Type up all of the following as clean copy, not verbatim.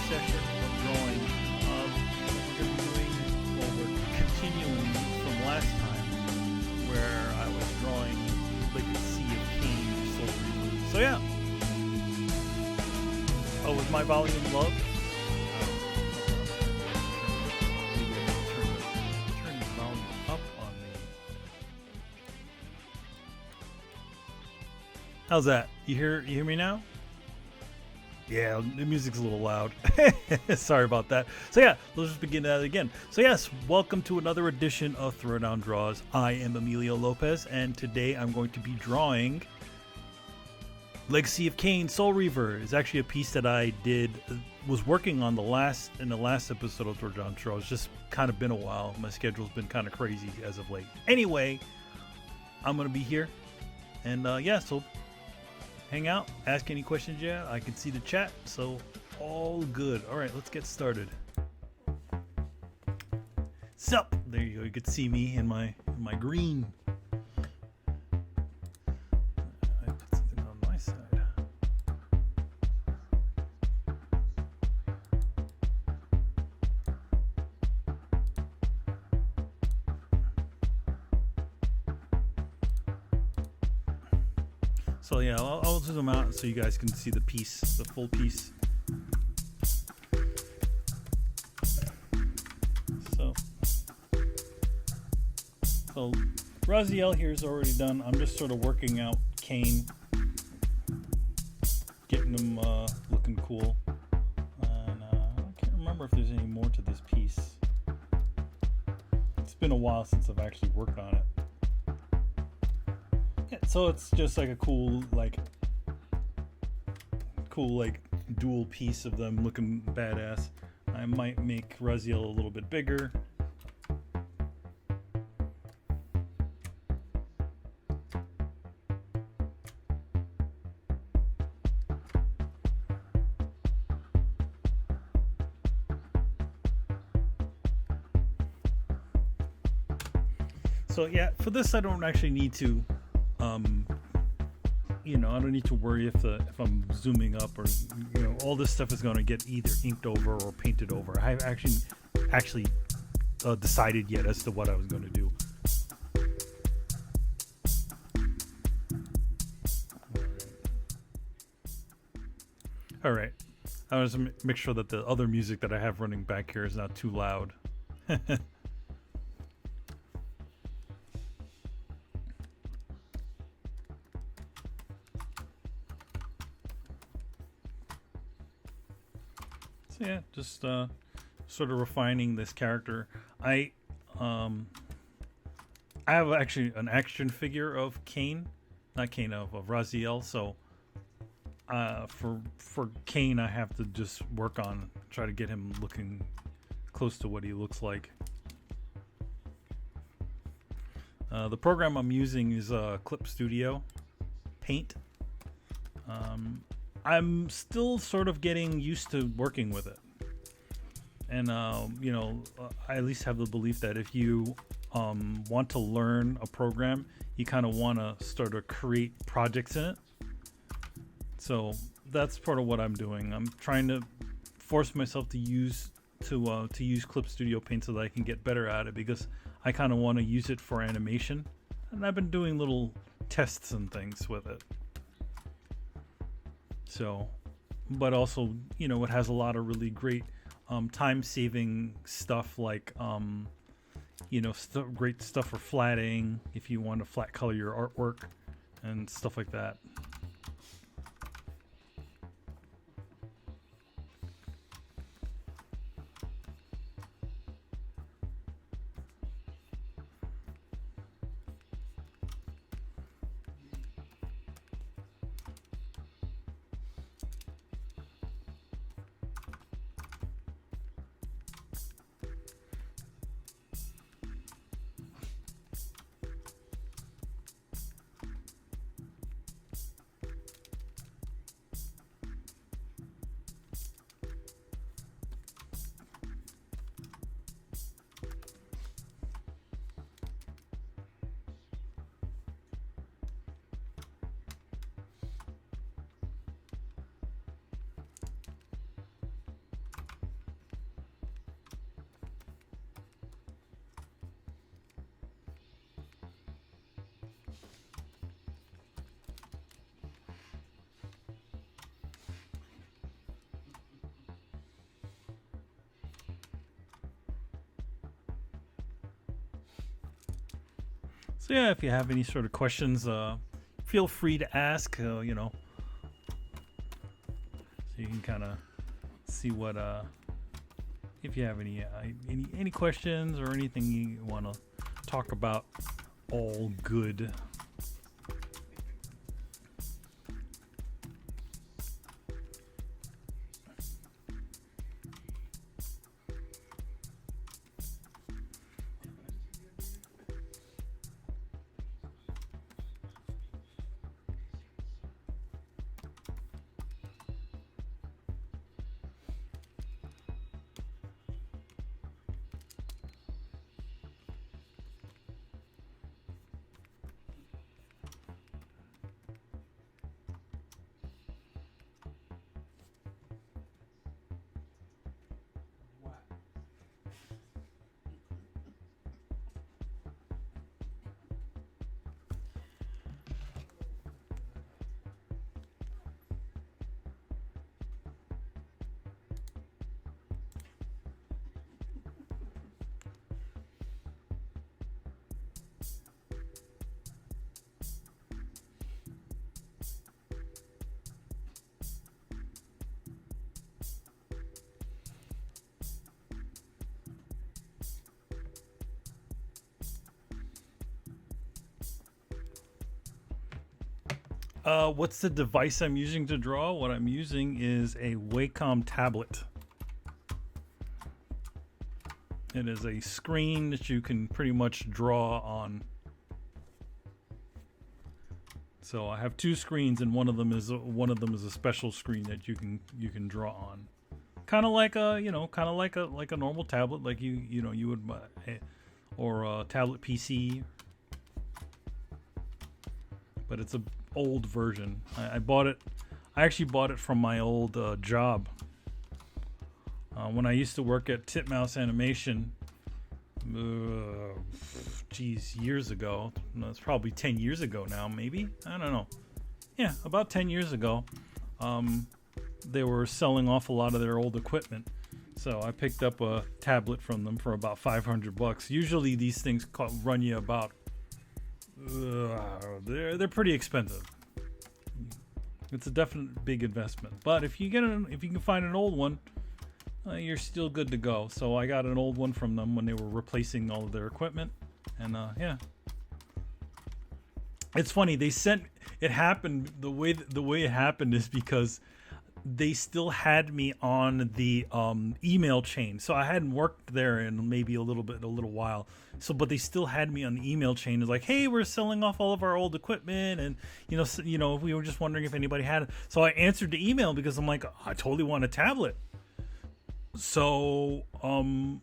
session of drawing. We're going to be doing, well, we're continuing from last time where I was drawing Legacy of Kain, Soul Reaver. So yeah. Oh, was my volume low? Turn the volume up on me. How's that? You hear me now? Yeah, the music's a little loud. Sorry about that. So yeah, let's just begin that again. So yes, welcome to another edition of Throwdown Draws. I am Emilio Lopez, and today I'm going to be drawing Legacy of Kain, Soul Reaver. Is actually a piece that I was working on in the last episode of Throwdown Draws. It's just kind of been a while. My schedule's been kind of crazy as of late. Anyway, I'm gonna be here, and yeah, so hang out, ask any questions. Yeah, I can see the chat, so all good. All right, let's get started. So there you go. You could see me in my green. I put something on my side. So yeah, I'll zoom out so you guys can see the piece, the full piece. So Raziel here is already done. I'm just sort of working out Kain, getting him looking cool. And I can't remember if there's any more to this piece. It's been a while since I've actually worked on it. Yeah, so it's just like a cool dual piece of them looking badass. I might make Raziel a little bit bigger. So yeah, for this I don't actually need to I don't need to worry if I'm zooming up or all this stuff is going to get either inked over or painted over. I haven't actually decided yet as to what I was going to do. All right. I want to make sure that the other music that I have running back here is not too loud. So yeah, just sort of refining this character. I have actually an action figure of Kain, not Kain, of Raziel. So for Kain, I have to just try to get him looking close to what he looks like. The program I'm using is Clip Studio Paint. I'm still sort of getting used to working with it. And, I at least have the belief that if you want to learn a program, you kind of want to start to create projects in it. So that's part of what I'm doing. I'm trying to force myself to use Clip Studio Paint so that I can get better at it, because I kind of want to use it for animation. And I've been doing little tests and things with it. So, but also, it has a lot of really great time-saving stuff, like, great stuff for flatting if you want to flat color your artwork and stuff like that. So yeah, if you have any sort of questions, feel free to ask. You know, so you can kind of see what if you have any questions or anything you want to talk about. All good. What's the device I'm using to draw? What I'm using is a Wacom tablet. It is a screen that you can pretty much draw on. So I have two screens, and one of them is a special screen that you can draw on. Kind of like a like a normal tablet, like you would, or a tablet PC. But it's a old version. I bought it. I actually bought it from my old job. When I used to work at Titmouse Animation, years ago. No, it's probably 10 years ago now, maybe. I don't know. Yeah, about 10 years ago. They were selling off a lot of their old equipment. So I picked up a tablet from them for about $500. Usually these things run you about they're pretty expensive. It's a definite big investment, but if you can find an old one, you're still good to go. So I got an old one from them when they were replacing all of their equipment, and yeah, it's funny. It happened the way it happened is because they still had me on the email chain. So I hadn't worked there in maybe a little while. So, but they still had me on the email chain. It's like, hey, we're selling off all of our old equipment, and we were just wondering if anybody had it. So I answered the email because I'm like, I totally want a tablet. So, and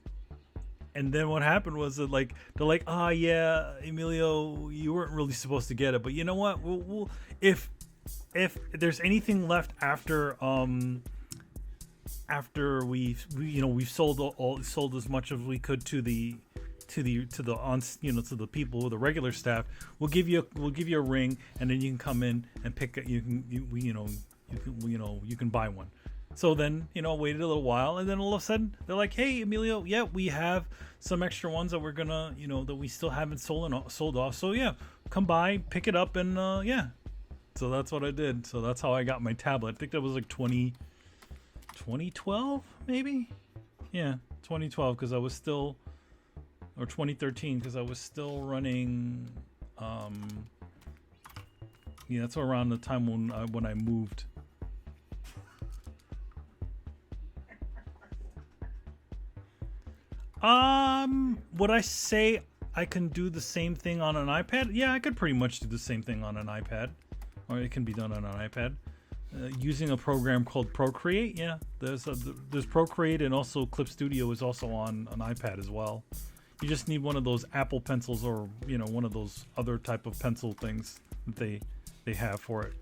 then what happened was that they're like, yeah, Emilio, you weren't really supposed to get it, but you know what? We'll if there's anything left after we've sold as much as we could to the people with the regular staff, we'll give you a ring, and then you can come in and pick it. You can buy one. So then, waited a little while, and then all of a sudden they're like, hey, Emilio, yeah, we have some extra ones that we're gonna, that we still haven't sold off. So yeah, come by, pick it up, and yeah. So that's what I did. So that's how I got my tablet. I think that was like 2012, maybe? Yeah, 2012, because I was still, or 2013, because I was still running, yeah, that's around the time when I moved. Would I say I can do the same thing on an iPad? Yeah, I could pretty much do the same thing on an iPad. Or it can be done on an iPad. Using a program called Procreate, yeah. There's Procreate, and also Clip Studio is also on an iPad as well. You just need one of those Apple pencils, or one of those other type of pencil things that they have for it.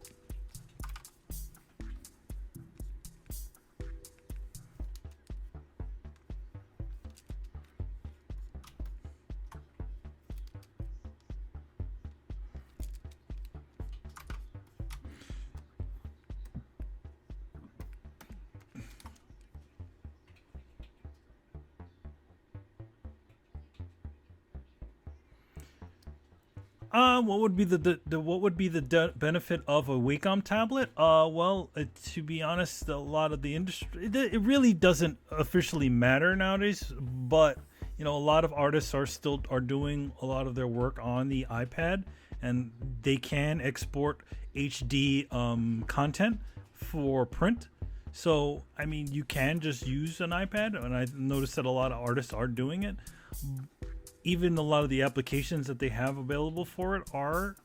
What would be what would be the benefit of a Wacom tablet? Well, to be honest, a lot of the industry, it really doesn't officially matter nowadays. But a lot of artists are doing a lot of their work on the iPad, and they can export HD content for print. So, I mean, you can just use an iPad, and I noticed that a lot of artists are doing it. Even a lot of the applications that they have available for it are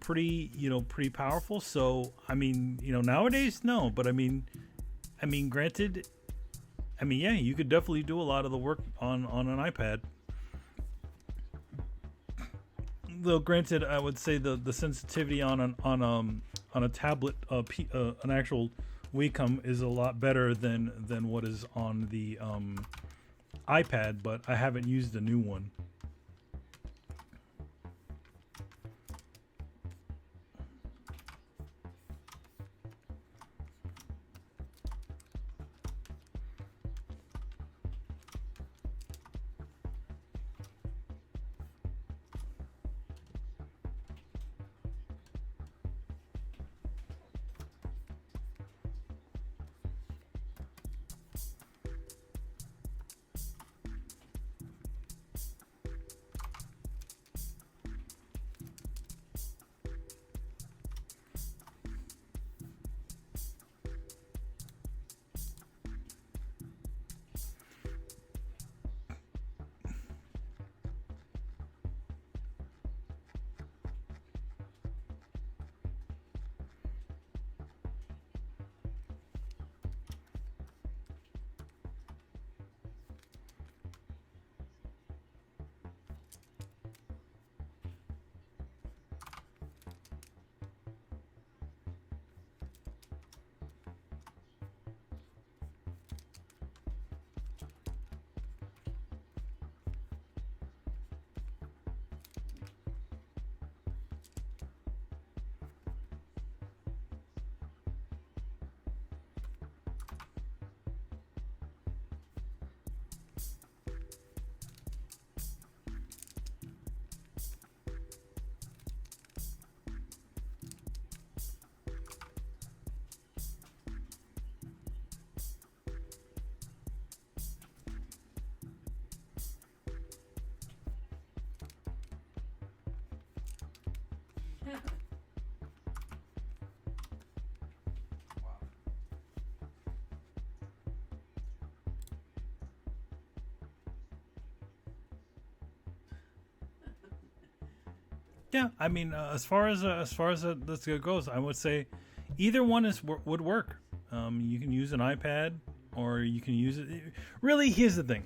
pretty powerful. So, I mean, nowadays, no, but I mean, granted, yeah, you could definitely do a lot of the work on an iPad. Though, granted, I would say the sensitivity on a tablet, an actual Wacom is a lot better than what is on the iPad, but I haven't used the new one. Yeah, I mean, as far as this goes, I would say either one would work. You can use an iPad, or you can use it. Really, here's the thing: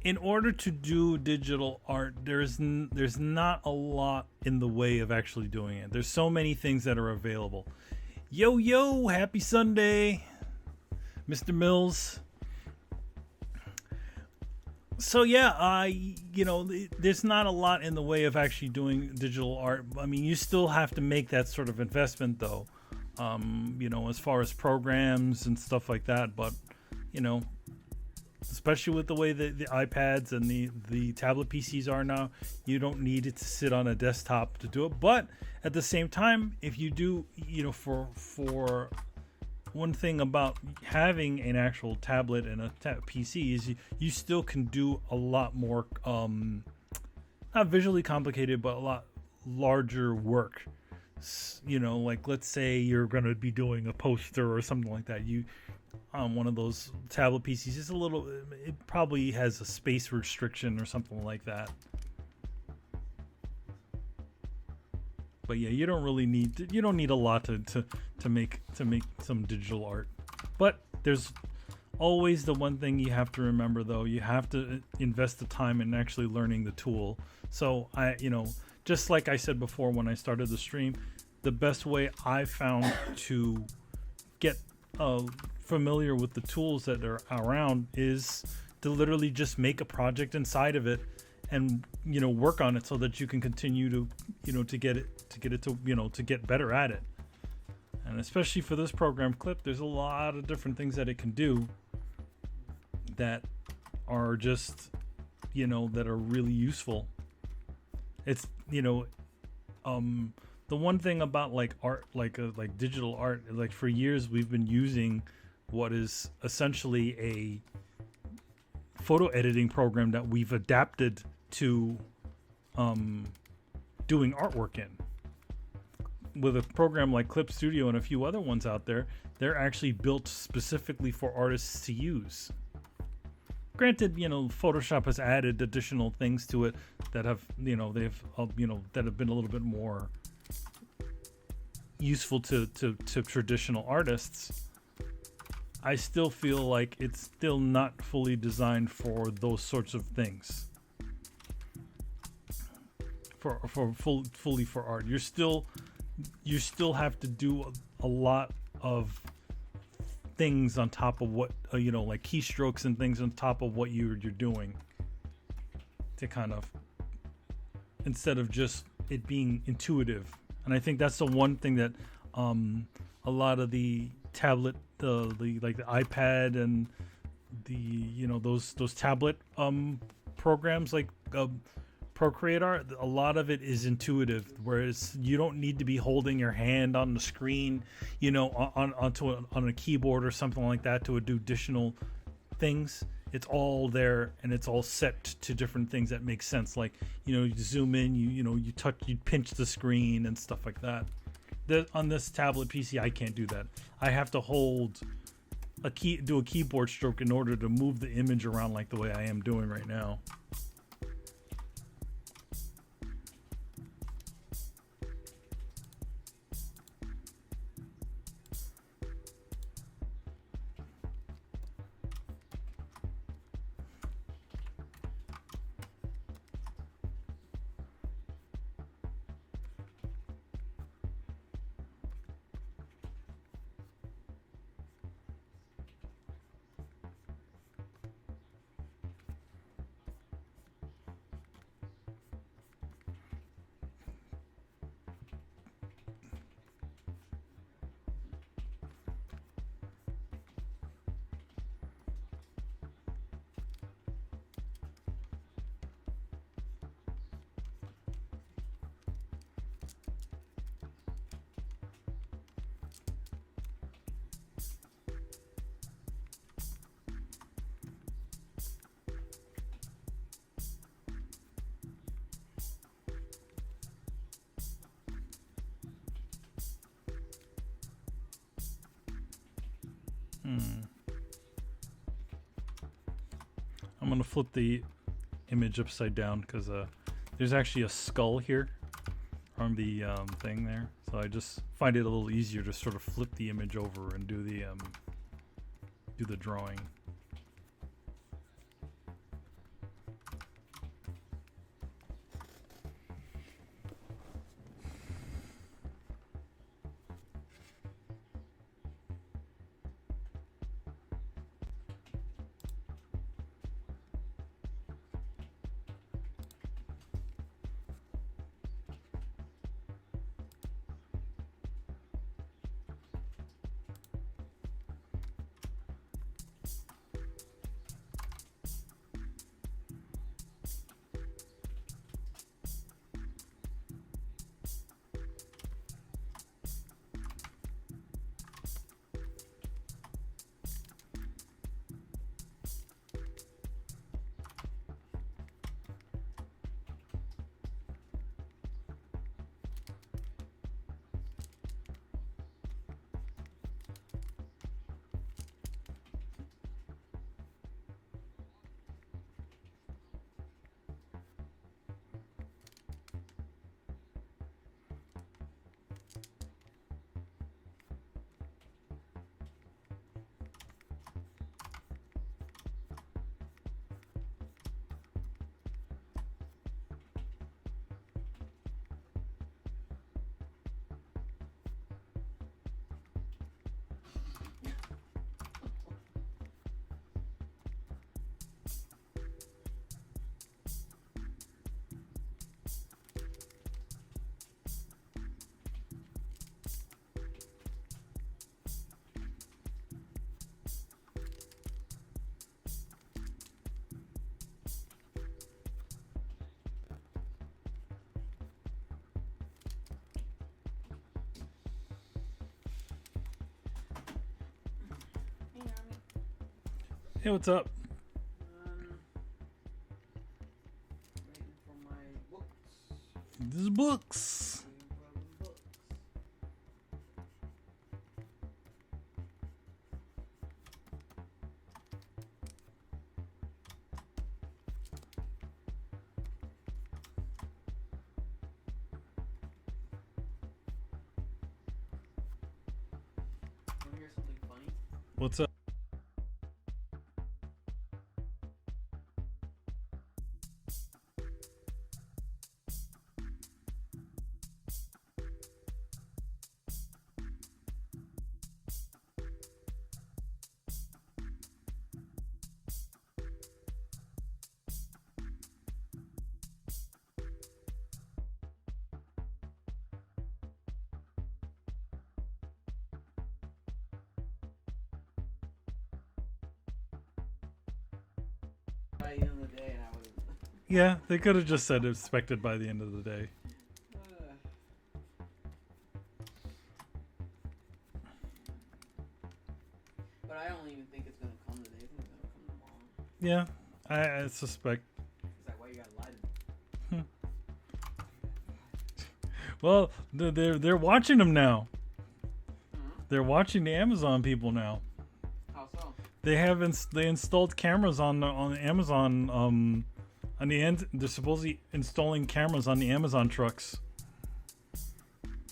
in order to do digital art, there's not a lot in the way of actually doing it. There's so many things that are available. Yo, happy Sunday, Mr. Mills. So yeah, there's not a lot in the way of actually doing digital art. I mean, you still have to make that sort of investment, though. As far as programs and stuff like that. But especially with the way the iPads and the tablet PCs are now, you don't need it to sit on a desktop to do it. But at the same time, if you do, for one thing about having an actual tablet and a PC is you still can do a lot more, not visually complicated, but a lot larger work. Like let's say you're going to be doing a poster or something like that. You on one of those tablet PCs, it probably has a space restriction or something like that. But yeah, you don't need a lot to make some digital art. But there's always the one thing you have to remember, though. You have to invest the time in actually learning the tool. So just like I said before when I started the stream, the best way I found to get familiar with the tools that are around is to literally just make a project inside of it and work on it so that you can continue to get better at it. And especially for this program Clip, there's a lot of different things that it can do that are just that are really useful. It's, the one thing about like art, like digital art, like for years we've been using what is essentially a photo editing program that we've adapted to doing artwork in. With a program like Clip Studio and a few other ones out there, they're actually built specifically for artists to use. Granted, Photoshop has added additional things to it that have, that have been a little bit more useful to traditional artists. I still feel like it's still not fully designed for those sorts of things. Fully for art, you still have to do a lot of things on top of what like keystrokes and things on top of what you're doing, to kind of, instead of just it being intuitive. And I think that's the one thing that a lot of the tablet, the like the iPad and the those tablet programs like Procreate art, a lot of it is intuitive, whereas you don't need to be holding your hand on the screen, on a keyboard or something like that to do additional things. It's all there and it's all set to different things that make sense. Like, you zoom in, you touch, you pinch the screen and stuff like that. On this tablet PC, I can't do that. I have to hold do a keyboard stroke in order to move the image around like the way I am doing right now. I'm gonna flip the image upside down because there's actually a skull here on the thing there, so I just find it a little easier to sort of flip the image over and do the drawing. Hey, what's up? Waiting for my books. These books. Want to hear something funny? What's up? By the end of the day, and I would have. Yeah, they could have just said expected by the end of the day. But I don't even think it's gonna come today. I think it's gonna come tomorrow. Yeah, I suspect. Is that why you gotta lie to me? Well, they're watching them now. Mm-hmm. They're watching the Amazon people now. How so? They have they installed cameras on Amazon. On the end, they're supposedly installing cameras on the Amazon trucks.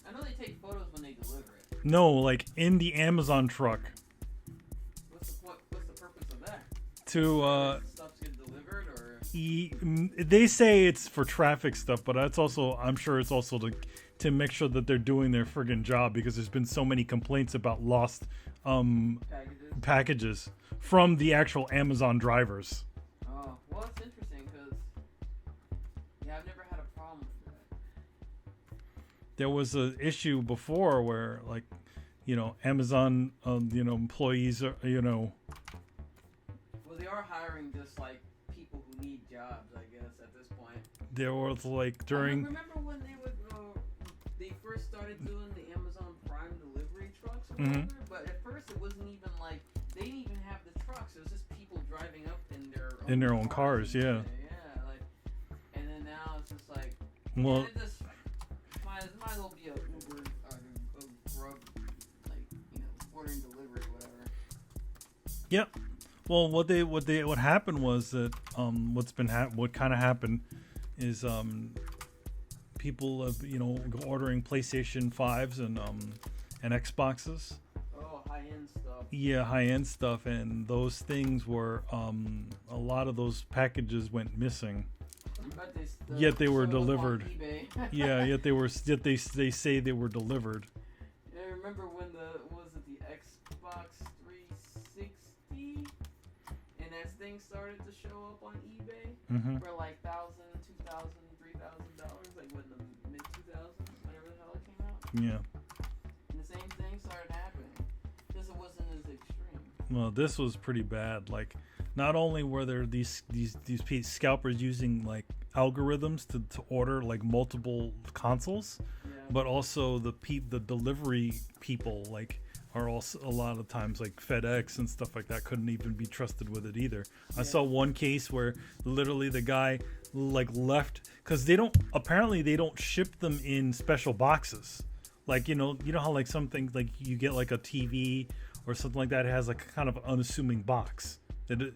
I know they take photos when they deliver it. No, like in the Amazon truck. What's the purpose of that? To Stuff's get delivered, or they say it's for traffic stuff, but that's also, I'm sure it's also to make sure that they're doing their friggin' job, because there's been so many complaints about lost packages from the actual Amazon drivers. Oh, well, it's interesting because I've never had a problem with that. There was an issue before where, like, Amazon, employees are, Well, they are hiring just like people who need jobs, I guess, at this point. there was like during. Remember when they first started doing the Amazon Prime delivery trucks or Mhm. whatever? But at first it wasn't even like they didn't even have the trucks. It was just people driving up in their own cars, yeah. Yeah, like, and then now it's just like, Well, it just might as well be a Uber, a Grub, like, ordering delivery, whatever. yep. Well, what happened was that what kind of happened is people ordering PlayStation 5s and Xboxes. Oh, high-end stuff. Yeah, high-end stuff, and those things were a lot of those packages went missing. But Yet they were showed up on delivered. eBay. Yeah, yet they say they were delivered. I remember when the Xbox 360 and that thing started to show up on eBay Mm-hmm. for like $1,000, $2,000, $3,000, like when the mid 2000s, whenever the hell it came out. Yeah. And the same thing started happening. Just it wasn't as extreme. Well, this was pretty bad. Like, not only were there these scalpers using like algorithms to order like multiple consoles, Yeah. but also the delivery people like are also a lot of times like FedEx and stuff like that couldn't even be trusted with it either. I saw one case where literally the guy like left because they don't ship them in special boxes. Like, you know how like some things like you get like a TV or something like that, it has like kind of unassuming box. It's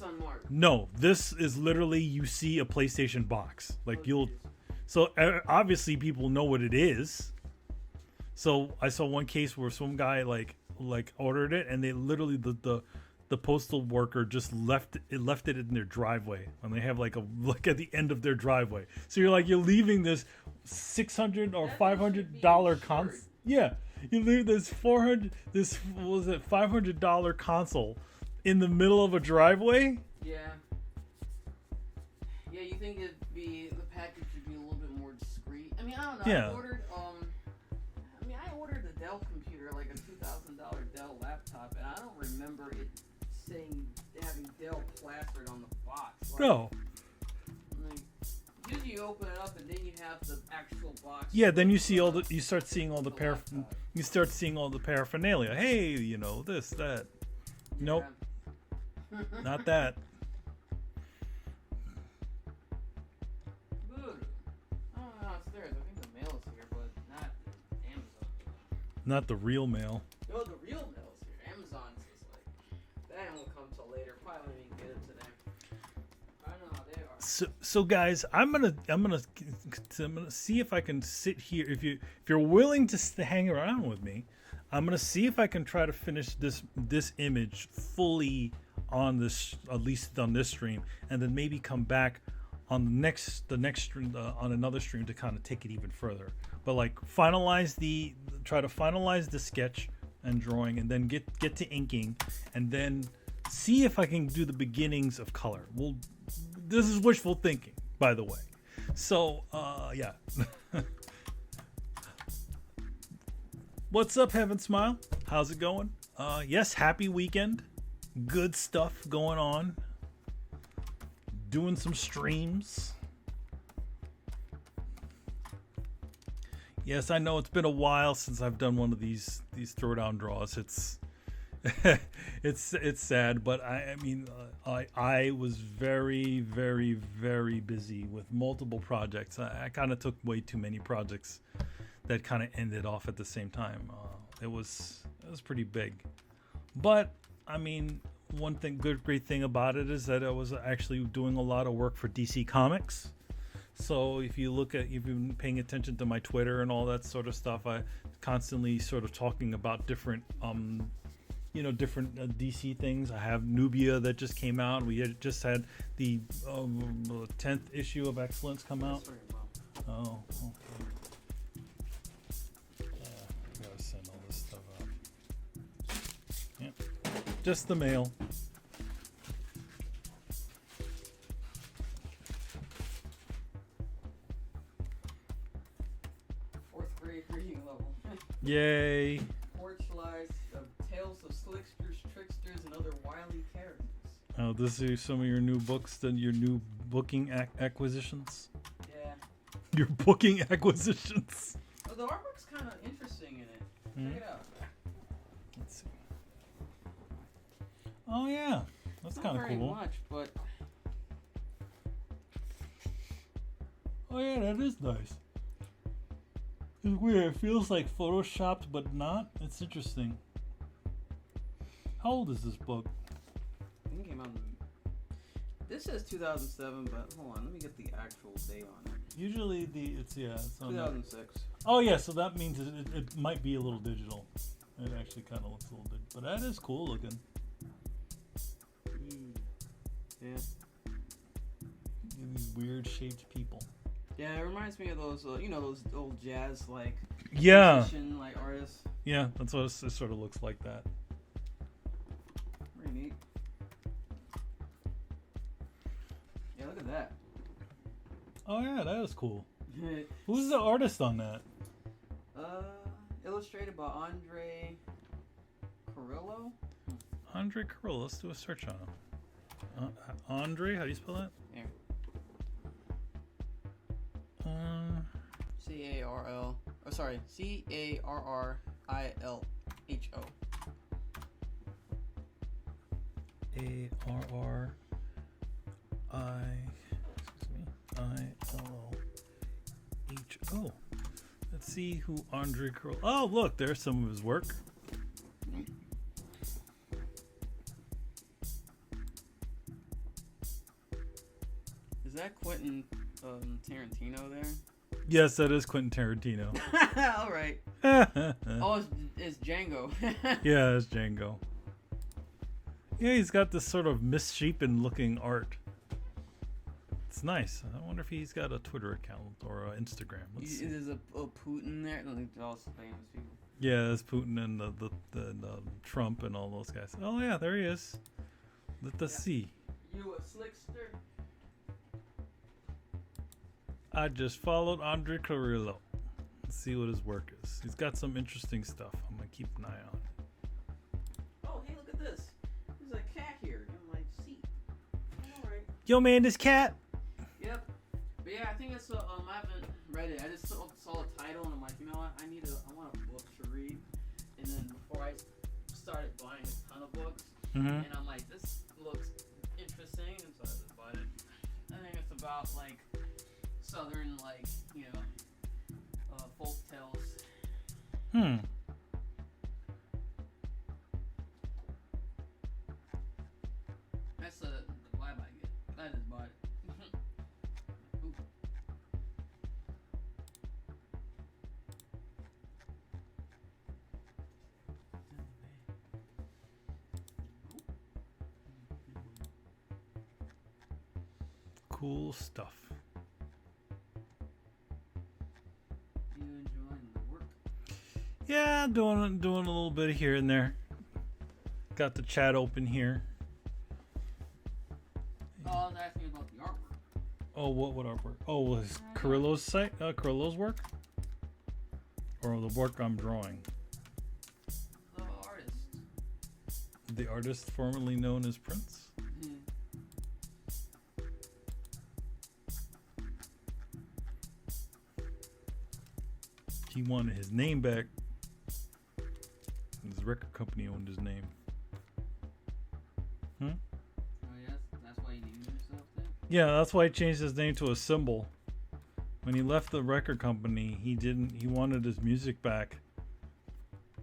unmarked. No, this is literally, you see a PlayStation box. Like so obviously people know what it is. So I saw one case where some guy like ordered it, and they literally the postal worker just left it in their driveway, and they have like at the end of their driveway. So you're leaving this $600 or $500 console. Yeah, you leave this $500 console in the middle of a driveway. Yeah. Yeah, you think the package should be a little bit more discreet. I mean, I don't know. Yeah. I ordered a Dell computer, like a $2,000 Dell laptop, and I don't remember it having Dell plastered on the box. No. Usually you open it up and then you have the actual box. Yeah, then you start seeing all the paraphernalia. Hey, this, that. Yeah. Nope. Not that. Good. I don't know upstairs. I think the mail is here, but not Amazon. Not the real mail. No, the real mail is here. Amazon's is like that won't come till later. Probably won't even get it today. I don't know how they are. So guys, I'm gonna see if I can sit here. If you're willing to hang around with me, I'm gonna see if I can try to finish this image fully on this, at least on this stream, and then maybe come back on the next stream, on another stream, to kind of take it even further. But like try to finalize the sketch and drawing, and then get to inking, and then see if I can do the beginnings of color. Well, this is wishful thinking, by the way. So yeah. What's up, Heaven Smile? How's it going? Yes, happy weekend. Good stuff going on. Doing some streams. Yes, I know it's been a while since I've done one of these throwdown draws. It's it's sad, but I mean I was very, very, very busy with multiple projects. I kind of took way too many projects that kind of ended off at the same time. It was pretty big, but I mean, great thing about it is that I was actually doing a lot of work for DC Comics. So if you've been paying attention to my Twitter and all that sort of stuff, I constantly sort of talking about different different DC things. I have Nubia that just came out. We just had the 10th issue of Excellence come out. Oh, okay. Gotta send all this stuff out. Yeah, just the mail. Fourth grade reading level. Yay! Porch lies of tales of slicksters, tricksters, and other wily characters. Oh, this is some of your new books, then your new booking acquisitions. Yeah. Your booking acquisitions. Well, the artwork's kind of interesting in it. Check it out. Let's see. Oh yeah, that's kind of Not very cool. much, but Oh yeah, that is nice. It's weird. It feels like photoshopped, but not. It's interesting. How old is this book? I think it came out this says 2007, but hold on, let me get the actual date on it. Usually it's on 2006. Oh yeah, so that means it might be a little digital. It actually kind of looks a little digital, but that is cool looking. Yeah. These weird shaped people. Yeah, it reminds me of those, those old jazz Yeah. musician artists. Yeah, that's what it sort of looks like that. Pretty neat. Yeah, look at that. Oh yeah, that is cool. Who's the artist on that? Illustrated by Andre Carrillo. Andre Carrillo. Let's do a search on him. Andre, how do you spell that? Here. C-A-R-L. Oh, sorry. C-A-R-R-I-L-H-O. A-R-R-I-I-L-H-O. Let's see who Andre Carrillo. Oh, look, there's some of his work. Is that Quentin Tarantino there? Yes, that is Quentin Tarantino. All right. Oh, it's Django. Yeah, it's Django. Yeah, he's got this sort of misshapen looking art. It's nice. I wonder if he's got a Twitter account or Instagram. Let's see. There's a Putin there. They're all famous people. Yeah, there's Putin and the Trump and all those guys. Oh yeah, there he is. Let us see. You a slickster? I just followed Andre Carrillo. Let's see what his work is. He's got some interesting stuff. I'm gonna keep an eye on. Oh, hey, look at this. There's a cat here in my seat. All right. Yo, man, this cat. Yep. But yeah, I think it's I haven't read it. I just saw the title and I'm like, you know what? I want a book to read. And then before I started buying a ton of books, and I'm like, this looks about like southern folk tales. That's the vibe I get. I just bought it. Ooh. Cool stuff. You enjoying the work? Yeah, doing a little bit here and there. Got the chat open here. Oh, I was asking about the artwork. Oh, what artwork? Oh, was Carrillo's site? Carrillo's work, or the work I'm drawing? The artist. The artist formerly known as Prince. He wanted his name back. His record company owned his name. Oh, yes? That's why he named himself then? Yeah, that's why he changed his name to a symbol. When he left the record company, he wanted his music back.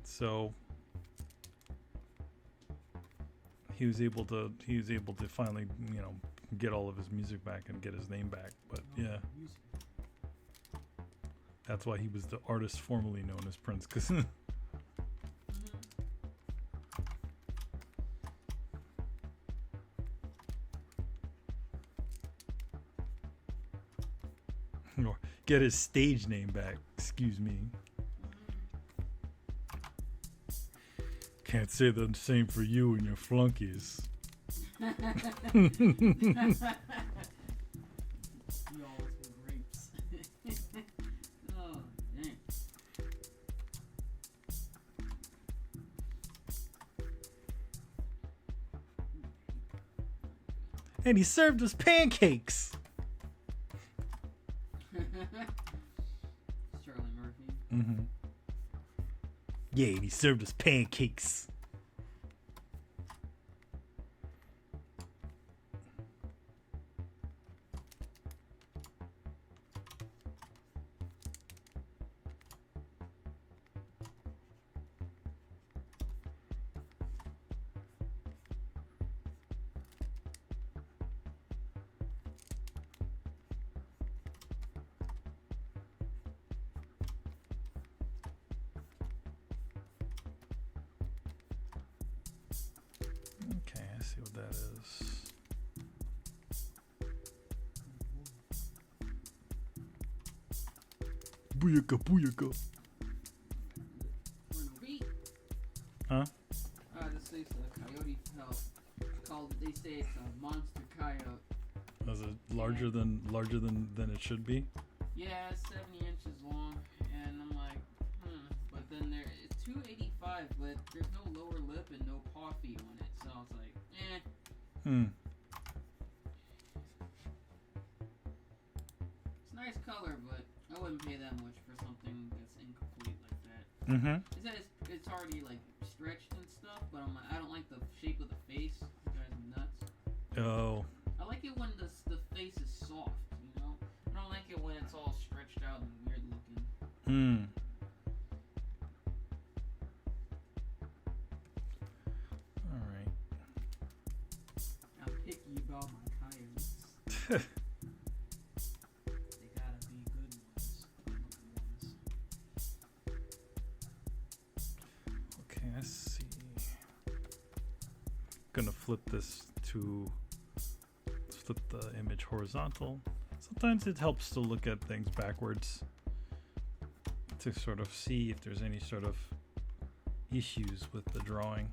So he was able to finally, get all of his music back and get his name back. But yeah. That's why he was the artist formerly known as Prince, because or get his stage name back. Excuse me. Can't say the same for you and your flunkies. You always with grapes. Oh, dang. And he served us pancakes. Charlie Murphy. Mm-hmm. Yeah, and he served us pancakes. Okay, I see what that is. Booyaka, booyaka. Huh? This is a coyote called. They say it's a monster coyote. Is it larger than it should be? Yeah, it's 70 inches long, and I'm like, But then it's 285, but there's no lower lip and no paw feet on it, so I was like, It's a nice color, but I wouldn't pay that much for something that's incomplete like that. Mm-hmm. It said it's already like stretched and stuff, but I don't like the shape of the face. It drives me nuts. Oh. I like it when the face is soft, I don't like it when it's all stretched out and weird looking. All right. I'm picky about my coyotes. They gotta be good ones. Okay, let's see. Gonna flip the image horizontal. Sometimes it helps to look at things backwards to sort of see if there's any sort of issues with the drawing.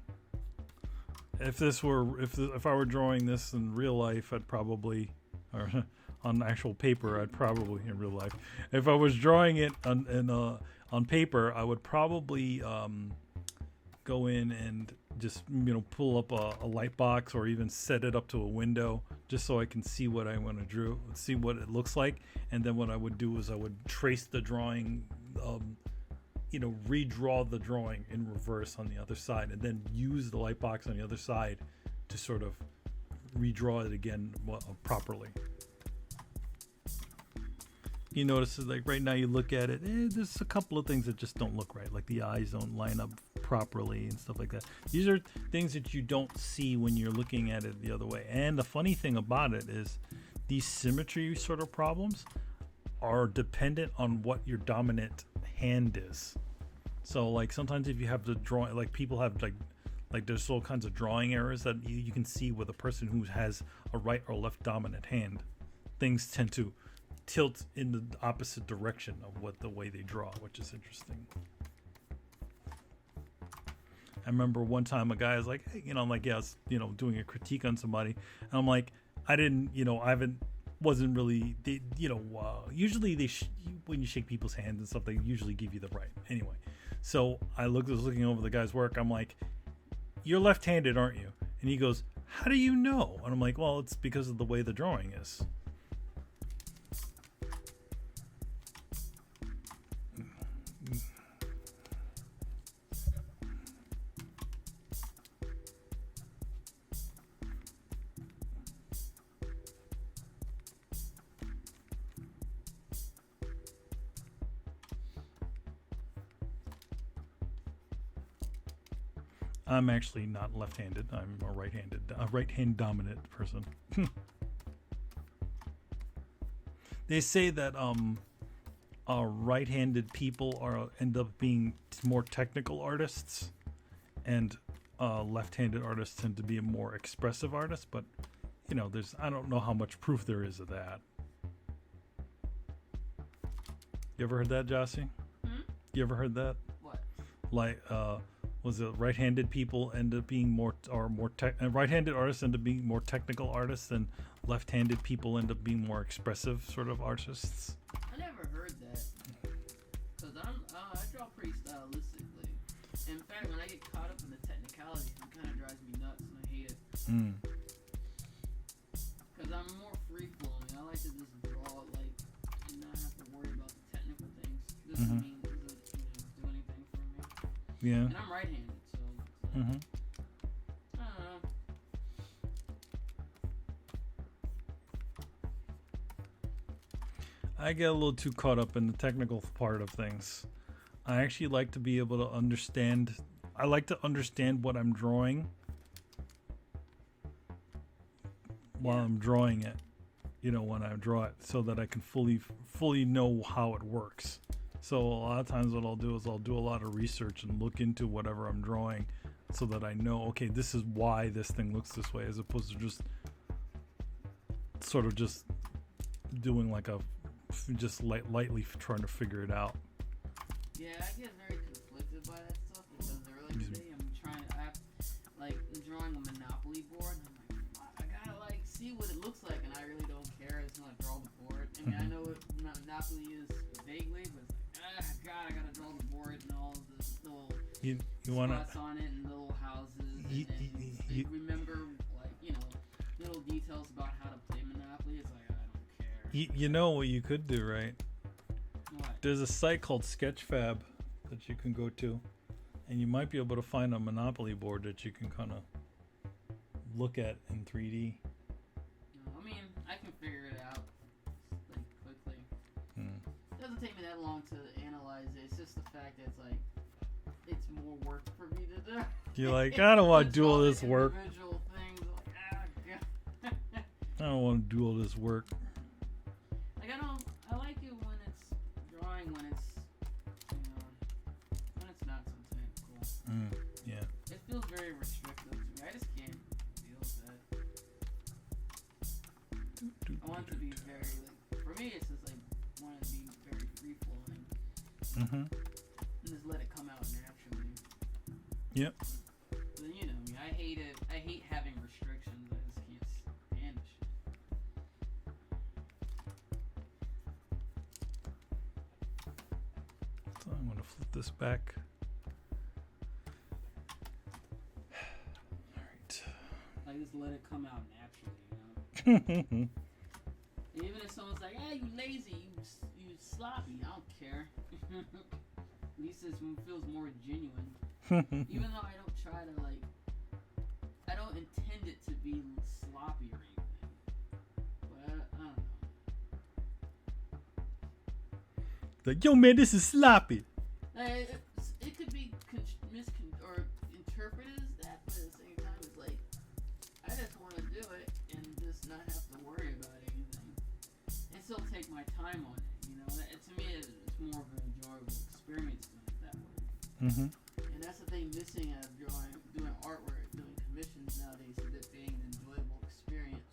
If I were drawing this in real life, I'd probably, or on actual paper, I'd probably in real life. If I was drawing it on paper, I would probably go in and just pull up a light box or even set it up to a window just so I can see what I want to draw, see what it looks like, and then what I would do is I would trace the drawing, redraw the drawing in reverse on the other side, and then use the light box on the other side to sort of redraw it again properly. You notice like right now you look at it, there's a couple of things that just don't look right, like the eyes don't line up properly and stuff like that. These are things that you don't see when you're looking at it the other way. And the funny thing about it is these symmetry sort of problems are dependent on what your dominant hand is. So like sometimes if you have the drawing, like people have like there's all kinds of drawing errors that you can see with a person who has a right or left dominant hand. Things tend to tilt in the opposite direction of what the way they draw, which is interesting. I remember one time a guy was like, hey, I'm like, yeah, I was, doing a critique on somebody, and I'm like, wasn't really, usually when you shake people's hands and stuff, they usually give you the right. Anyway, so I was looking over the guy's work. I'm like, you're left-handed, aren't you? And he goes, how do you know? And I'm like, well, it's because of the way the drawing is. I'm actually not left-handed. I'm a right-hand dominant person. They say that right-handed people end up being more technical artists, and left-handed artists tend to be a more expressive artist. But I don't know how much proof there is of that. You ever heard that, Jossie? You ever heard that? What? Like, was it right-handed people end up being right-handed artists end up being more technical artists than left-handed people end up being more expressive sort of artists? I never heard that. Cause I draw pretty stylistically. In fact, when I get caught up in the technicalities, it kind of drives me nuts, and I hate it. Cause I'm more free-flowing. I like to just draw and not have to worry about the technical things. This doesn't mean do anything for me. Yeah. And I'm right-handed, so I don't know. I get a little too caught up in the technical part of things. I actually like to be able to understand. I like to understand what I'm drawing while I'm drawing it. When I draw it, so that I can fully know how it works. So a lot of times what I'll do is I'll do a lot of research and look into whatever I'm drawing so that I know, okay, this is why this thing looks this way, as opposed to just sort of just doing lightly trying to figure it out. Yeah, I get very conflicted by that stuff because earlier today I'm drawing a Monopoly board, and I'm like, I gotta see what it looks like, and I really don't care. I just want to draw the board. I mean, I know what Monopoly is vaguely, but God, I gotta draw the board and all the little spots on it and little houses and remember little details about how to play Monopoly. It's like, I don't care. You know what you could do, right? What? There's a site called Sketchfab that you can go to, and you might be able to find a Monopoly board that you can kind of look at in 3D. I mean, I can figure it out quickly. It doesn't take me that long to analyze it. It's just the fact that it's more work for me to do. You're like, I don't want to do all this work. Individual things, God. I don't want to do all this work. I like it when it's drawing, when it's not so technical. Yeah. It feels very restrictive to me. I just can't deal with that. I want it to be very, for me, it's just I want it to be very free flowing. And just let it come out naturally. Yep. But me, I hate it. I hate having restrictions. I just can't stand the shit. So I'm going to flip this back. Alright. Just let it come out naturally, Even if someone's like, hey, you lazy, you sloppy, I don't care. At least it feels more genuine. Even though I don't try to, I don't intend it to be sloppy or anything. But, I don't know. Like, yo, man, this is sloppy. It could be or interpreted as that, but at the same time, it's like I just want to do it and just not have to worry about anything, and still take my time on it. You know, to me, it's more of an enjoyable experience doing it that way. Mm-hmm. And that's the thing missing out of doing artwork, doing commissions nowadays, is it being an enjoyable experience.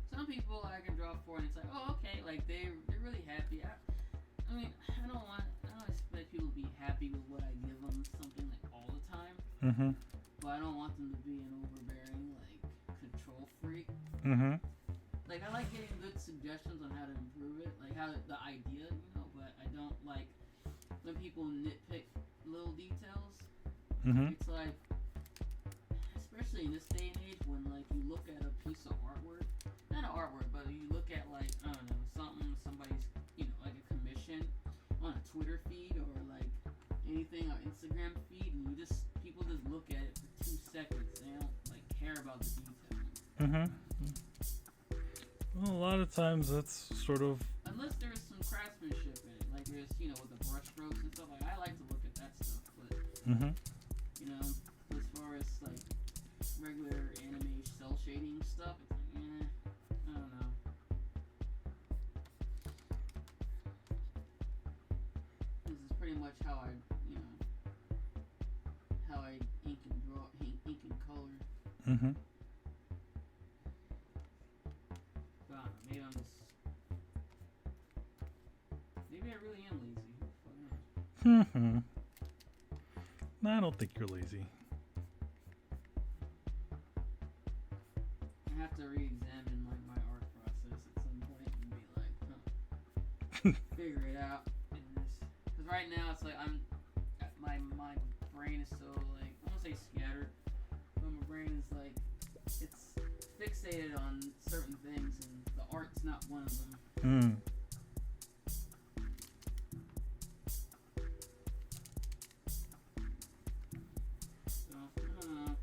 Some people I can draw for, and it's like, oh, okay, like they're really happy. I mean, I don't expect people to be happy with what I give them, something like all the time. Mm-hmm. But I don't want them to be an overbearing, like, control freak. Mm-hmm. Like, I like getting good suggestions on how to improve it, like how the idea, you know, but I don't like when people nitpick little details. Mm-hmm. It's like, especially in this day and age, when, like, you look at a piece of artwork, not an artwork, but you look at, like, I don't know, somebody's, you know, like a commission on a Twitter feed or, like, anything on Instagram feed, and people just look at it for 2 seconds. They don't, like, care about the detail. Mm-hmm. Well, a lot of times that's sort of... Unless there's some craftsmanship in it, like there's, you know, with the brush strokes and stuff, like, I like to look at that stuff, but, Mm-hmm. you know, as far as, like, regular anime cell shading stuff, it's like, I don't know. This is pretty much how I, you know, how I ink and color. Mm-hmm. But I don't know, maybe I really am lazy. Who the fuck knows? Mm-hmm. No, I don't think you're lazy. I have to re-examine my art process at some point and be like, figure it out. Because right now it's like my brain is so, like, I won't say scattered, but my brain is like, it's fixated on certain things, and the art's not one of them. Mm. So, I don't know.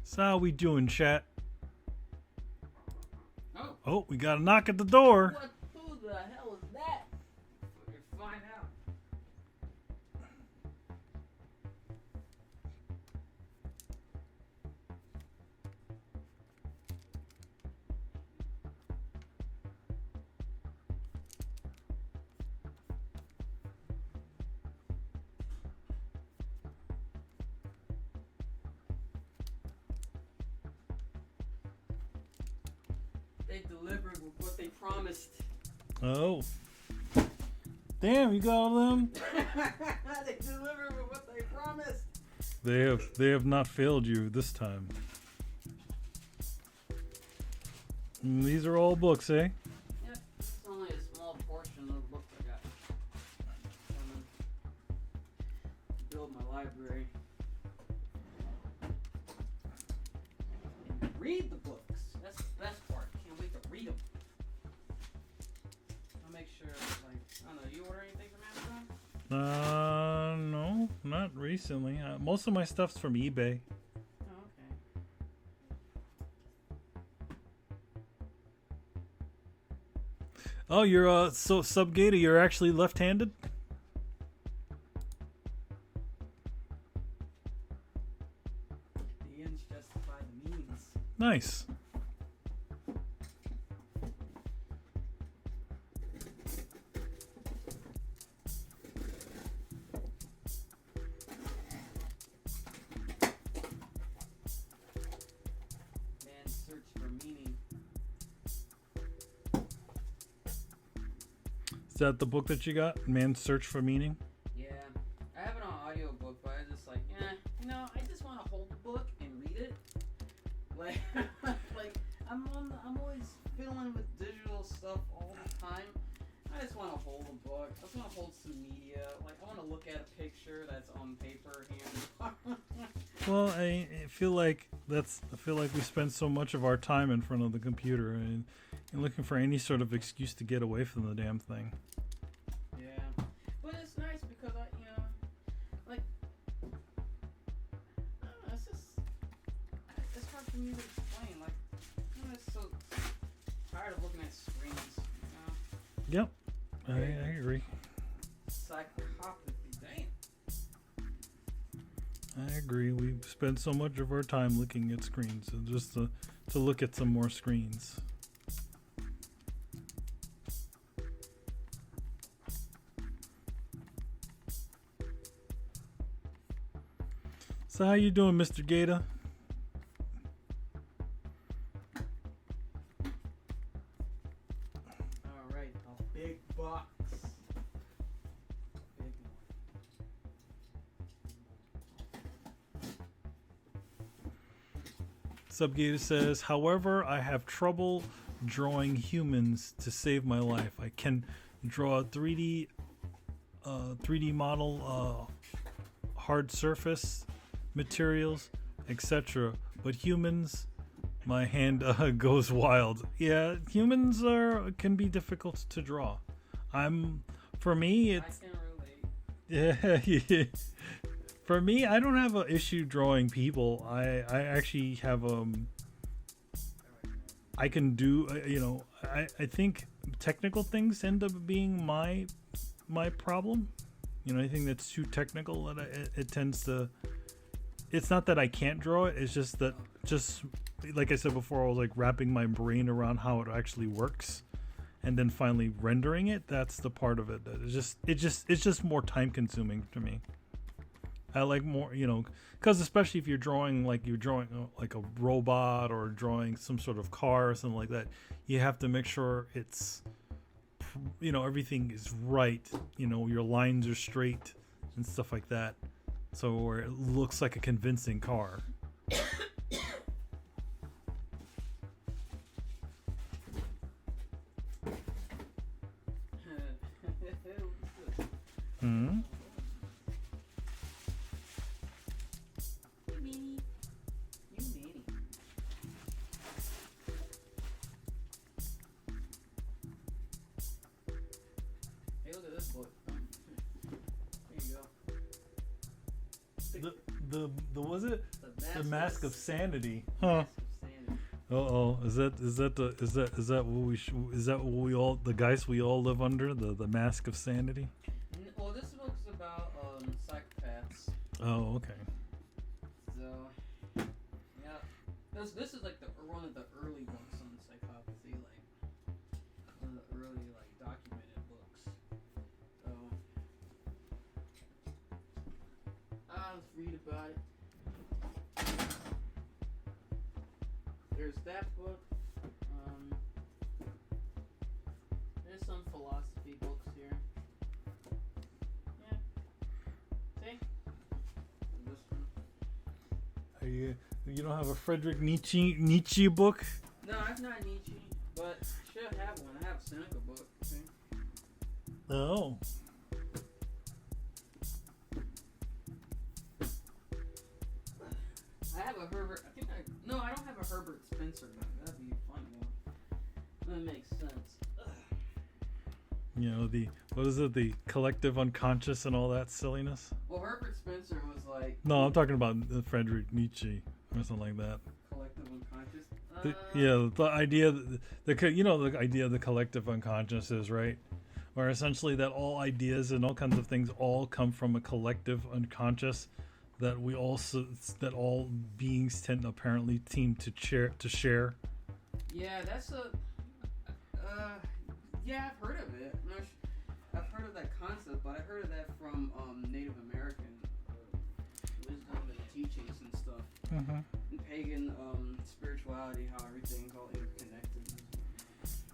So how we doing, chat? Oh, Oh, we got a knock at the door. who the hell is that? We'll find out. They delivered with what they promised. Oh. Damn, you got all them? They delivered with what they promised. They have not failed you this time. These are all books, eh? Yep, it's only a small portion of the books I got. I'm gonna build my library. And read the books. That's the best part. Can't wait to read them. I'll make sure, like, I don't know, you order anything from Amazon? No, not recently. Most of my stuff's from eBay. Oh, okay. Oh, you're so Subgator, you're actually left-handed? The ends justify the means. Nice. Man's search for meaning. Is that the book that you got? Man's Search for Meaning? Yeah, I have it on audiobook, but I just like, you know, I just want to hold the book and read it. Like, like I'm always fiddling with digital stuff all the time. I just want to hold a book. I just want to hold some media. Like, I want to look at a picture that's on paper here. Well, I feel like we spend so much of our time in front of the computer and looking for any sort of excuse to get away from the damn thing. Yep, I agree. Psychopathy, damn. I agree. We spend so much of our time looking at screens, so just to look at some more screens. So how you doing, Mr. Gator? All right, a big box. Big one. Subgator says, however, I have trouble drawing humans to save my life. I can draw a 3D model, hard surface materials, etc. But humans, my hand goes wild. Yeah, humans can be difficult to draw. For me, it's. I can relate. Yeah. For me, I don't have an issue drawing people. I actually have I can do I think technical things end up being my problem. Anything that's too technical, it tends to. It's not that I can't draw it. It's just that, like I said before, I was like wrapping my brain around how it actually works, and then finally rendering it. That's the part of it that it's just more time consuming to me. I like more, because especially if you're drawing like a robot or drawing some sort of car or something like that, you have to make sure it's, everything is right. Your lines are straight and stuff like that. So where it looks like a convincing car. Hmm. The was it? The Mask of Sanity. Huh. Uh-oh. Is that what we all, the guys we all live under, the Mask of Sanity? Well, this book's about psychopaths. Oh, okay. So, yeah. This is like one of the early books on psychopathy, like one of the early documented books. So, I'll read about it. There's that book. There's some philosophy books here. Yeah. See? This one. You don't have a Friedrich Nietzsche book? No, I've not Nietzsche, but should have one. I have a Seneca book. See? Oh. I have a Herbert. No, I don't have a Herbert Spencer one. That'd be a fun one. That makes sense. What is it? The collective unconscious and all that silliness? Well, Herbert Spencer was like. No, I'm talking about Friedrich Nietzsche or something like that. Collective unconscious. The idea, the idea of the collective unconscious is right, where essentially that all ideas and all kinds of things all come from a collective unconscious that that all beings tend apparently to share. Yeah, that's a. Yeah, I've heard of it. I've heard of that concept, but I heard of that from Native American wisdom and teachings and stuff. Mm-hmm. And pagan spirituality, how everything's all interconnected.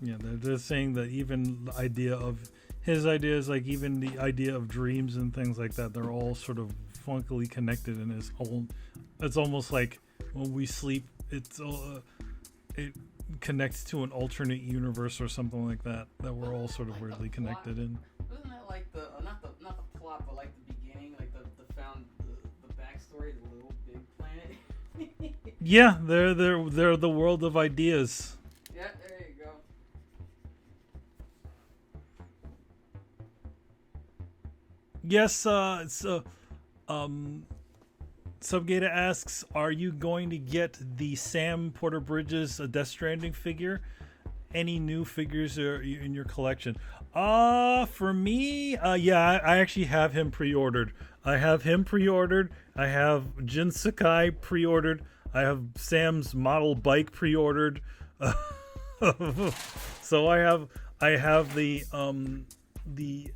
Yeah, they're saying that even the idea of his ideas, like even the idea of dreams and things like that, they're all sort of funkily connected in his whole. It's almost like when we sleep, it connects to an alternate universe or something like that we're all sort of like weirdly connected in. Wasn't that like the not the plot, but like the beginning, like the backstory, the Little Big Planet? Yeah, they're the world of ideas. Yeah, there you go. Yes, Subgata asks, are you going to get the Sam Porter Bridges Death Stranding figure? any new figures are in your collection? For me, yeah, I actually have him pre-ordered. I have him pre-ordered. I have Jin Sakai pre-ordered. I have Sam's model bike pre-ordered. So I have the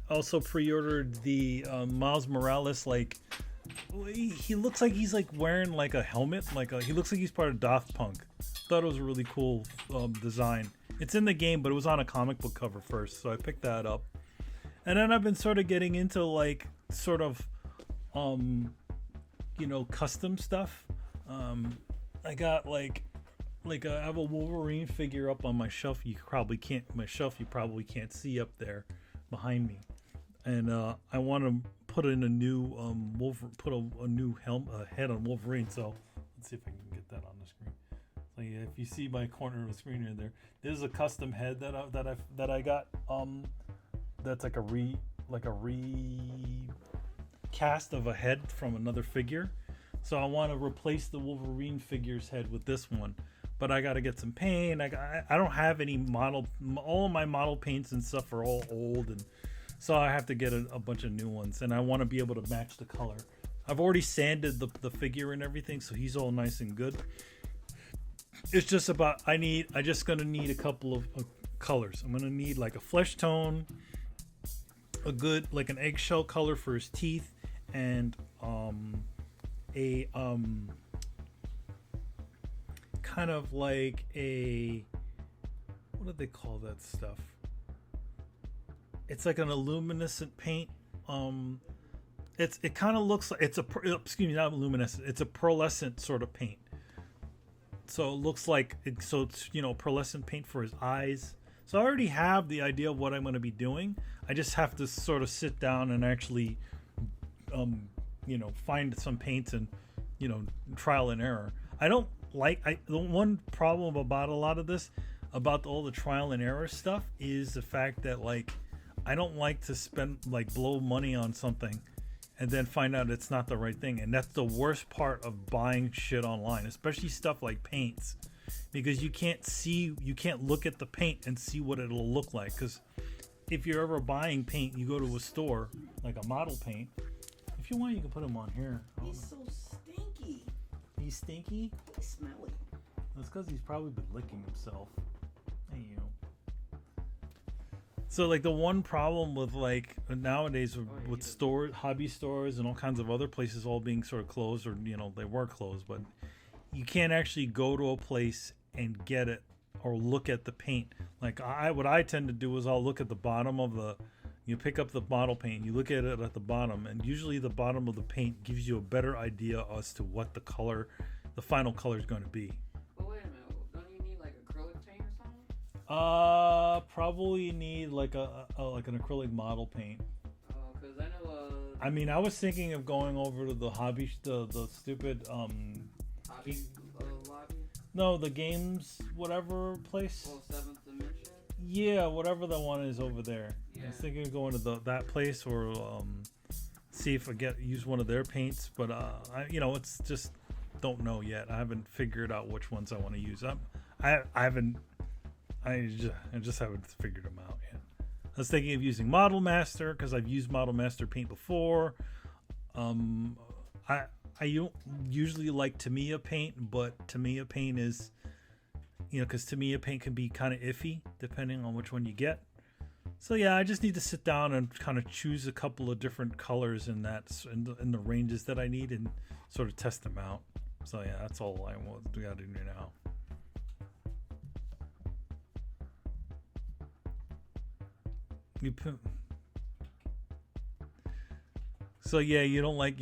also pre-ordered the Miles Morales. Like he looks like he's like wearing like a helmet. He looks like he's part of Daft Punk. Thought it was a really cool design. It's in the game, but it was on a comic book cover first, so I picked that up. And then I've been sort of getting into like sort of custom stuff. I got I have a Wolverine figure up on my shelf. You probably can't see up there behind me. And I want to put in a new a new head on Wolverine. So let's see if I can get that on the screen. So yeah, if you see my corner of the screen right there, this is a custom head that I got. That's like a recast of a head from another figure. So I want to replace the Wolverine figure's head with this one, but I got to get some paint. I don't have any model. All of my model paints and stuff are all old, and so I have to get a bunch of new ones. And I want to be able to match the color. I've already sanded the figure and everything, so he's all nice and good. It's just about I just gonna need a couple of colors. I'm gonna need like a flesh tone, a good like an eggshell color for his teeth, and a kind of like a, what do they call that stuff? It's like an luminescent paint. It kind of looks like it's not luminescent. It's a pearlescent sort of paint. So it looks like it's pearlescent paint for his eyes. So I already have the idea of what I'm going to be doing. I just have to sort of sit down and actually find some paints and trial and error. The one problem about a lot of this, about all the trial and error stuff, is the fact that I don't like to blow money on something and then find out it's not the right thing. And that's the worst part of buying shit online, especially stuff like paints, because you can't look at the paint and see what it'll look like. Because if you're ever buying paint, you go to a store like a model paint. If you want, you can put him on here. He's so stinky. He's stinky? He's smelly. That's because he's probably been licking himself. Hey, you. So the one problem with nowadays with stores, hobby stores, and all kinds of other places all being sort of closed, or they were closed, but you can't actually go to a place and get it or look at the paint. What I tend to do is I'll look at the bottom of you pick up the model paint, you look at it at the bottom, and usually the bottom of the paint gives you a better idea as to what the final color is going to be. But wait a minute, don't you need acrylic paint or something? Probably need an acrylic model paint. Oh, because I know. I mean, I was thinking of going over to the hobby, the stupid Hobby lobby. No, the games whatever place. Oh, Seventh Dimension. Yeah, whatever the one is over there. Yeah. I was thinking of going to that place or see if I use one of their paints, but it's just don't know yet. I haven't figured out which ones I want to use. I just haven't figured them out yet. I was thinking of using Model Master because I've used Model Master paint before. I don't usually like Tamiya paint, but Tamiya paint is, because Tamiya paint can be kind of iffy depending on which one you get. So yeah, I just need to sit down and kind of choose a couple of different colors in the ranges that I need and sort of test them out. So yeah, that's all we got to do now. So yeah, you don't like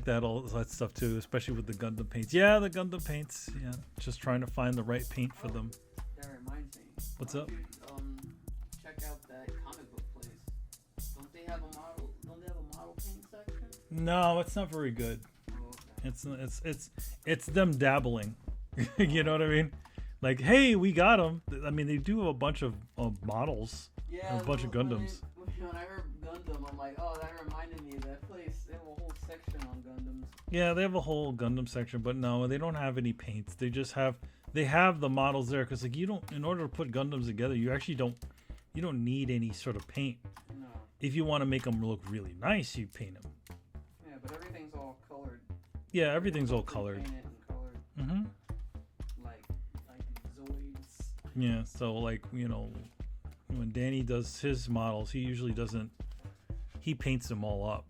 all that stuff too, especially with the Gundam paints. Yeah, the Gundam paints. Yeah, just trying to find the right paint for them. That reminds me. What's up? Check out that comic book place. Don't they have a model paint section? No, it's not very good. Oh, okay. It's them dabbling. You know what I mean? Hey, we got them. I mean, they do have a bunch of models. Yeah, a bunch of Gundams. When I heard Gundam, I'm like, oh, that reminded me of that place. They have a whole section on Gundams. Yeah, they have a whole Gundam section, but no, they don't have any paints. They just have the models there because like you don't, in order to put Gundams together, you actually don't need any sort of paint. No. If you want to make them look really nice, you paint them. Yeah, but everything's all colored. Yeah, everything's all colored. Painted and colored. Mm-hmm. Like Zoids. Yeah, so like, you know, when Danny does his models, he usually doesn't, he paints them all up.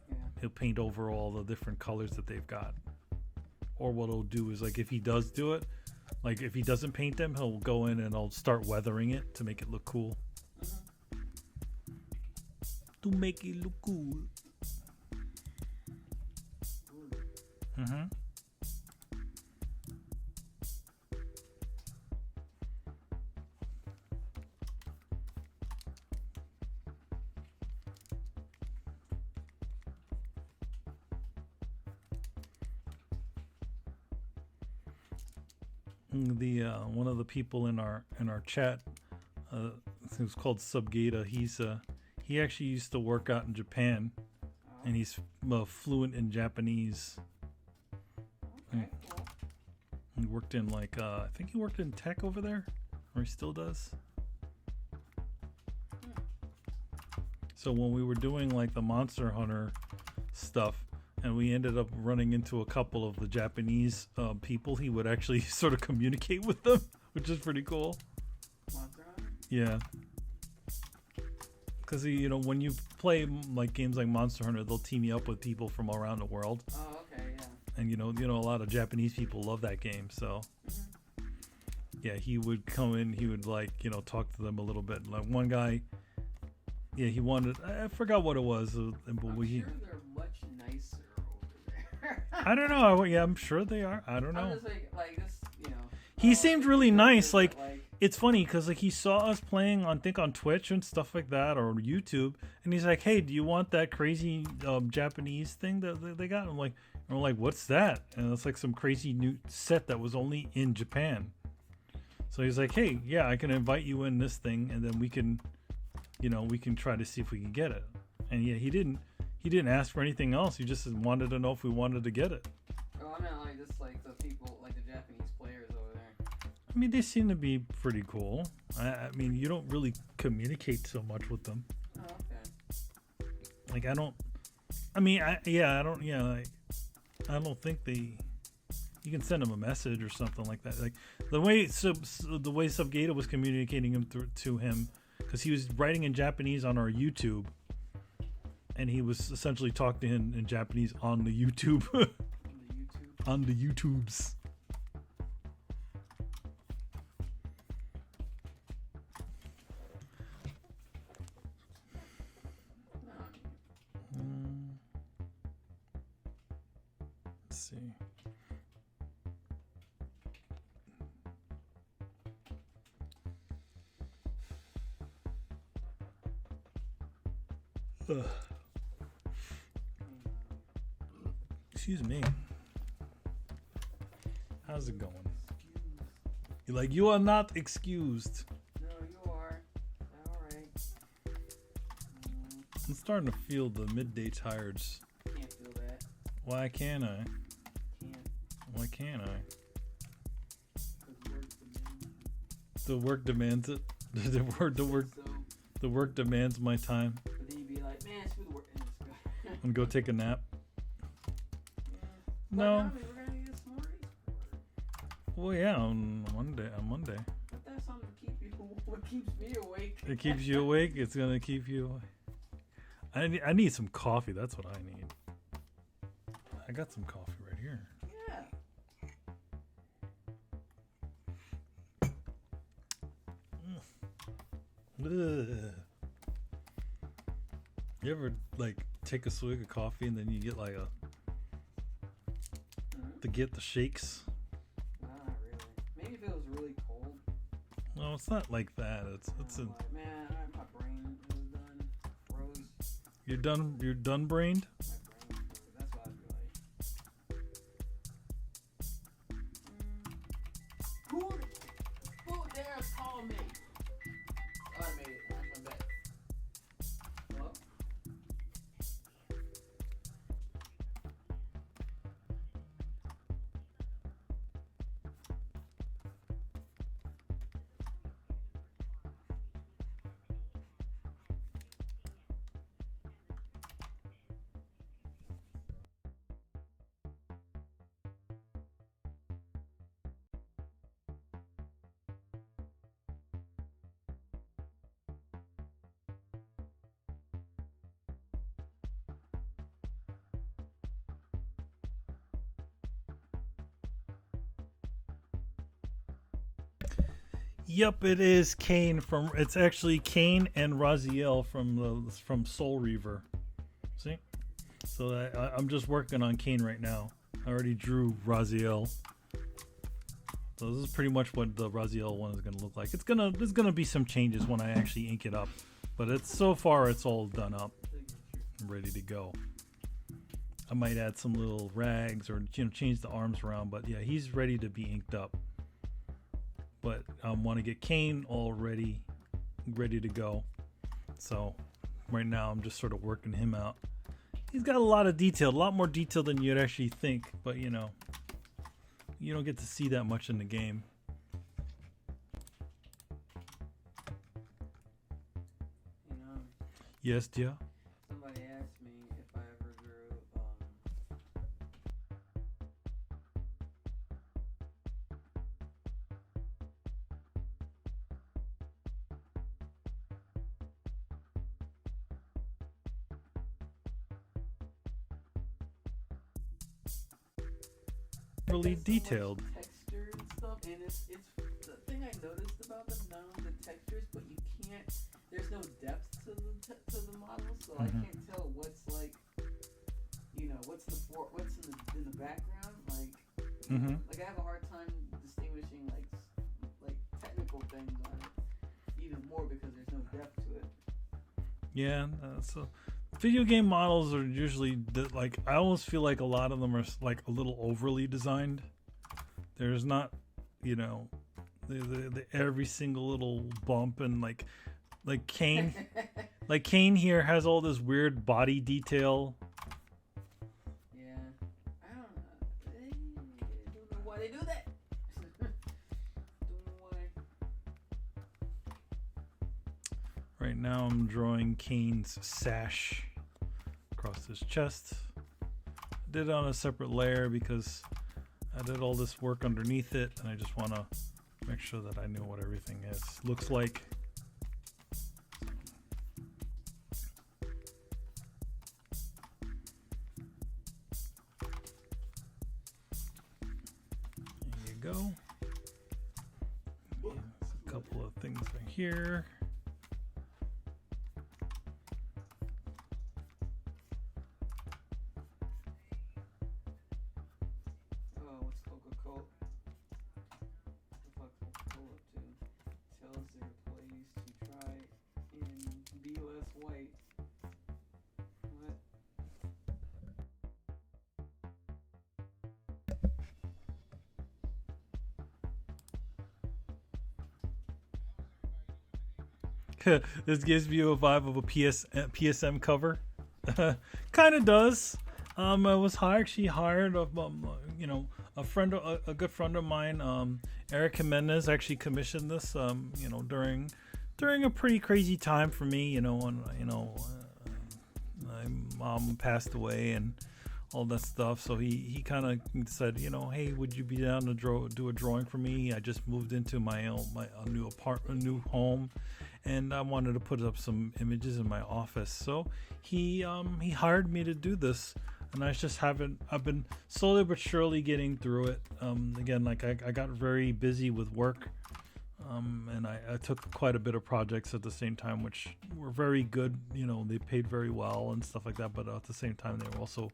Yeah. He'll paint over all the different colors that they've got. Or what he'll do is like if he does do it, like if he doesn't paint them, he'll go in and I'll start weathering it to make it look cool. To make it look cool. Mm-hmm. The one of the people in our chat, who's called Subgata, he actually used to work out in Japan, and he's fluent in Japanese. Okay, cool. He worked in like I think he worked in tech over there, or he still does. So when we were doing like the Monster Hunter stuff, and we ended up running into a couple of the Japanese people, he would actually sort of communicate with them, which is pretty cool. Monster Hunter? Yeah. Because, you know, when you play like games like Monster Hunter, they'll team you up with people from around the world. Oh, okay, yeah. And, you know, a lot of Japanese people love that game, so... Yeah, he would come in, he would, like, you know, talk to them a little bit. Like, one guy... Yeah, he wanted... I forgot what it was. I'm sure they're much nicer over there. I don't know. Yeah, I'm sure they are. I don't know. I'm just like this, you know. He seemed really nice. Like, like, it's funny because like he saw us playing on, I think, on Twitch and stuff like that, or YouTube, and he's like, "Hey, do you want that crazy Japanese thing that they got?" I'm like, and we're like, "What's that?" And it's like some crazy new set that was only in Japan. So he's like, "Hey, yeah, I can invite you in this thing, and then we can, you know, we can try to see if we can get it." And yeah, he didn't ask for anything else. He just wanted to know if we wanted to get it. oh, I meant like just like the people, like the Japanese players over there. I mean, they seem to be pretty cool. I mean, you don't really communicate so much with them. Oh, okay. Like, I don't think you can send them a message or something like that. Like the way Subgata was communicating him to him, because he was writing in Japanese on our YouTube, and he was essentially talking to him in Japanese on the YouTube. On the YouTubes. Let's see. Excuse me. How's it going? You're like, you are not excused. No, you are. Alright. I'm starting to feel the midday tired's. Can't feel that. Why can't I? Can't. Why can't I? Because The work demands it. The work demands my time. But then you'd be like, man, it's good work. And just go. And go take a nap. Yeah. No. But now we're gonna get some more esports. Well, yeah, on Monday. But that's something to keep you. What keeps me awake? It keeps you awake. It's gonna keep you awake. I need some coffee. That's what I need. I got some coffee right here. Yeah. Ugh. You ever like take a swig of coffee and then you get like to get the shakes? Not really. Maybe if it was really cold. No, it's not like that. It's I'm like, man, my brain was done. Froze. You're done brained? My brain was froze. That's what I'd be like. Who dares call me? Oh, I made it. Where's my bed? Hello? Yep, it is Kain from. It's actually Kain and Raziel from Soul Reaver. See, so I'm just working on Kain right now. I already drew Raziel. So this is pretty much what the Raziel one is gonna look like. There's gonna be some changes when I actually ink it up, but so far it's all done up, ready to go. I might add some little rags or change the arms around, but yeah, he's ready to be inked up. But I want to get Kain all ready to go. So right now I'm just sort of working him out. He's got a lot of detail, a lot more detail than you'd actually think, but you don't get to see that much in the game. Yes, dear. Somebody asked me if I ever drew really detailed. Texture and stuff, and it's the thing I noticed about them. Not only the textures, but you can't. There's no depth to the model, so I can't tell what's like. What's in the background. Like I have a hard time distinguishing like technical things on it, even more because there's no depth to it. Yeah, so video game models are usually like, I almost feel like a lot of them are like a little overly designed. There's not, the every single little bump and like Kain, like Kain here has all this weird body detail. Yeah, I don't know why they do that. Don't know why. Right now I'm drawing Kain's sash across his chest. I did it on a separate layer because I did all this work underneath it, and I just want to make sure that I know what everything looks like. There you go. There's a couple of things right here. This gives you a vibe of a PSM cover. Kind of does. I was actually hired of a good friend of mine, Eric Jimenez, actually commissioned this. During a pretty crazy time for me. My mom passed away and all that stuff. So he kind of said, hey, would you be down to do a drawing for me? I just moved into my new apartment, new home, and I wanted to put up some images in my office. So he hired me to do this, and I've been slowly but surely getting through it. Again, like I got very busy with work, and I took quite a bit of projects at the same time, which were very good. They paid very well and stuff like that, but at the same time they were also,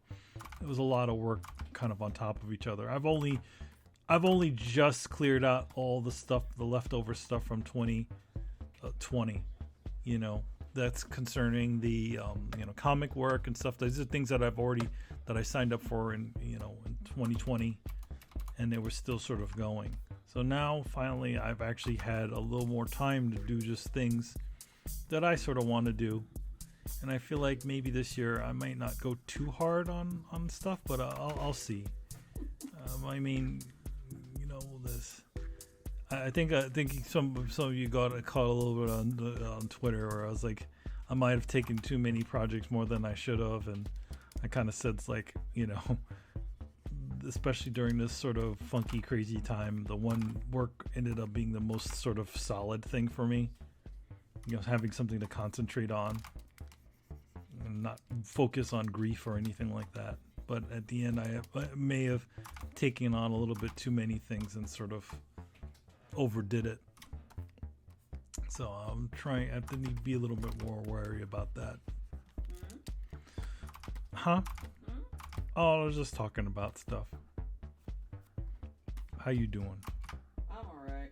it was a lot of work kind of on top of each other. I've only just cleared out all the stuff, the leftover stuff from 2020. That's concerning the comic work and stuff. These are things that I signed up for in 2020, and they were still sort of going. So now finally I've actually had a little more time to do just things that I sort of want to do. And I feel like maybe this year I might not go too hard on stuff, but I'll see. This. I think some of you got caught a little bit on Twitter, where I was like, I might have taken too many projects more than I should have, and I kind of said, it's like, especially during this sort of funky, crazy time, the one work ended up being the most sort of solid thing for me. Having something to concentrate on and not focus on grief or anything like that. But at the end, I may have taken on a little bit too many things and sort of overdid it. So I'm trying. I have to need to be a little bit more wary about that. Hmm? Huh? Hmm? Oh, I was just talking about stuff. How you doing? I'm alright.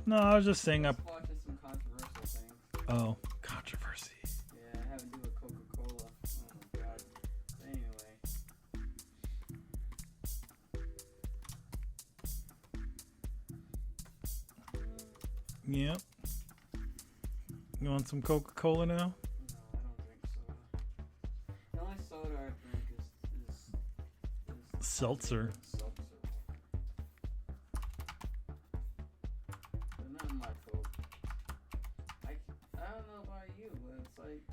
No, I was just saying. Just watching some controversial things. Oh, controversy. Yeah, having to do with Coca-Cola. Oh my god. Anyway. Yep. You want some Coca-Cola now? No, I don't drink soda. The only soda I drink is Seltzer. Seltzer. But not my Coke. I don't know about you, but it's like,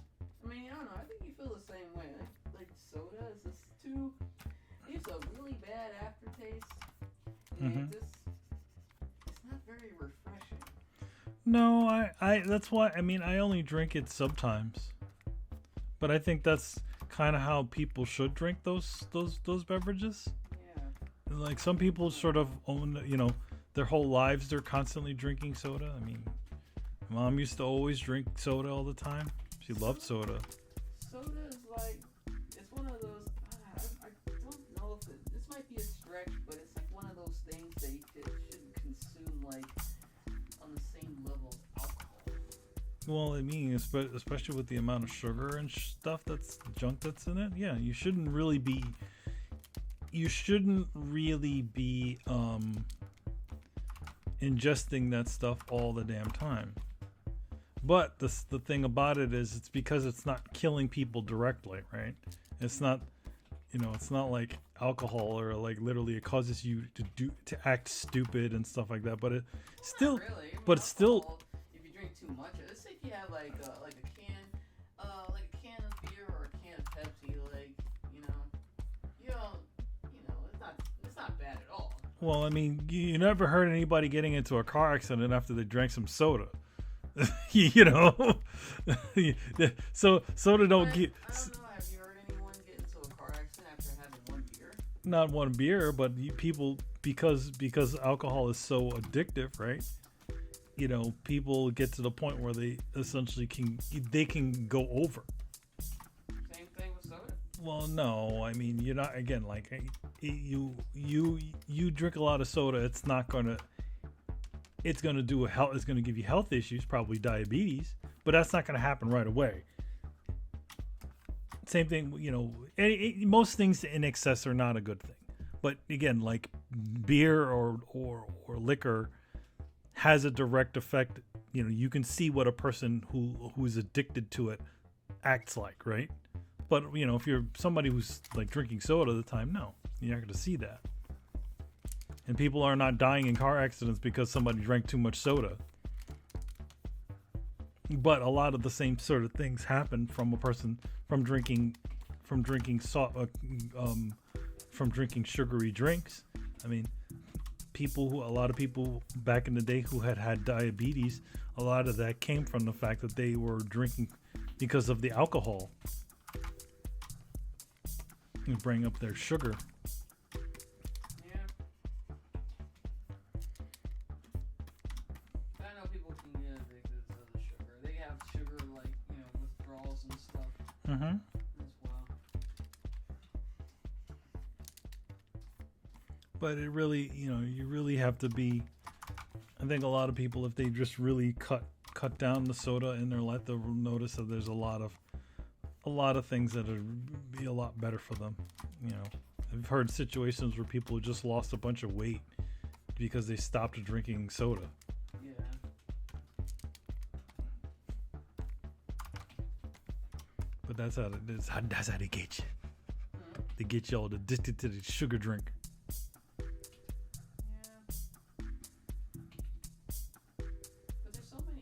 I mean, I don't know. I think you feel the same way. Like soda is just too. It's a really bad aftertaste. And it's not very refreshing. No, I that's why I mean I only drink it sometimes. But I think that's kind of how people should drink those beverages. Yeah. And like some people sort of own, their whole lives they're constantly drinking soda. I mean, Mom used to always drink soda all the time. She loved soda. Soda is like, it's one of those, I don't know if this might be a stretch, but it's like one of those things that you shouldn't consume like on the same level as alcohol. Well, I mean, especially with the amount of sugar and stuff that's junk that's in it. Yeah, you shouldn't really be ingesting that stuff all the damn time. But the thing about it is it's because it's not killing people directly, right? It's not it's not like alcohol or like literally it causes you to act stupid and stuff like that, but it still Not really. but it's still Alcohol, if you drink too much, let's say if you have like a can of beer or a can of Pepsi, like it's not bad at all. well, I mean, you never heard anybody getting into a car accident after they drank some soda. So soda don't get. I don't know. Have you heard anyone get into a car accident after having one beer? Not one beer, but people because alcohol is so addictive, right? People get to the point where they essentially can go over. Same thing with soda. Well, no, I mean you're not again like you drink a lot of soda. It's gonna give you health issues, probably diabetes, but that's not gonna happen right away. Same thing, most things in excess are not a good thing. But again, like beer or liquor has a direct effect. You can see what a person who's addicted to it acts like, right? But if you're somebody who's like drinking soda all the time, no, you're not going to see that. And people are not dying in car accidents because somebody drank too much soda. But a lot of the same sort of things happen from a person from drinking sugary drinks. I mean, a lot of people back in the day who had diabetes, a lot of that came from the fact that they were drinking because of the alcohol. And bring up their sugar. Yeah. I know people can get addicted to the sugar. They have sugar withdrawals and stuff. Mm-hmm. As well. But it really, you really have to be. I think a lot of people, if they just really cut down the soda in their life, they'll notice that there's a lot of things that would be a lot better for them. I've heard situations where people just lost a bunch of weight because they stopped drinking soda. Yeah. But that's how that's how they get you. Mm-hmm. They get you all addicted to the sugar drink. But there's so many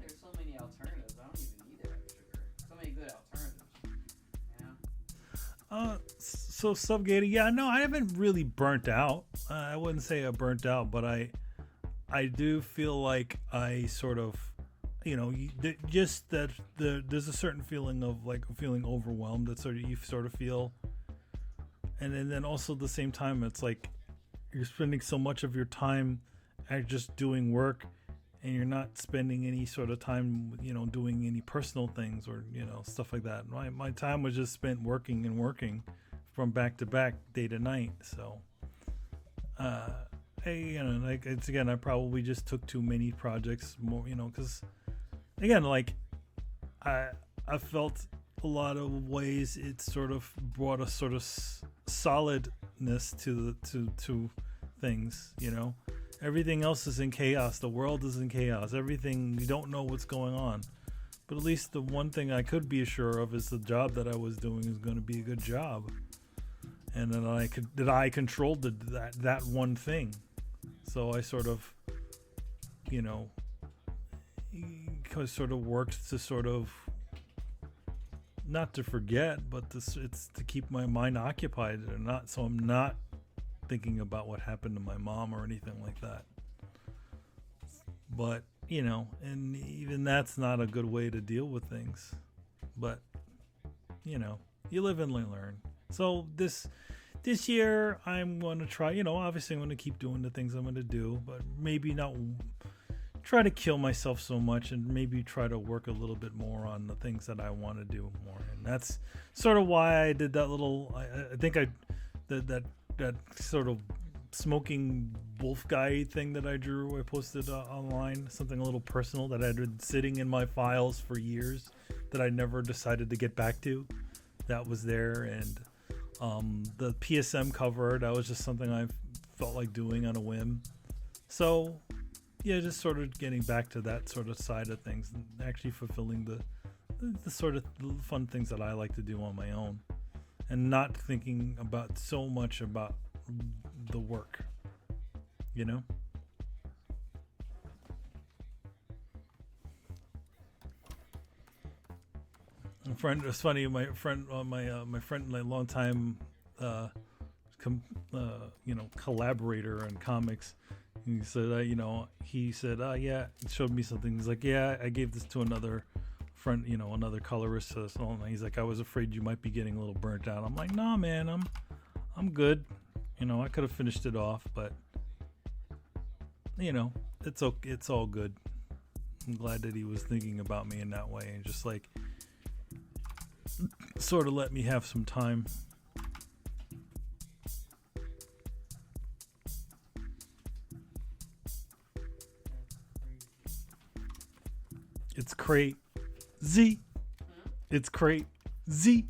there's so many alternatives. I don't even need to have sugar. So many good alternatives. So Subgator, yeah, no, I haven't really burnt out. I wouldn't say I burnt out, but I do feel like I sort of, just that there's a certain feeling of like feeling overwhelmed that you sort of feel, and then also at the same time it's like you're spending so much of your time at just doing work, and you're not spending any sort of time, doing any personal things or, stuff like that. My time was just spent working and working from back to back, day to night. So, I probably just took too many projects more, because again, like I felt a lot of ways it sort of brought a sort of solidness to things, Everything else is in chaos. The world is in chaos. Everything, you don't know what's going on. But at least the one thing I could be sure of is the job that I was doing is going to be a good job. And then I controlled that one thing. So I sort of, sort of worked to sort of, not to forget, but it's to keep my mind occupied, and not so I'm not thinking about what happened to my mom or anything like that. But and even that's not a good way to deal with things. But you live and learn. So this year I'm going to try, obviously I'm going to keep doing the things I'm going to do, but maybe not try to kill myself so much, and maybe try to work a little bit more on the things that I want to do more. And that's sort of why I did that little, I think that sort of smoking wolf guy thing that I drew. I posted online, something a little personal that had been sitting in my files for years that I never decided to get back to. That was there. And the PSM cover, that was just something I felt like doing on a whim. So yeah, just sort of getting back to that sort of side of things and actually fulfilling the sort of fun things that I like to do on my own, and not thinking about so much about the work, A friend, it's funny, my friend, my long time, collaborator in comics. He said, yeah, showed me something. He's like, yeah, I gave this to another friend, another colorist. So he's like, I was afraid you might be getting a little burnt out. I'm like, nah, man, I'm good. I could have finished it off, but it's okay. It's all good. I'm glad that he was thinking about me in that way, and just like sort of let me have some time. It's crazy. It's crazy. That's crazy.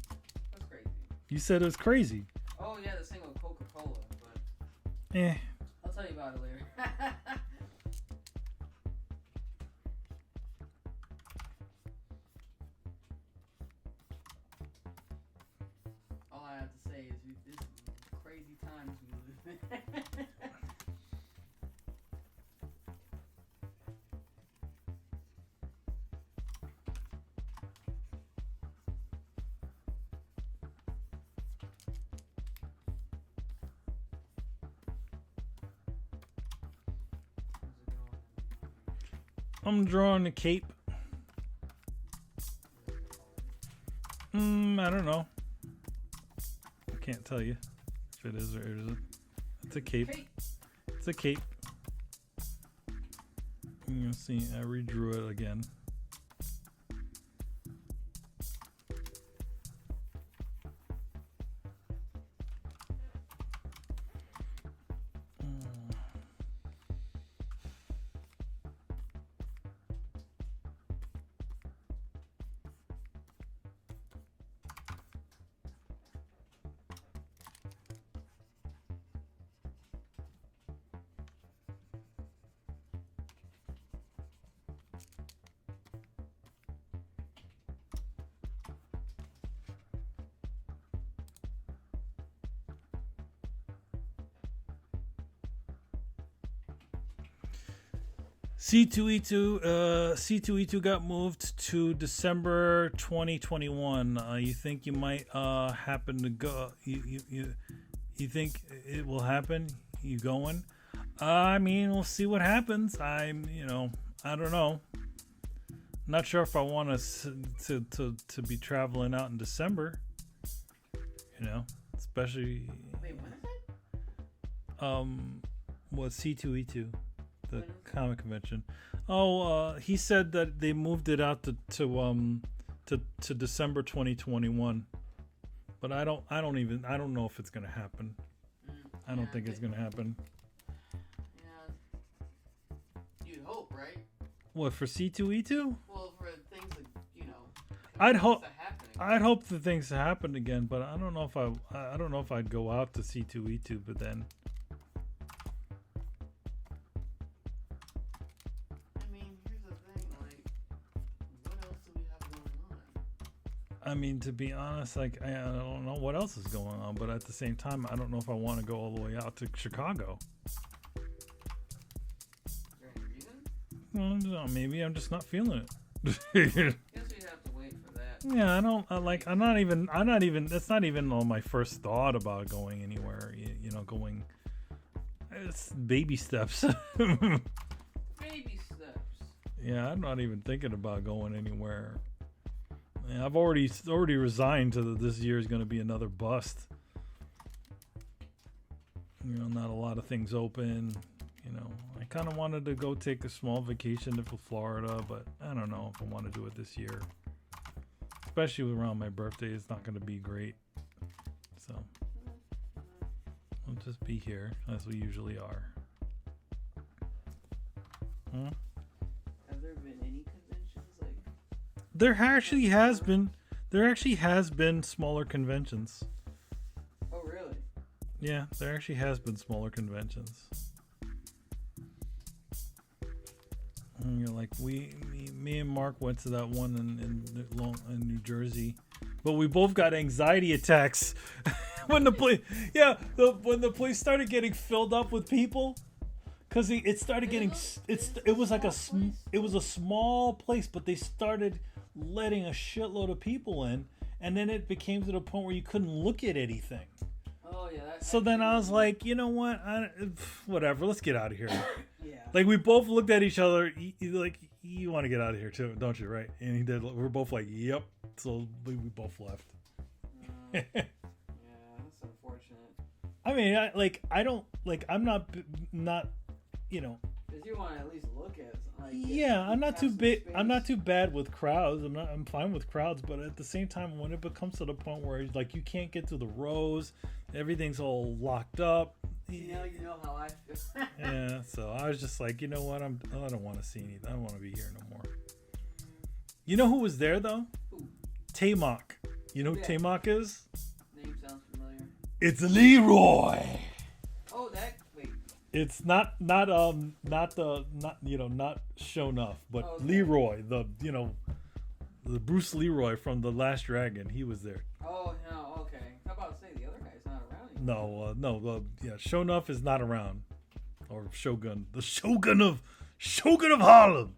You said it was crazy. Oh yeah, the single Coca-Cola, but I'll tell you about it later. All I have to say is this is crazy times we live in. I'm drawing a cape. I don't know. I can't tell you if it is or it isn't. It's a cape. It's a cape. You'll see, I redrew it again. C2E2 got moved to December 2021. You think you might happen to go? You think it will happen? You going? I mean, we'll see what happens. I don't know. Not sure if I want to be traveling out in December. Especially. Wait, when is it? What C2E2? When is it? comic convention. Oh, he said that they moved it out to December 2021. But I don't know if it's gonna happen. I don't think it's gonna happen. Yeah. You'd hope, right? What, for C2E2? Well, for things that I'd things hope. to happen again. I'd hope that things happen again, but I don't know if I don't know if I'd go out to C2E2. But then, I mean, here's the thing. Like, what else do we have going on? I mean, to be honest, like I don't know what else is going on, but at the same time, I don't know if I want to go all the way out to Chicago. Is there any reason? Well, maybe I'm just not feeling it. Guess we'd have to wait for that. Yeah, I'm not even. That's not even on my first thought about going anywhere. Going. It's baby steps. Baby steps. Yeah, I'm not even thinking about going anywhere. Yeah, I've already resigned to this year is going to be another bust. Not a lot of things open. I kind of wanted to go take a small vacation to Florida, but I don't know if I want to do it this year. Especially around my birthday, it's not going to be great. So I'll just be here as we usually are. Have there been any conventions like? There actually has been smaller conventions. Oh, really? Yeah, there actually has been smaller conventions. Like me and Mark went to that one in New Jersey, but we both got anxiety attacks when the place, when the place started getting filled up with people, because it started getting it was a small place, but they started letting a shitload of people in, and then it became to the point where you couldn't look at anything. Oh yeah. So then I was like, you know what? Whatever. Let's get out of here. Yeah. Like we both looked at each other. Like, you want to get out of here too, don't you? Right? And he did. We're both like, yep. So we both left. Yeah, that's unfortunate. I mean, I'm not. Because you want to at least look at something. Yeah, I'm not too big. I'm not too bad with crowds. I'm fine with crowds, but at the same time, when it becomes to the point where like you can't get to the rows, everything's all locked up. You know how I feel. Yeah, so I was just like, you know what? I don't want to see anything. I don't want to be here no more. You know who was there though? Who? Tamok. You know who Yeah. Tamok is? Name sounds familiar. It's Leroy. Oh, that. Wait. It's not shown off, but Oh, okay. Leroy, the Bruce Leroy from The Last Dragon. He was there. Oh no. Okay. How about say the other guy's not around anymore? No, Shonuff is not around, or Shogun, the Shogun of Harlem.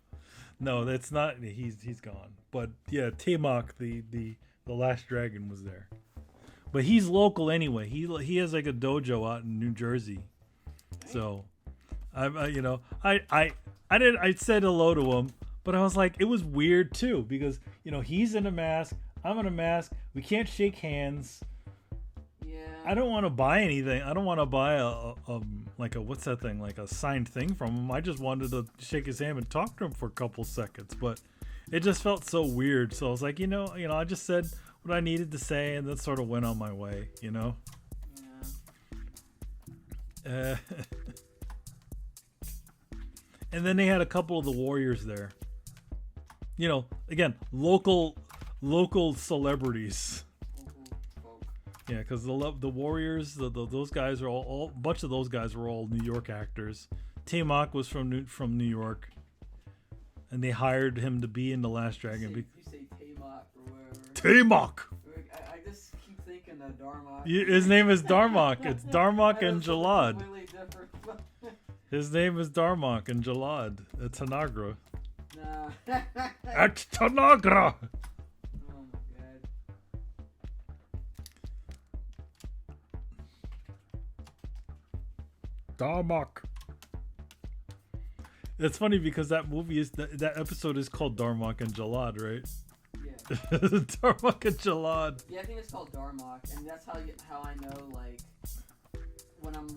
No, that's not. He's gone. But yeah, Tamok, the Last Dragon was there. But he's local anyway. He has like a dojo out in New Jersey. So, I said hello to him, but I was like, it was weird too because he's in a mask, I'm in a mask, we can't shake hands. Yeah. I don't want to buy anything. I don't want to buy a what's that thing, like a signed thing from him. I just wanted to shake his hand and talk to him for a couple seconds, but it just felt so weird. So I was like, I just said what I needed to say and then sort of went on my way, Yeah. And then they had a couple of the Warriors there. Again, local celebrities. Folk. Yeah, because the Warriors, those guys are all a bunch of those guys were all New York actors. Tamok was from New York, and they hired him to be in The Last Dragon. You say Tamok or whatever. Tamok. I just keep thinking of Darmok. His name is Darmok. It's Darmok and That's Jalad. completely different. His name is Darmok and Jalad. It's Tanagra. Nah. At Tanagra. Oh my god. Darmok. It's funny because that movie that episode is called Darmok and Jalad, right? Yeah. Darmok and Jalad. Yeah, I think it's called Darmok, and that's how I know, like, when I'm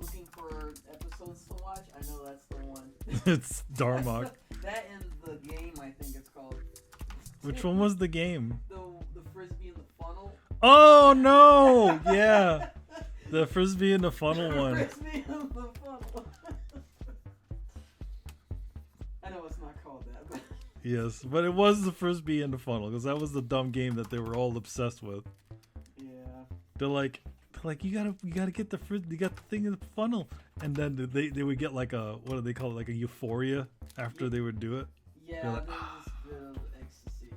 looking for episodes to watch, I know that's the one. It's Darmok. That and the game, I think it's called. Which one was the game? The frisbee in the funnel. Oh no! Yeah, the frisbee in the funnel one. Frisbee in the funnel. I know it's not called that, but Yes, but it was the frisbee in the funnel because that was the dumb game that they were all obsessed with. yeah. They're like you gotta get the you got the thing in the funnel, and then they would get like a, what do they call it, like a euphoria after they would do it. Yeah, like, there's this bit of ecstasy.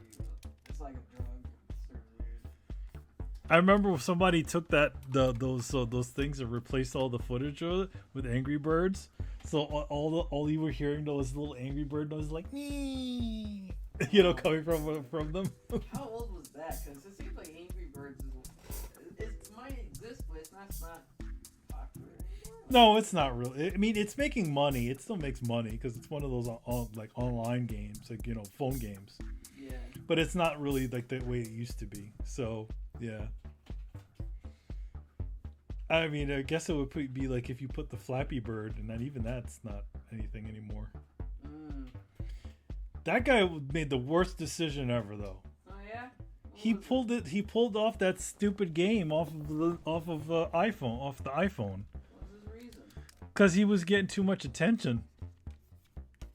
It's like a drug. It's sort of weird. I remember somebody took those things and replaced all the footage of it with Angry Birds. So all you were hearing though was little Angry Bird noise like me, coming from them. How old was that? Because it seems like Angry Birds it might exist, but it's not popular anymore. No, it's not really. I mean, it's making money. It still makes money because it's one of those like online games, like phone games. Yeah. But it's not really like the way it used to be. So yeah. I mean, I guess it would be like if you put the Flappy Bird, and then even that's not anything anymore. That guy made the worst decision ever, though. Oh yeah. He pulled off that stupid game off the iPhone. What was his reason? Because he was getting too much attention.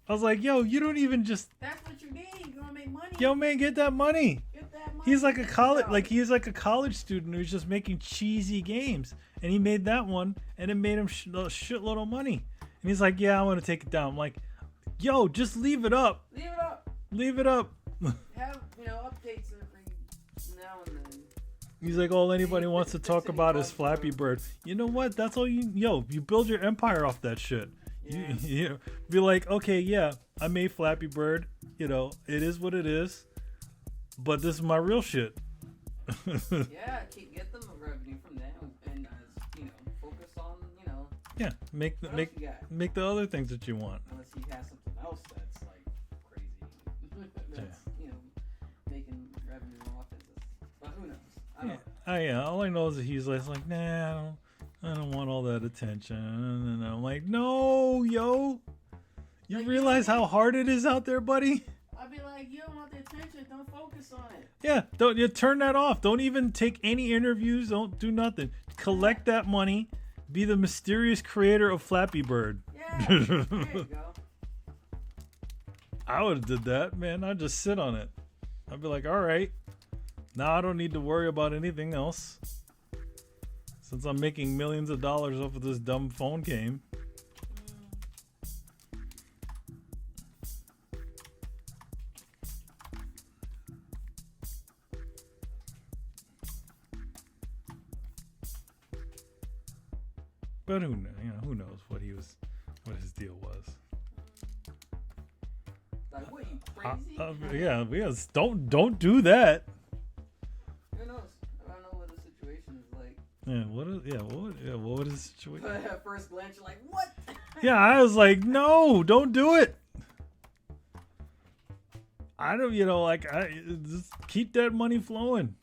I was like, yo, you don't even just. That's what you need. You want to make money? Yo, man, get that money. Get that money. He's like he's like a college student who's just making cheesy games, and he made that one, and it made him a shitload of money. And he's like, yeah, I want to take it down. I'm like, yo, just leave it up. Leave it up. Have updates every now and then. He's like, all anybody wants to talk about is Flappy Bird. You know what? That's all you build your empire off that shit. Yeah. You be like, okay, yeah, I made Flappy Bird. It is what it is. But this is my real shit. Yeah, get them revenue from that, and focus on Yeah, make the other things that you want. Unless he has something else that's like crazy. That's making revenue off it. But who knows? I don't know. Yeah. All I know is that he's like, nah, I don't want all that attention. And I'm like, no, yo, you realize how hard it is out there, buddy? I'd be like, you don't want the attention, don't focus on it. Yeah, don't turn that off. Don't even take any interviews. Don't do nothing. Collect that money. Be the mysterious creator of Flappy Bird. Yeah, there you go. I would have did that, man. I'd just sit on it. I'd be like, all right, now I don't need to worry about anything else. Since I'm making millions of dollars off of this dumb phone game. But who knows what his deal was. Like, what, you crazy? Yeah. Don't do that. Who knows? I don't know what the situation is like. Yeah. What is the situation? But at first glance, you're like, what? Yeah, I was like, no, don't do it. I don't, I just keep that money flowing.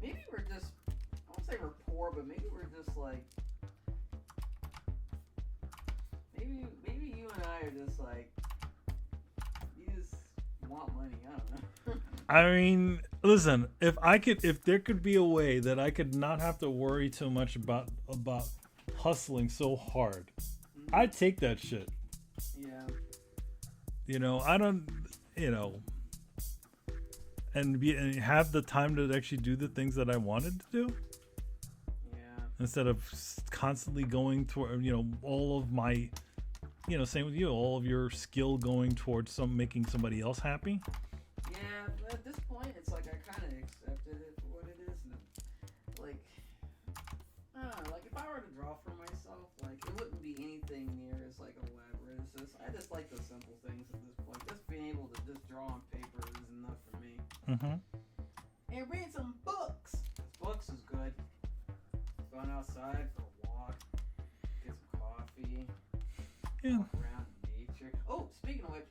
Maybe we're just, I won't say we're poor, but maybe we're just like, maybe you and I are just like, you just want money. I don't know. I mean, listen, if there could be a way that I could not have to worry too much about hustling so hard, I'd take that shit. Yeah. I don't, and have the time to actually do the things that I wanted to do. Yeah. Instead of constantly going toward, all of my, same with you, all of your skill going towards making somebody else happy. Yeah, but at this point, it's like I kind of accepted it for what it is. And like, I don't know, like if I were to draw for myself, like it wouldn't be anything near as like elaborate as this. I just like the simple things at this point. Just being able to just draw on paper is enough for me. Mm-hmm. And read some books. Books is good. Going outside for a walk, get some coffee, walk around nature. Oh, speaking of which,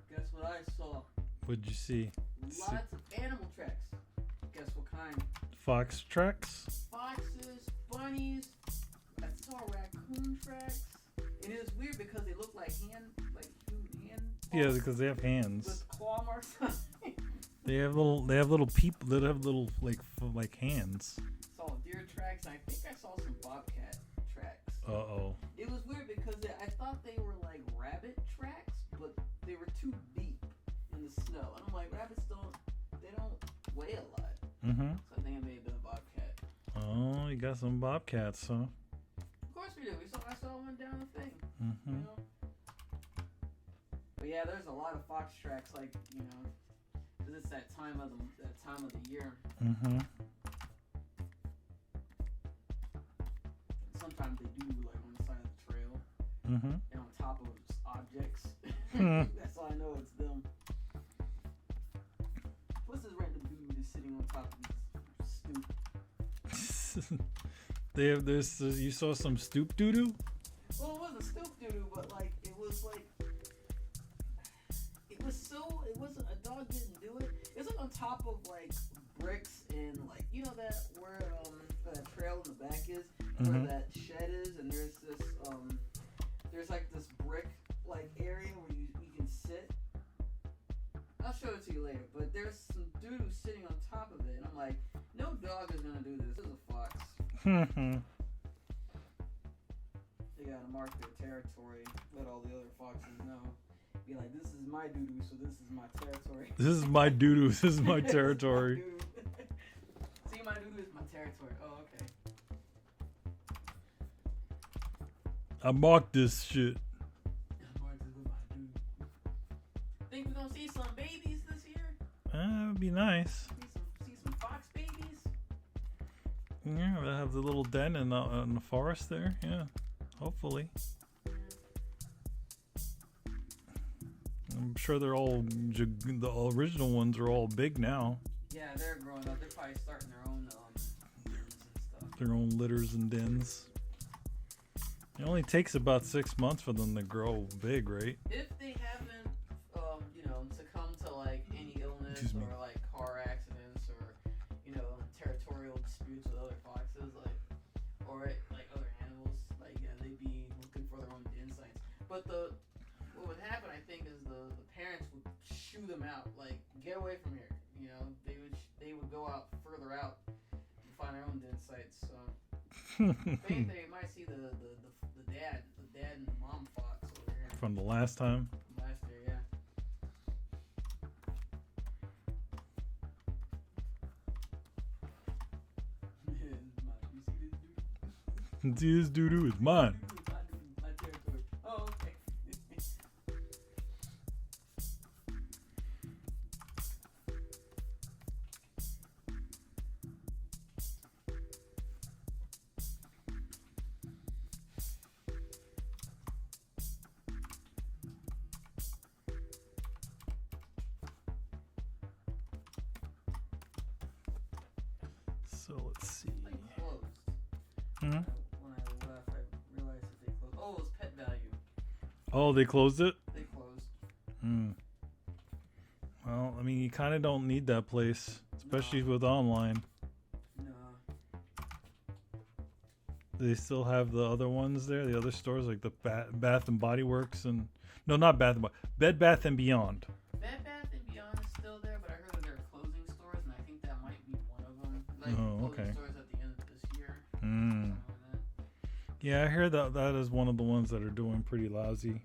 guess what I saw? What'd you see? Lots of animal tracks. Guess what kind? Fox tracks. Foxes, bunnies. I saw raccoon tracks. And it was weird because they look like hand. Yeah, because they have hands. With claw marks. They have little people that have little like hands. Saw deer tracks. And I think I saw some bobcat tracks. Uh-oh. It was weird because I thought they were like rabbit tracks, but they were too deep in the snow. And I'm like, rabbits don't weigh a lot. Mm-hmm. So I think it may have been a bobcat. Oh, you got some bobcats, huh? Of course we did. I saw one down the thing. Mm-hmm. You know? But yeah, there's a lot of fox tracks, like, you know, because it's that time of the year. Mm-hmm. Sometimes they do like on the side of the trail Mm-hmm. and on top of objects. Hmm. That's all I know. It's them. What's this random dude just sitting on top of this stoop? They have this. You saw some stoop doo-doo? Well, it wasn't stoop doo-doo, but like it was wasn't a dog didn't do it. It was like on top of like bricks and like you know that where that trail in the back is where Mhm. that shed is, and there's like this brick like area where you can sit. I'll show it to you later, but there's some doo-doo sitting on top of it, and I'm like, no dog is gonna do this. This is a fox. They gotta mark their territory, let all the other foxes know. Be like, this is my doo-doo, so this is my territory. This is my doo-doo. This is my territory. See, my doo-doo is my territory. Oh, okay. I marked this shit. I marked it with my doo-doo. Think we're gonna see some babies this year? That would be nice. See some fox babies? Yeah, they have the little den in the forest there. Yeah, hopefully. I'm sure they're all the original ones are all big now. Yeah, they're growing up. They're probably starting their own dens and stuff. Their own litters and dens. It only takes about 6 months for them to grow big, right? If they haven't, succumbed to like any illness Excuse me. or like car accidents or territorial disputes with other foxes, or like other animals, they'd be looking for their own den sites. But what would happen, I think, is the parents would shoo them out, like get away from here. They would go out further out and find their own den sites. So if anything, you might see the dad and the mom fox over here. From the last time. Last year, yeah. See, this doo-doo is mine. My territory. Oh, okay. So let's see. They closed. Hmm? When I left, I realized that they closed. Oh, it was Pet Value. Oh, they closed it? They closed. Hmm. Well, I mean, you kind of don't need that place, especially with online. No. Do they still have the other ones there? The other stores, like the Bath and Body Works and... No, not Bath and Body... Bed Bath and Beyond. Bed Bath and Beyond is still there, but I heard that they're closing stores, and I think that might be one of them. Like, Oh, closing okay. stores at the end of this year. Hmm. Something like that. Yeah, I hear that is one of the ones that are doing pretty lousy.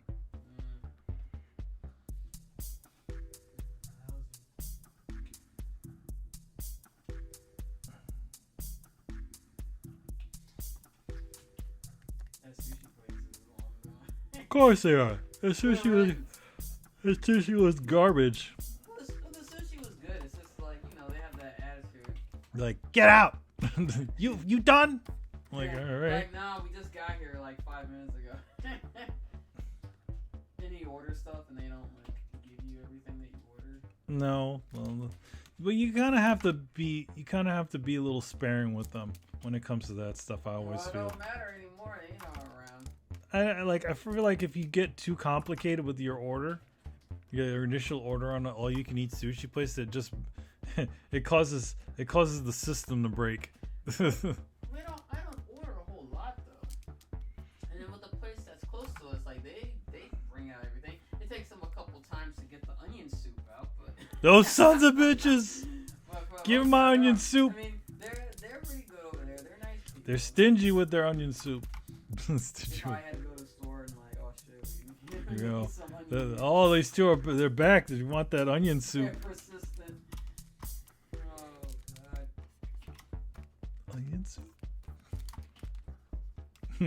That sushi place is long gone. Of course they are. The sushi Yeah, was... right. The sushi was garbage. Well, the sushi was good. It's just like, they have that attitude. Like, get out! you done? Like, Yeah, alright. Like, no, we just got here like 5 minutes ago. Then you order stuff and they don't like give you everything that you ordered. No, well, but you kind of have to be a little sparing with them when it comes to that stuff. I always Well, it feel. don't matter anymore. They ain't all around. I feel like if you get too complicated with your order, your initial order on an all-you-can-eat sushi place, that just It causes the system to break. I don't order a whole lot though. And then with the place that's close to us, like they bring out everything. It takes them a couple times to get the onion soup out, but Those sons of bitches! but Give 'em my onion soup. I mean, they're pretty good over there. They're nice people. They're stingy with their onion soup. They probably had to go to the store and like, oh shit, we You know, need some onion soup. all these two are they're back. They want that onion soup. They're persistent. Oh god. Onion soup. I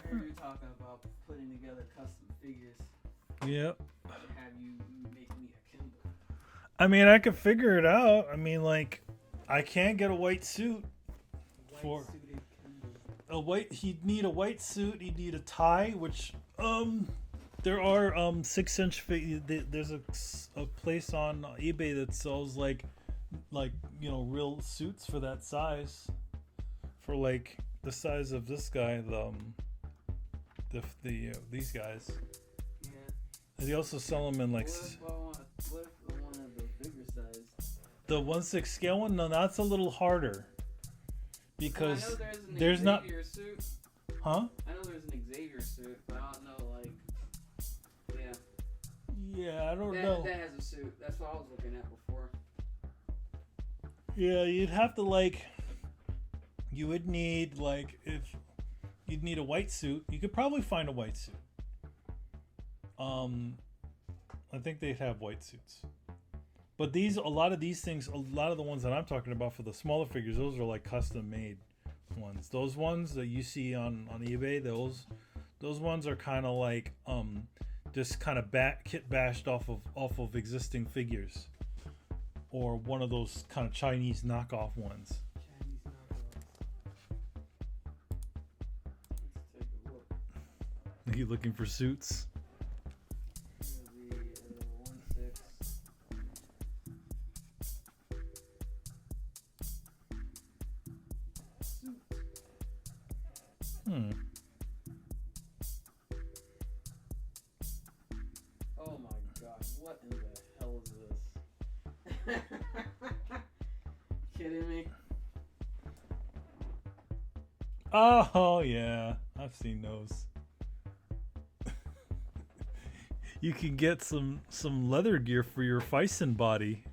heard you talking about putting together custom figures. Yep. Have you make me a Kindle? I mean, I could figure it out. I mean, like, I can't get a white suit. For White-suited Kindle. a white, he'd need a white suit. He'd need a tie, which there are 6-inch. There's a place on eBay that sells like real suits for that size, for like the size of this guy. These guys. Yeah. And they also sell them in like What if I want one of the bigger size? the 1/6 scale one. No, that's a little harder because I know there's an there's not. Xavier suit. Huh? I know there's an Xavier suit, but I don't know like. Yeah. Yeah, I don't know. That has a suit. That's what I was looking at before. Yeah, you'd have to like. You would need like if you'd need a white suit. You could probably find a white suit. I think they'd have white suits. But a lot of the ones that I'm talking about for the smaller figures, those are like custom made ones. Those ones that you see on eBay, those ones are kind of like just kind of kit bashed off of existing figures, or one of those kind of Chinese knockoff ones. Chinese knockoffs. Let's take a look. Are you looking for suits? The 1/6. Suit. Oh my god, what in the hell is this? Kidding me? Oh yeah, I've seen those. You can get some leather gear for your Fison body.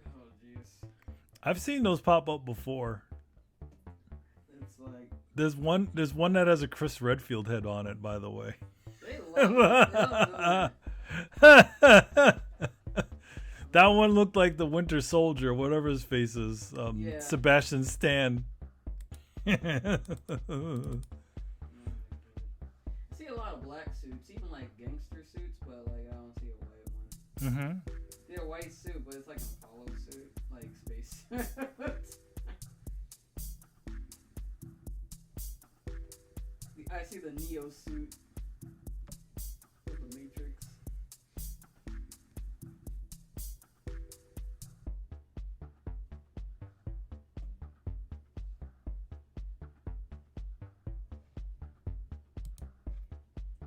Oh jeez. I've seen those pop up before. It's like There's one that has a Chris Redfield head on it, by the way. they love it. That one looked like the Winter Soldier, whatever his face is. Yeah. Sebastian Stan. I see a lot of black suits, even like gangster suits, but like I don't see a white one. Mm-hmm. See a white suit, but it's like an Apollo suit, like space. I see the Neo suit with the Matrix.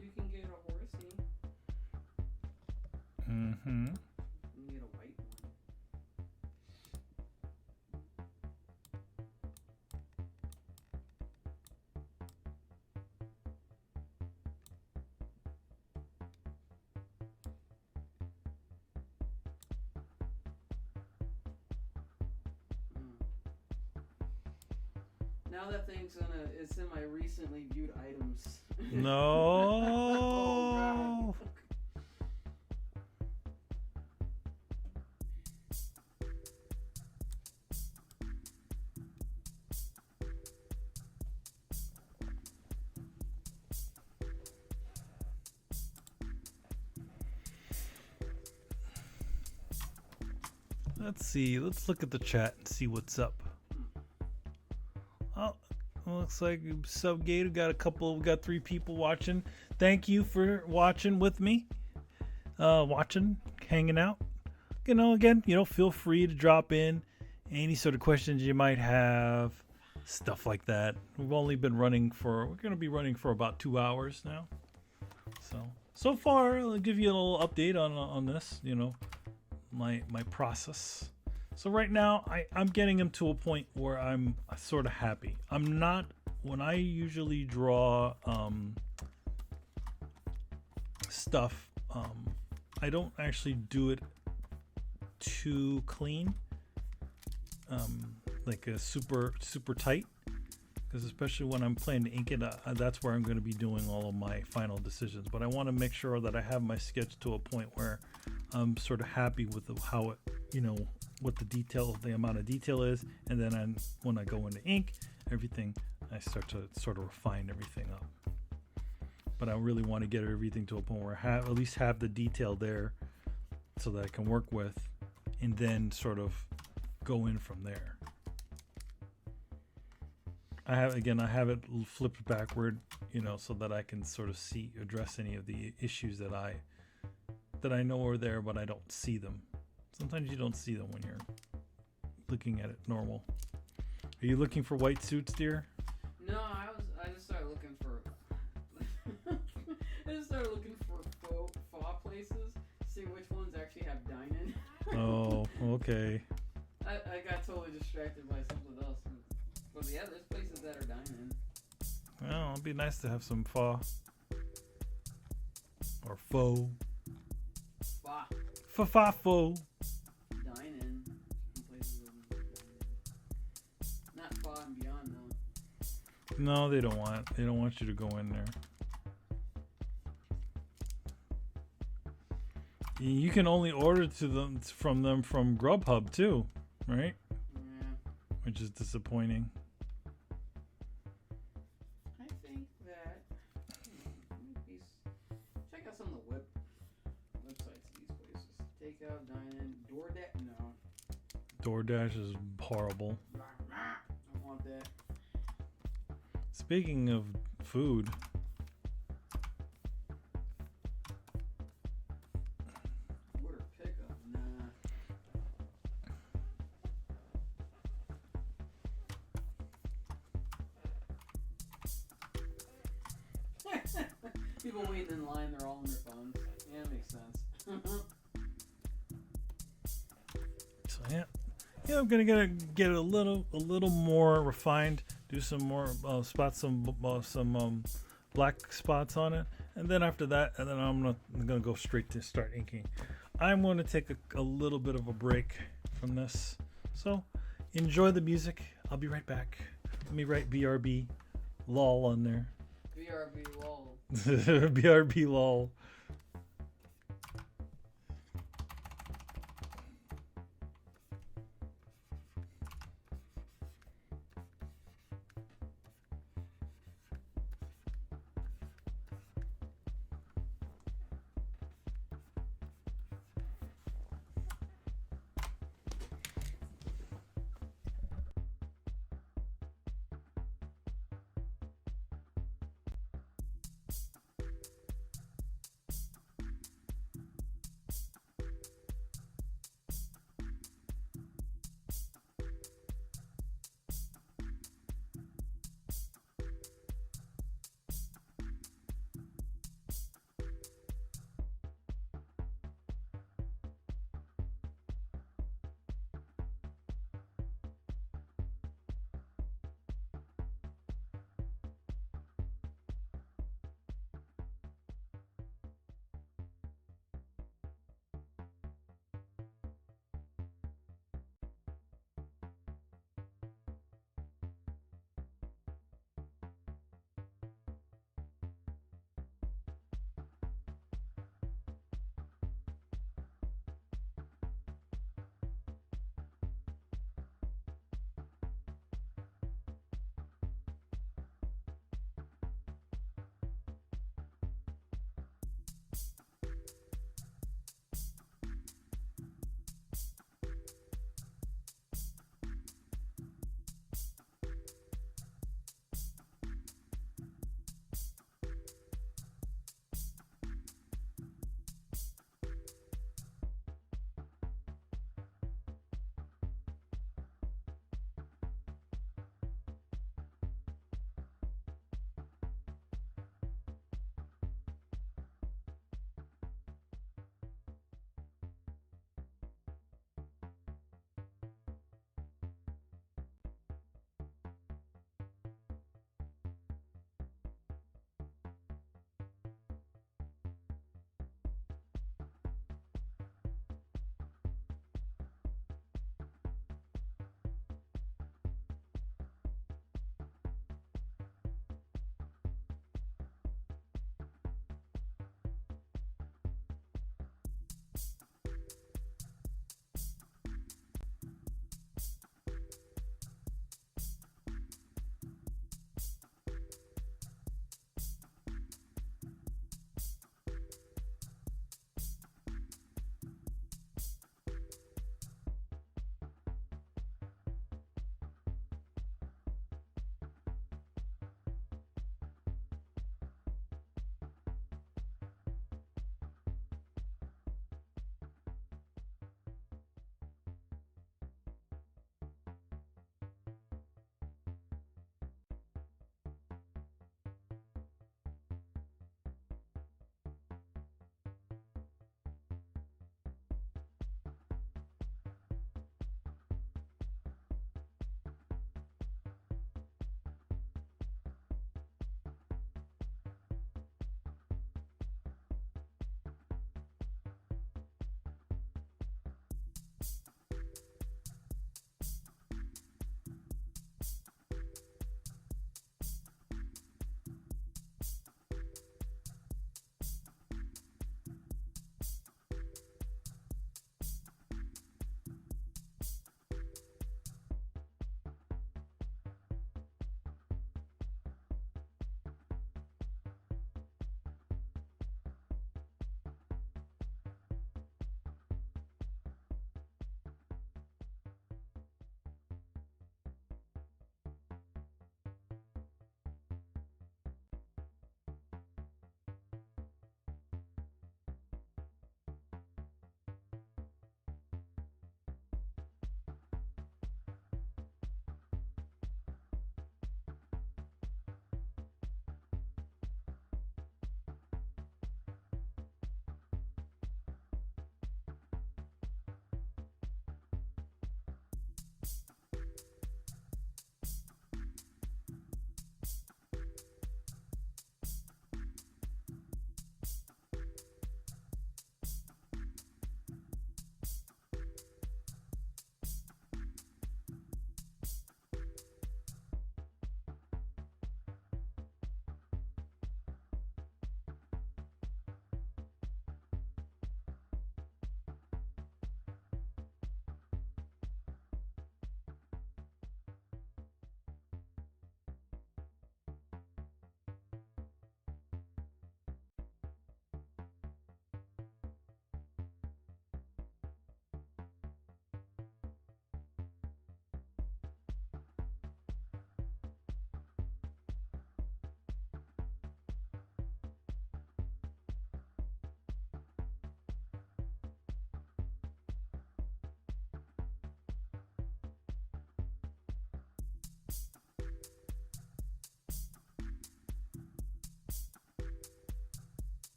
You can get a horsey. Mm-hmm. You can get a white one. Now that thing's it's in my recently viewed items. No. Oh, God. Let's see. Let's look at the chat and see what's up. Oh, looks like Subgate. We got 3 people watching. Thank you for watching with me. Hanging out. Again, feel free to drop in any sort of questions you might have. stuff like that. We've only been running for, we're going to be running for about 2 hours now. So far, I'll give you a little update on this, my process. So right now, I'm getting him to a point where I'm sort of happy. I'm not, when I usually draw stuff, I don't actually do it too clean, like a super tight, because especially when I'm planning to ink it, that's where I'm going to be doing all of my final decisions. But I want to make sure that I have my sketch to a point where I'm sort of happy with how it, what the amount of detail is, and then when I go into ink, everything, I start to sort of refine everything up. But I really want to get everything to a point where I at least have the detail there, so that I can work with, and then sort of go in from there. I have it flipped backward, so that I can sort of address any of the issues that I know are there, but I don't see them. Sometimes you don't see them when you're looking at it normal. Are you looking for white suits, dear? No, I just started looking for faux places, see which ones actually have dine-in. Oh, okay. I got totally distracted by something else. But yeah, there's places that are dine-in. Well, it'd be nice to have some faux. Or faux. Faux. Dine-in. Some places of dine-in. Not far and beyond, though. No, they don't want you to go in there. You can only order from them from Grubhub too, right? Yeah. Which is disappointing. I think that check out some of the websites of these places. Takeout, dine-in, DoorDash. No. DoorDash is horrible. I don't want that. Speaking of food, Order pickup. Nah. People waiting in line, they're all on their phones. Yeah, it makes sense. so yeah, I'm gonna get a little more refined. Do some more spots, some black spots on it, and then after that, I'm gonna go straight to start inking. I'm going to take a little bit of a break from this, so enjoy the music. I'll be right back. Let me write BRB lol on there. BRB lol. BRB lol.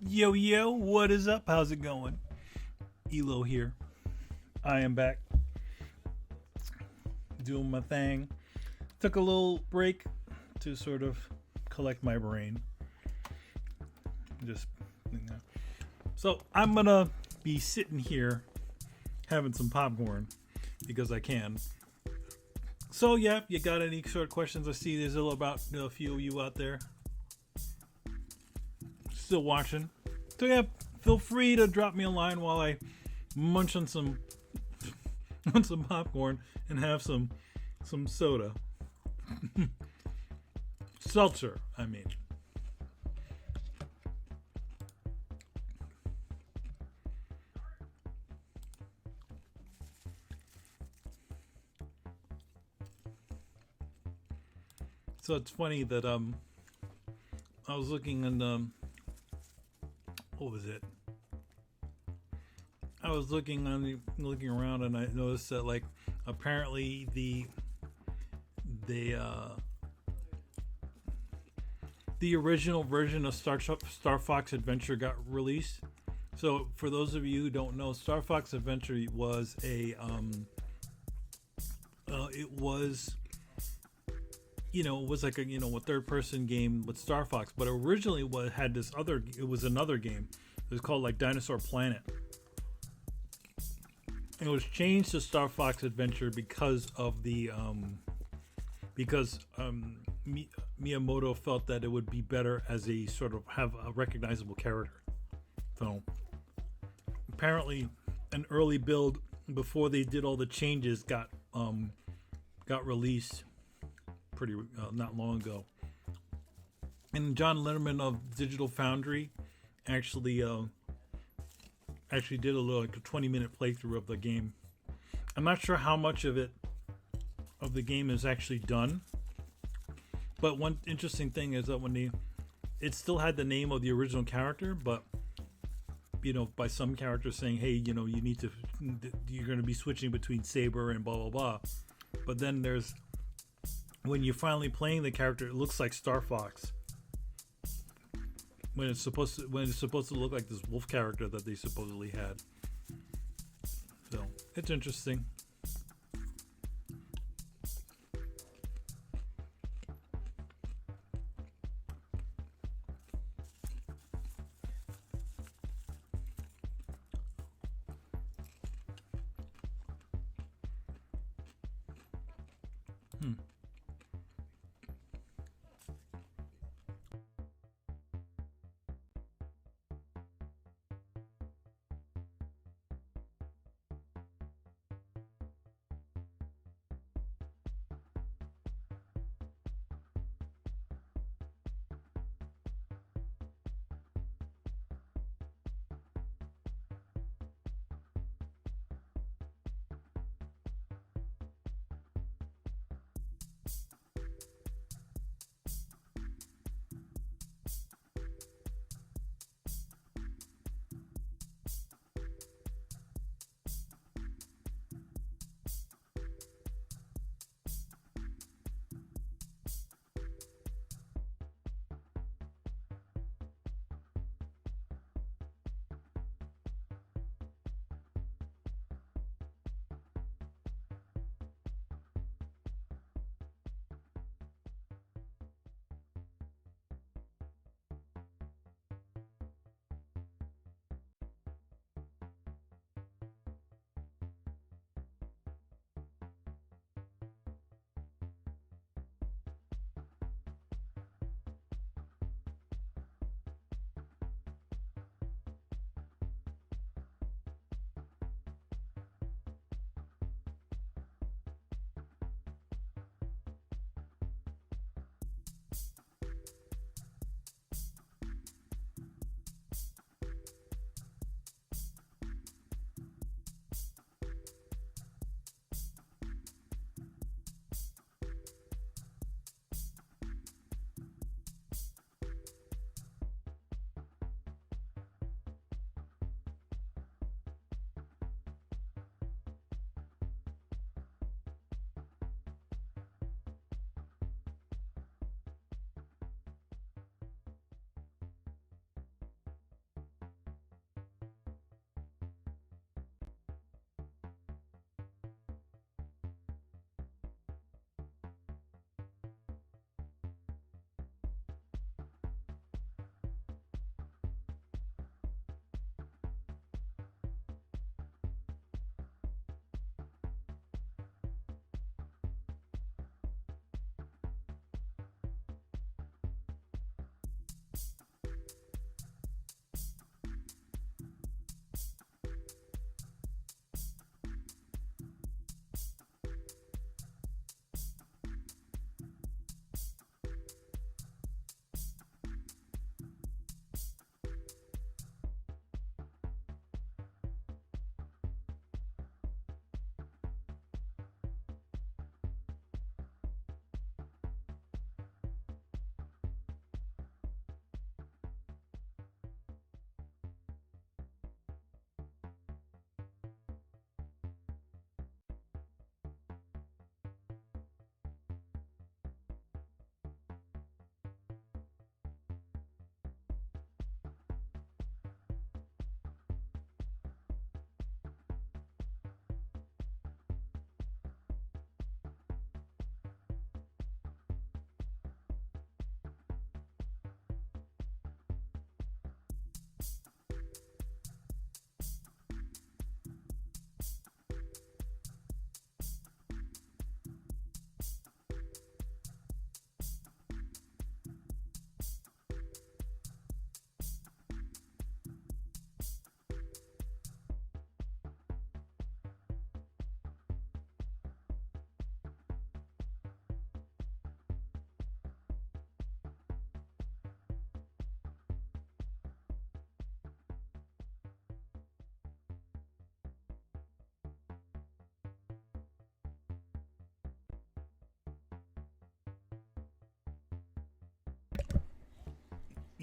Yo, yo, what is up? How's it going? Elo here. I am back doing my thing. Took a little break to sort of collect my brain. Just, you know. So I'm gonna be sitting here having some popcorn because I can. So yeah, you got any sort of questions? I see there's about a few of you out there still watching. So yeah, feel free to drop me a line while I munch on some on some popcorn and have some soda. Seltzer, I mean. So it's funny that I was looking and what was it? I was looking around and I noticed that like apparently the original version of Star Fox Adventure got released. So for those of you who don't know, Star Fox Adventure was a it was like a third person game with Star Fox, but originally it was another game. It was called like Dinosaur Planet. And it was changed to Star Fox Adventure because of Miyamoto felt that it would be better as a sort of have a recognizable character. So apparently an early build before they did all the changes got released pretty not long ago. And John Letterman of Digital Foundry actually did a little like a 20-minute playthrough of the game. I'm not sure how much of the game is actually done. But one interesting thing is that it still had the name of the original character, but by some characters saying, hey, you're going to be switching between Saber and blah blah blah. But then when you're finally playing the character, it looks like Star Fox. When it's supposed to look like this wolf character that they supposedly had. So it's interesting.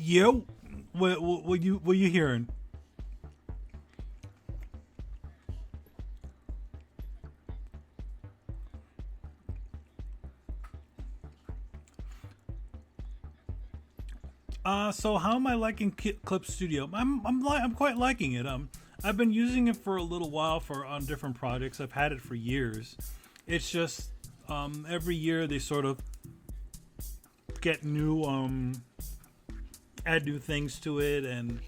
Yo, what you hearing? So how am I liking Clip Studio? I'm quite liking it. I've been using it for a little while for on different projects. I've had it for years. It's just every year they sort of get new add new things to it and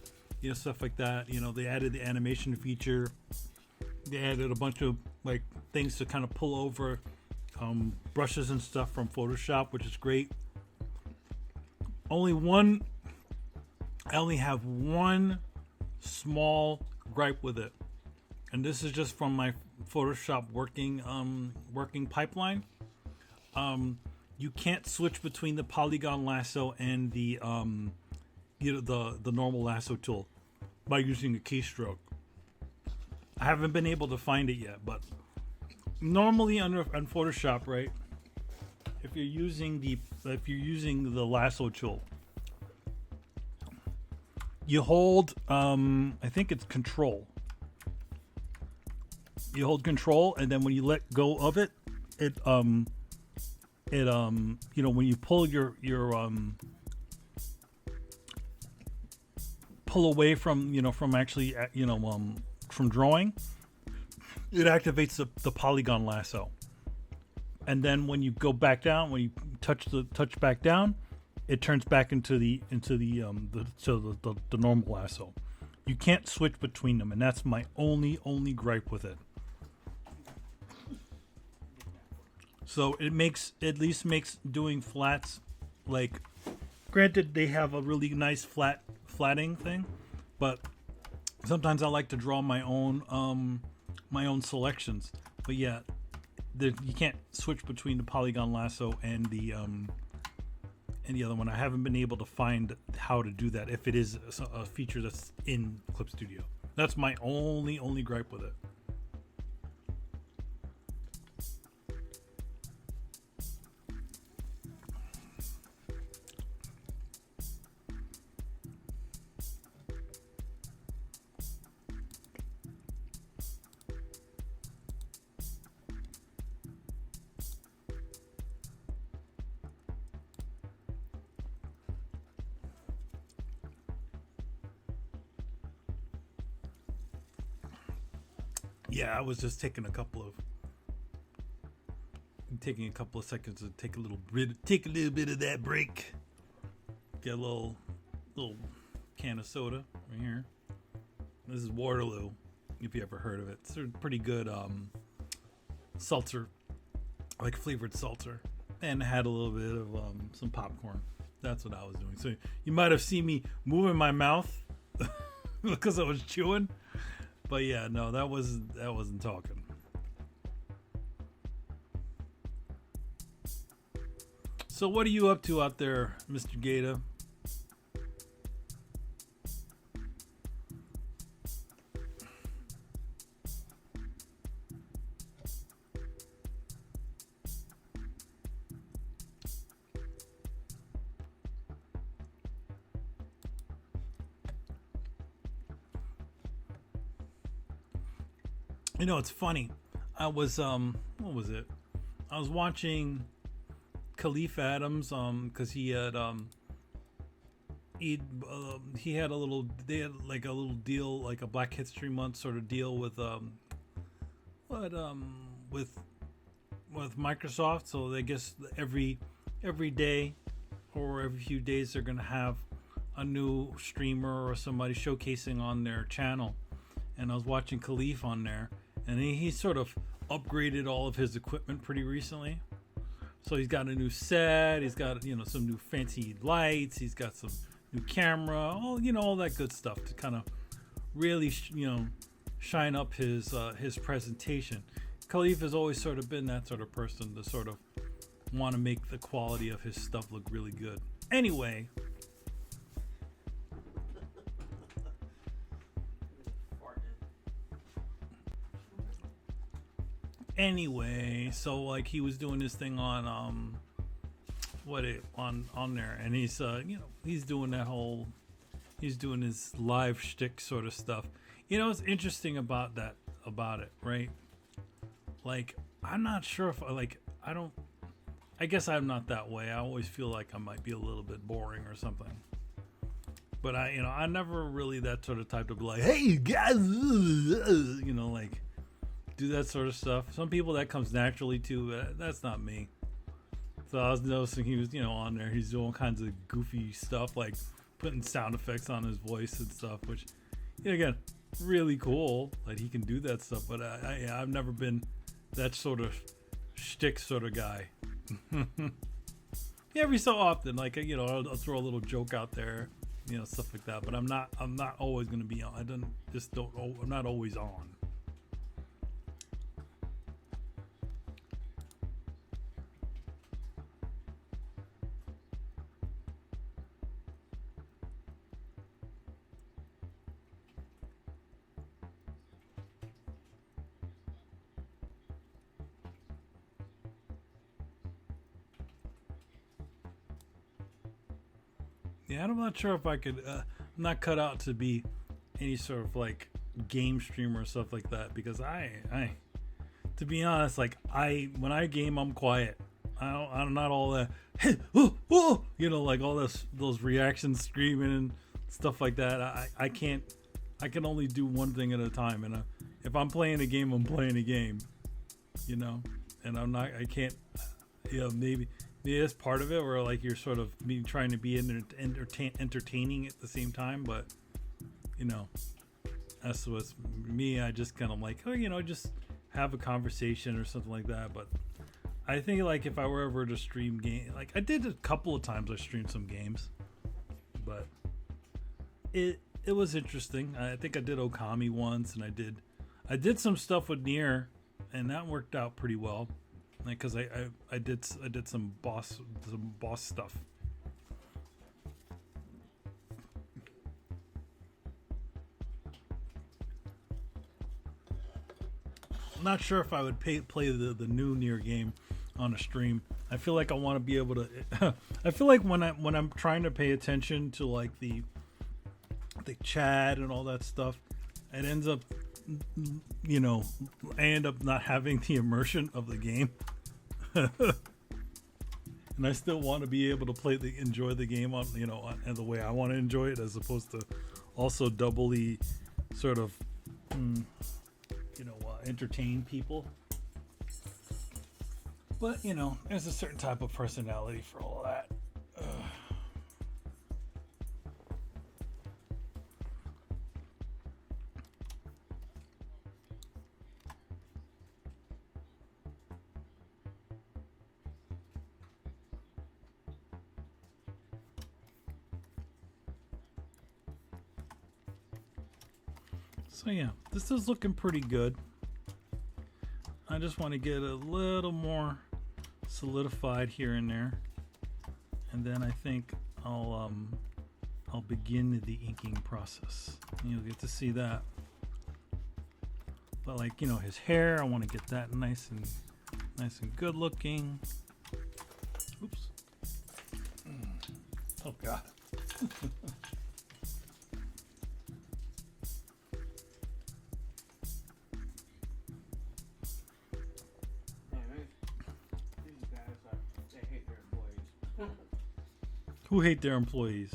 stuff like that. They added the animation feature. They added a bunch of like things to kind of pull over brushes and stuff from Photoshop, which is great. only one I only have one small gripe with it, and this is just from my Photoshop working pipeline. You can't switch between the polygon lasso and the the normal lasso tool by using a keystroke. I haven't been able to find it yet, but normally on Photoshop, right? If you're using the lasso tool, you hold I think it's control. You hold control, and then when you let go of it, it when you pull your pull away from from actually from drawing, it activates the polygon lasso. And then when you go back down, when you touch back down, it turns back into the normal lasso. You can't switch between them, and that's my only gripe with it. So it at least makes doing flats, like, granted they have a really nice flatting thing, but sometimes I like to draw my own selections. But yeah, you can't switch between the polygon lasso and the other one. I haven't been able to find how to do that if it is a feature that's in Clip Studio. That's my only gripe with it. Yeah, I was just taking a couple of seconds to take a little bit of that break. Get a little can of soda right here. This is Waterloo, if you ever heard of it. It's a pretty good seltzer, like flavored seltzer, and had a little bit of some popcorn. That's what I was doing. So you might have seen me moving my mouth because I was chewing. But yeah, no, that wasn't talking. So what are you up to out there, Mr. Gator? It's funny. I was what was it? I was watching Khalif Adams because he had a little, they had like a little deal, like a Black History Month sort of deal with with Microsoft. So I guess every day or every few days they're gonna have a new streamer or somebody showcasing on their channel. And I was watching Khalif on there, and he sort of upgraded all of his equipment pretty recently. So he's got a new set, he's got some new fancy lights, he's got some new camera, all that good stuff to kind of really shine up his presentation. Khalif has always sort of been that sort of person to sort of want to make the quality of his stuff look really good. Anyway, so like he was doing this thing on on there, and he's he's doing that whole, he's doing his live shtick sort of stuff. What's interesting about it, right? Like, I'm not sure if I guess I'm not that way. I always feel like I might be a little bit boring or something. But I never really that sort of type to be like, hey, you guys, like do that sort of stuff. Some people that comes naturally to. That's not me. So I was noticing he was, on there. He's doing all kinds of goofy stuff, like putting sound effects on his voice and stuff, which, again, really cool that he can do that stuff. But I've never been that sort of shtick sort of guy. Every so often, like, I'll throw a little joke out there, stuff like that. But I'm not always going to be on. I'm not always on. Yeah, I'm not sure if I could. I'm not cut out to be any sort of like game streamer or stuff like that, because to be honest, like when I game, I'm quiet. I'm not all that, hey, like all those reactions, screaming and stuff like that. I can't. I can only do one thing at a time, and if I'm playing a game, I'm playing a game, and I'm not. I can't. Maybe that's part of it, where like you're sort of trying to be entertaining at the same time, but that's what's me. I just kind of like, just have a conversation or something like that. But I think like if I were ever to stream game, like I did a couple of times, I streamed some games, but it was interesting. I think I did Okami once, and I did some stuff with Nier, and that worked out pretty well. Because I did some boss stuff. I'm not sure if I would play the new Nier game on a stream. I feel like I want to be able to. I feel like when I'm trying to pay attention to like the chat and all that stuff, it ends up. I end up not having the immersion of the game. And I still want to be able to enjoy the game on, and the way I want to enjoy it, as opposed to also doubly sort of, entertain people. But, there's a certain type of personality for all that. So yeah, this is looking pretty good. I just want to get a little more solidified here and there, and then I think I'll begin the inking process. You'll get to see that. But like, his hair, I want to get that nice and good looking. Oops. Oh God. Who hate their employees?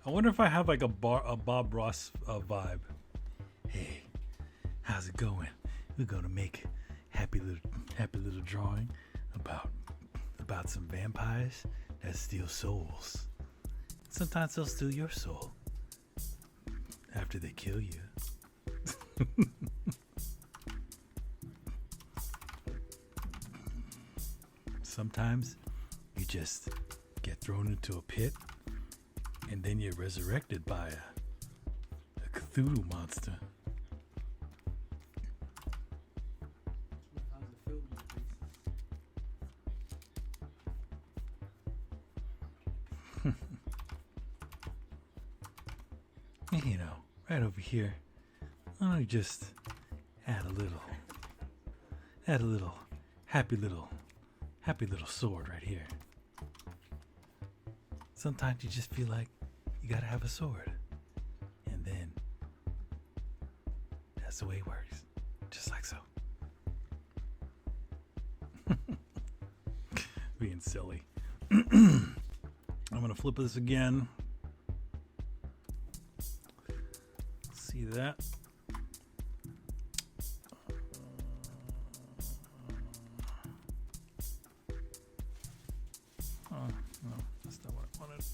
I wonder if I have like a Bob Ross vibe. Hey, how's it going? We're gonna make happy little drawing about some vampires that steal souls. Sometimes they'll steal your soul after they kill you. Sometimes you just get thrown into a pit, and then you're resurrected by a Cthulhu monster. How's it feel with You know, right over here. Why don't you just add a little happy little sword right here. Sometimes you just feel like you gotta have a sword. And then that's the way it works. Just like so. Being silly. I'm gonna flip this again. See that? Oh, no, that's not what I wanted.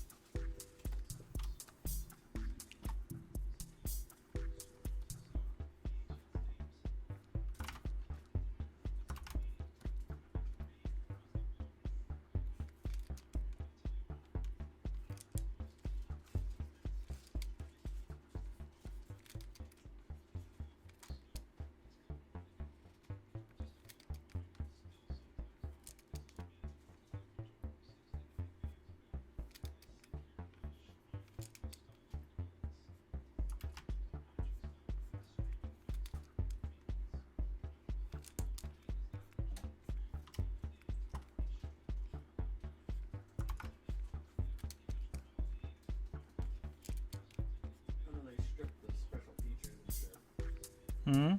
Hmm?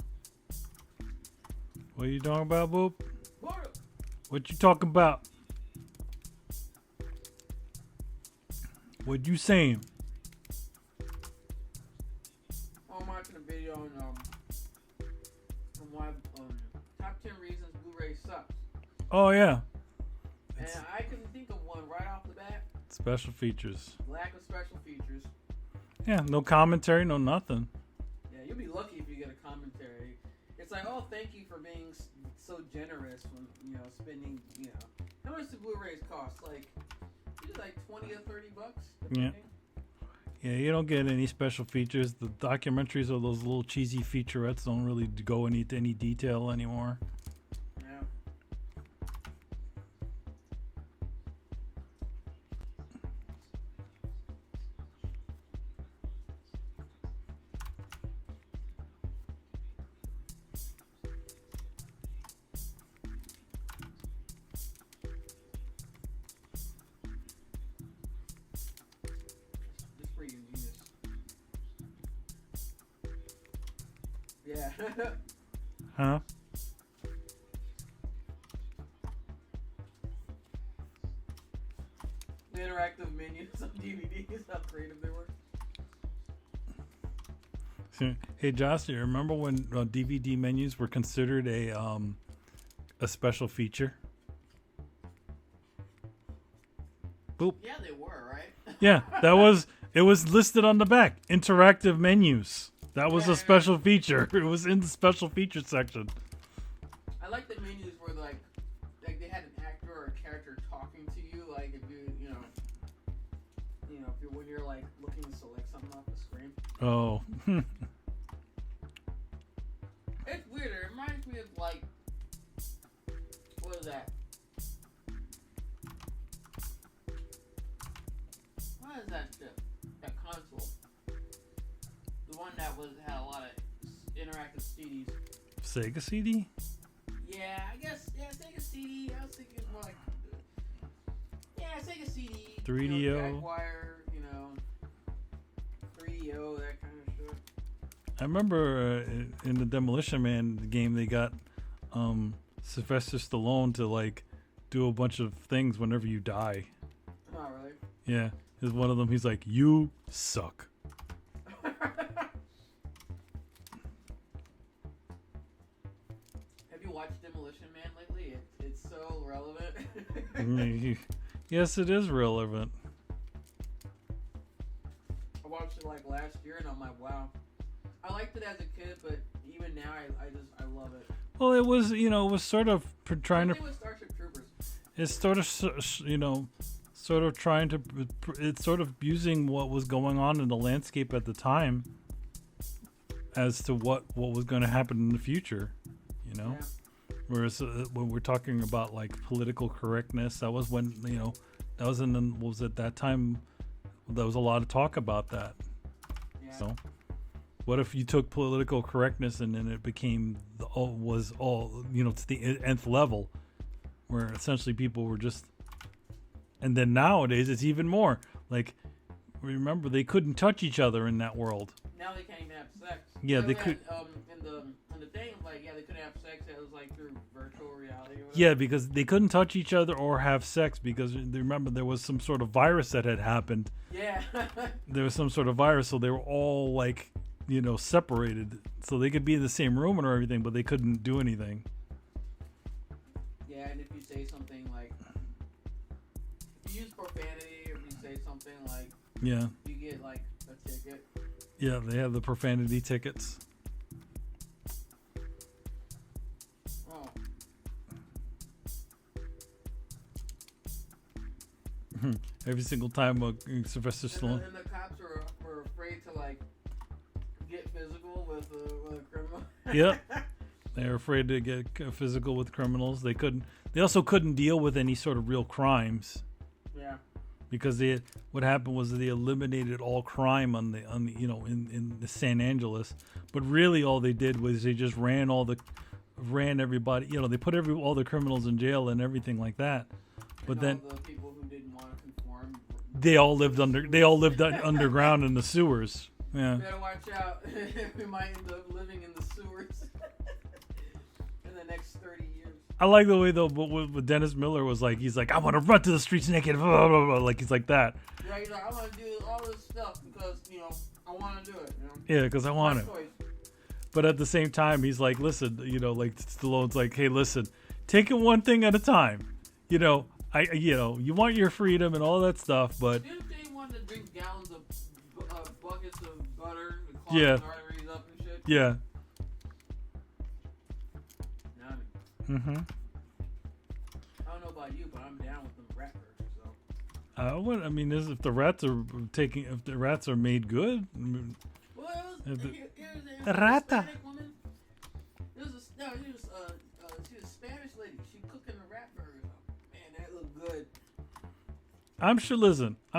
What are you talking about, Boop? What you talking about? What you saying? I'm watching a video on why top 10 reasons Blu-ray sucks. Oh yeah. And I can think of one right off the bat. Special features. Lack of special features. Yeah, no commentary, no nothing. Yeah, you'll be lucky if you get a commentary. It's like, oh, thank you for being so generous when, spending, how much do Blu-rays cost? Like, usually like 20 or 30 bucks? Yeah. Yeah, you don't get any special features. The documentaries or those little cheesy featurettes don't really go into any detail anymore. Yeah. Yeah. Huh? The interactive menus on DVDs, how creative they were. Hey Josh, you remember when DVD menus were considered a special feature? Boop. Yeah, they were, right? Yeah, it was listed on the back. Interactive menus. That was a special feature. It was in the special feature section. I like the menus where like they had an actor or a character talking to you, like if when you're like looking to select something off the screen. Oh. It's weird. It reminds me of like, what is that? What is that shit? That console. The one that had a lot of interactive CDs. Sega CD? Yeah, I guess. Yeah, Sega CD. I was thinking more like. Yeah, Sega CD. 3DO. Jaguar, 3DO, that kind of shit. I remember in the Demolition Man game, they got Sylvester Stallone to like do a bunch of things whenever you die. Oh, really? Yeah, is one of them. He's like, "You suck." Have you watched Demolition Man lately? It's so relevant. Yes, it is relevant. I watched it like last year, and I'm like, wow. I liked it as a kid, but even now, I love it. Well, it was sort of trying to. It was Starship Troopers. It's sort of sort of trying to. It's sort of using what was going on in the landscape at the time. as to what was going to happen in the future, you know. Yeah. Whereas when we're talking about like political correctness, that was when, you know, that was in the, what was it, that time there was a lot of talk about that. Yeah. So what if you took political correctness and then it became was all, you know, to the nth level, where essentially people were just, and then nowadays it's even more like, remember, they couldn't touch each other in that world. Now they can't even have sex. Yeah, they could. In the thing, like, yeah, they couldn't have sex. It was like through virtual reality or whatever. Yeah, because they couldn't touch each other or have sex because remember there was some sort of virus that had happened. Yeah. There was some sort of virus, so they were all like, you know, separated, so they could be in the same room and everything, but they couldn't do anything. Yeah, and if you say something like, if you use profanity, or if you say something like, Yeah. you get like a ticket. Yeah, they have the profanity tickets. Oh. Every single time Sylvester Stallone. And the cops were afraid to like get physical with a criminal. Yeah. They were afraid to get physical with criminals. They couldn't. They also couldn't deal with any sort of real crimes. Yeah. Because what happened was they eliminated all crime on the you know, in the San Angeles, but really all they did was they just ran everybody, you know, they put all the criminals in jail and everything like that. But and then all the people who didn't want to conform, they all lived underground in the sewers. Yeah. You better watch out. We might end up living in the sewers in the next 30 years. I like the way though, but with Dennis Miller was like, he's like, I want to run to the streets naked, blah, blah, blah, like he's like that. Yeah, he's like, I want to do all this stuff because, you know, I want to do it. You know? Yeah, because I want it. But at the same time, he's like, listen, you know, like Stallone's like, hey, listen, take it one thing at a time. You know, you know, you want your freedom and all that stuff, but didn't they want to drink gallons of buckets of butter and yeah, arteries up and shit? Yeah. Mm-hmm. I don't know about you, but I'm down with them rat burgers, so. I mean, if the rats are made good. Well, it was a rata. Woman. She was a Spanish lady. She cooking a rat burger. Man, that looked good. I'm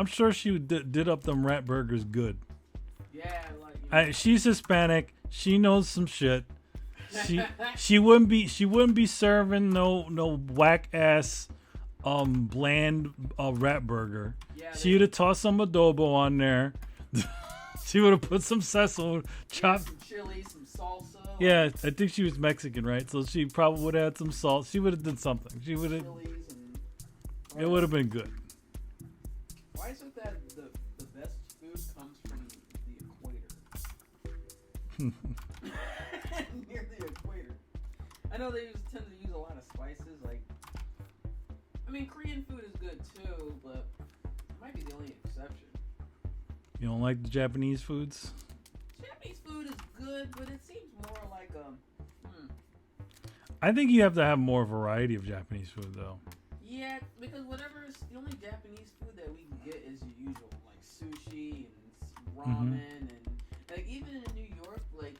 sure she did up them rat burgers good. Yeah, like. You know. She's Hispanic. She knows some shit. She wouldn't be serving no whack ass bland rat burger. Yeah, she would have tossed some adobo on there. She would have put some sesame, chopped some chili, some salsa. Yeah, I think she was Mexican, right? So she probably would have had some salt. She would have done something. She would have. It would have been good. Why is it that the best food comes from the equator? Near the equator. I know they tend to use a lot of spices. Like, I mean, Korean food is good too, but it might be the only exception. You don't like the Japanese foods? Japanese food is good, but it seems more like I think you have to have more variety of Japanese food, though. Yeah, because whatever is the only Japanese food that we can get is the usual, like sushi and ramen and like even in New York, like.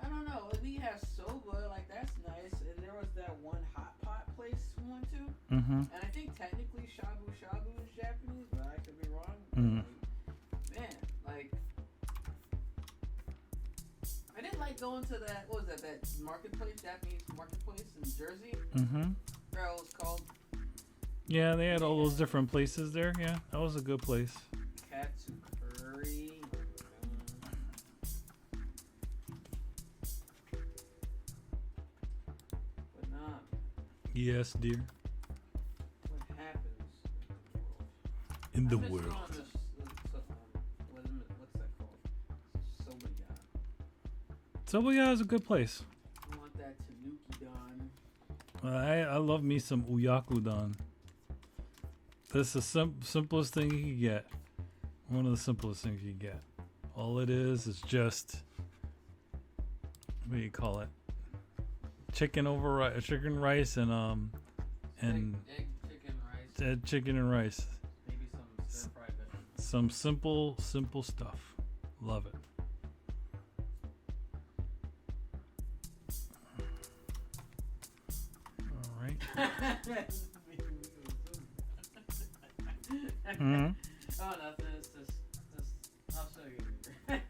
I don't know. We have soba, like that's nice, and there was that one hot pot place we went to, and I think technically shabu shabu is Japanese, but I could be wrong. Man, like I didn't like going to that. What was that? That marketplace, Japanese marketplace in Jersey. Where it was called. Yeah, they had all those different places there. Yeah, that was a good place. Katsu curry. Yes, dear. What happens in the world? What's that called? Soba is a good place. I want that tanuki don. I love me some uyakudon. That's the simplest thing you can get. One of the simplest things you can get. All it is just, what do you call it? Chicken rice and Egg, chicken, rice. Chicken and rice. Maybe some stir-fried vegetables. Some simple stuff. Love it. Hmm. Oh, nothing. It's just. I'll show you later.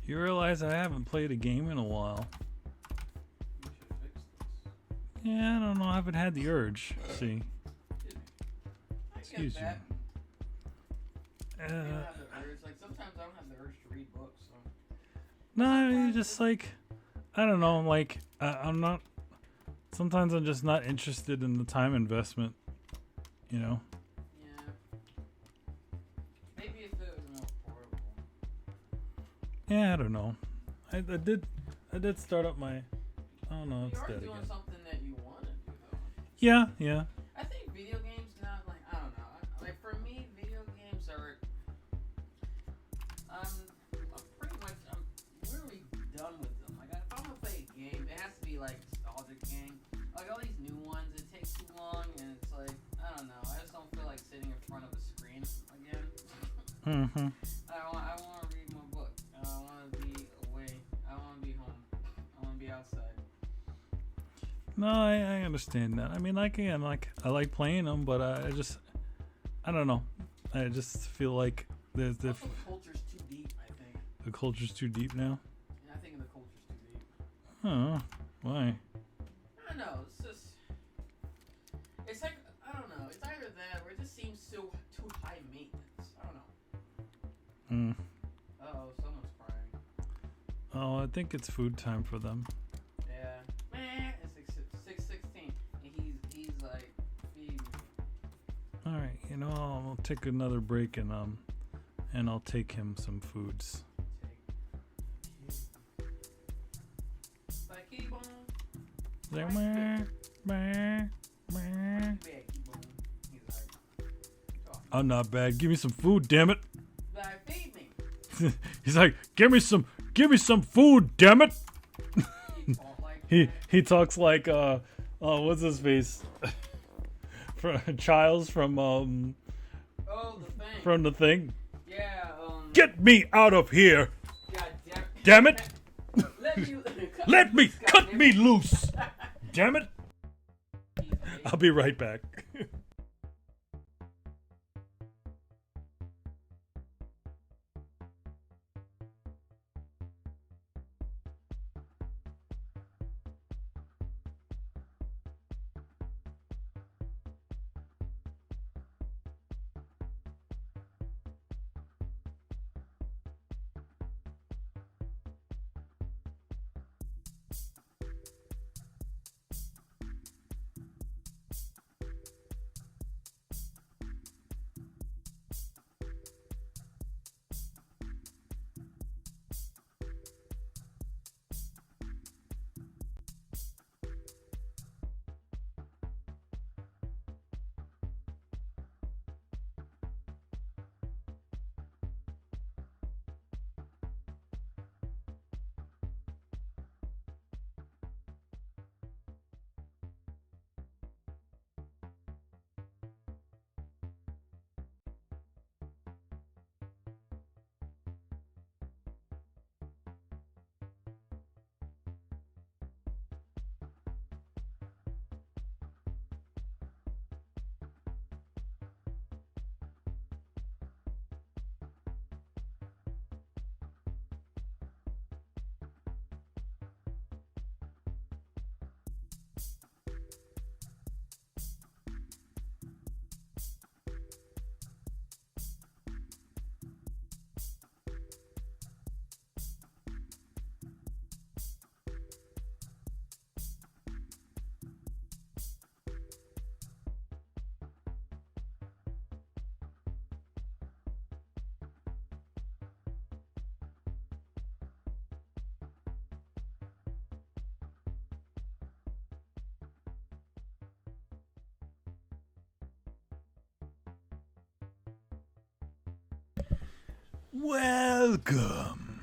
You realize I haven't played a game in a while. You should fix this. Yeah, I don't know. I haven't had the urge. See. Excuse you. I don't have the urge. Like sometimes I don't have the urge to read books. So. No, I mean, just like, I don't know. Like, I'm not. Sometimes I'm just not interested in the time investment. You know. Yeah. Maybe if it was more portable. Yeah, I don't know. I did start up my. I don't know. It's You're dead doing again. something that you want to do though. Yeah, yeah. I think video games now, like I don't know. Like for me, video games are. I'm really done with them. Like if I'm gonna play a game, it has to be like a nostalgic game. Like all these new ones, it takes too long, and it's like I don't know. I just don't feel like sitting in front of a screen again. Mm-hmm. I want to read my book. I want to be away. I want to be home. I want to be outside. No, I understand that. I mean, like again, like I like playing them, but I don't know. I just feel like the culture's too deep. I think. The culture's too deep now. Yeah, I think the culture's too deep. Huh? Why? I don't know. It's just. It's like I don't know. It's either that or it just seems so too high maintenance. I don't know. Hmm. Oh, someone's crying. Oh, I think it's food time for them. Yeah. Man, it's 6:16, and he's like feeding me. All right, I'll take another break and I'll take him some foods. Like Keybone. Like, meh. I'm not bad. Give me some food, damn it. Like, feed me. He's like, give me some food, damn it. He talks like what's his face? Childs from Oh, the thing. From the thing. Yeah. Get me out of here. God damn it. Let me cut me loose. Damn it. I'll be right back. Welcome.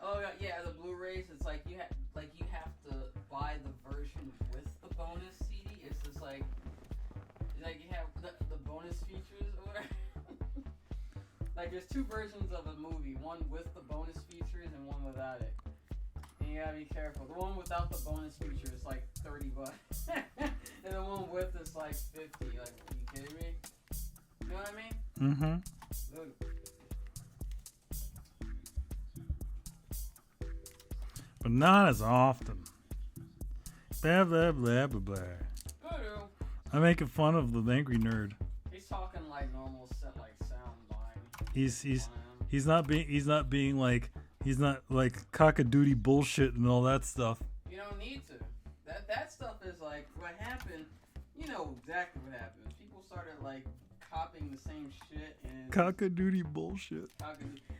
Oh yeah, the Blu-rays. It's like you have to buy the version with the bonus CD. It's just like you have the bonus features or whatever. Like, there's two versions of a movie, one with the bonus features and one without it. And you gotta be careful. The one without the bonus feature is like $30. And the one with is like 50. Like, are you kidding me? You know what I mean? Mm-hmm. Look. But not as often. Blah, blah, blah, blah, blah. I'm making fun of the angry nerd. He's talking like normal set, like sound line. He's not being like, he's not like cockadoodie bullshit and all that stuff. You don't need to. That stuff is like what happened. You know exactly what happened. People started like copying the same shit and Cockadoodie bullshit.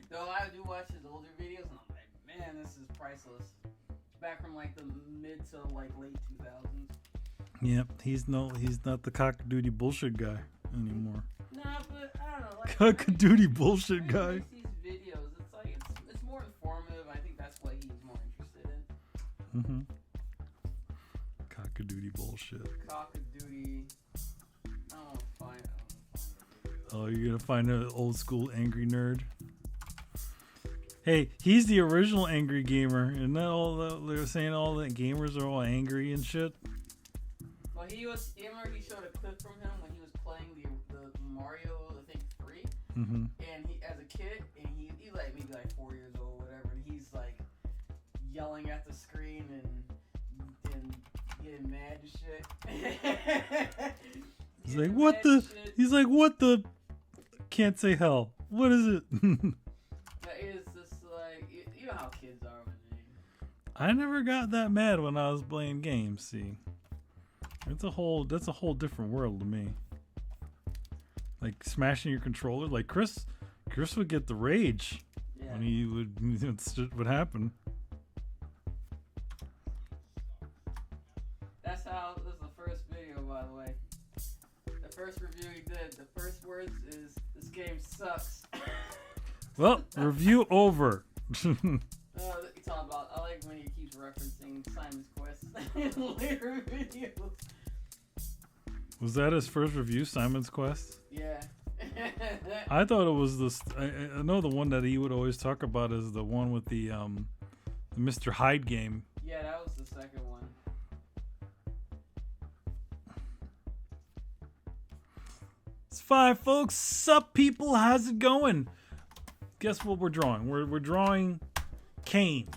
Though I do watch his older videos and I'm like, man, this is priceless. Back from like the mid to like late 2000s. Yep, he's not the cockadoodie bullshit guy anymore. Nah, but I don't know. Like, Cockadoodie bullshit guy. These videos, it's like it's more informative. I think that's what he's more interested in. Mm-hmm. Cockadoodie bullshit. Cockadoodie. I don't want to find it. Oh, you're gonna find an old school angry nerd. Hey, he's the original angry gamer. Isn't that all they were saying? All the gamers are all angry and shit. Well, he showed a clip from him when he was playing the Mario, I think 3. Mm-hmm. And he, as a kid, and he like maybe like 4 years old, or whatever, and he's like yelling at the screen and getting mad and shit. He's like, what the? Shit. He's like, what the? Can't say hell. What is it? It's just like, you know how kids are with me. I never got that mad when I was playing games. See, that's a whole different world to me. Like smashing your controller, like Chris would get the rage when he would happen. That's how. This is the first video, by the way. The first review he did. The first words is, "This game sucks." Well, review over. You talk about. I like when he keeps referencing Simon's Quest in later videos. Was that his first review, Simon's Quest? Yeah. I thought it was this. I know the one that he would always talk about is the one with the Mr. Hyde game. Yeah, that was the second one. It's fine, folks. Sup, people? How's it going? Guess what we're drawing? We're drawing Kain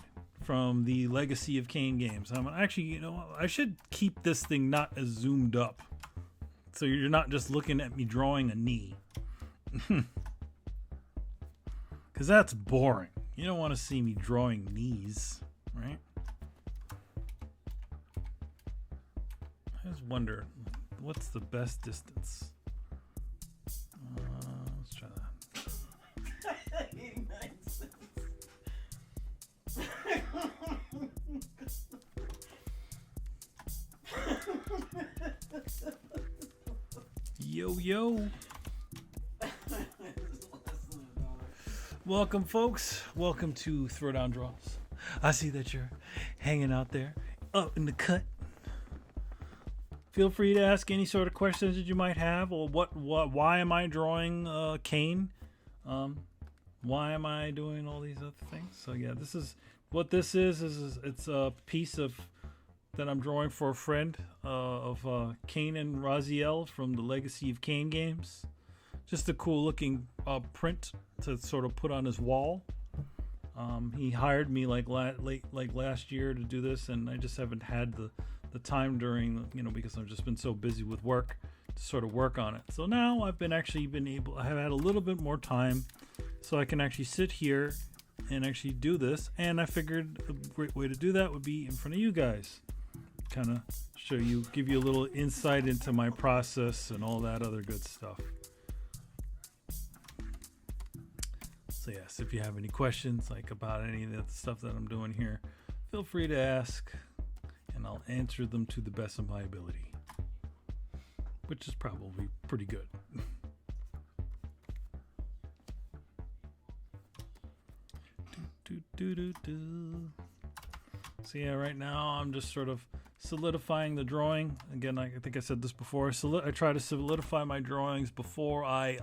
from the Legacy of Kain games. Actually, you know, I should keep this thing not as zoomed up, so you're not just looking at me drawing a knee. Because that's boring. You don't want to see me drawing knees, right? I just wonder, what's the best distance? Let's try that. 89 cents. Yo. Welcome, folks. Welcome to Throwdown Draws. I see that you're hanging out there, up in the cut. Feel free to ask any sort of questions that you might have, or why am I drawing Kain? Why am I doing all these other things? So yeah, this is what this is it's a piece of that I'm drawing for a friend of Kain and Raziel from the Legacy of Kain games. Just a cool looking print to sort of put on his wall. He hired me like last year to do this, and I just haven't had the time during, because I've just been so busy with work to sort of work on it. So now I have had a little bit more time, so I can actually sit here and actually do this. And I figured a great way to do that would be in front of you guys, kind of give you a little insight into my process and all that other good stuff. So yes, if you have any questions about any of the stuff that I'm doing here, feel free to ask, and I'll answer them to the best of my ability, which is probably pretty good. So yeah, right now I'm just sort of solidifying the drawing. Again, I think I said this before. I try to solidify my drawings before I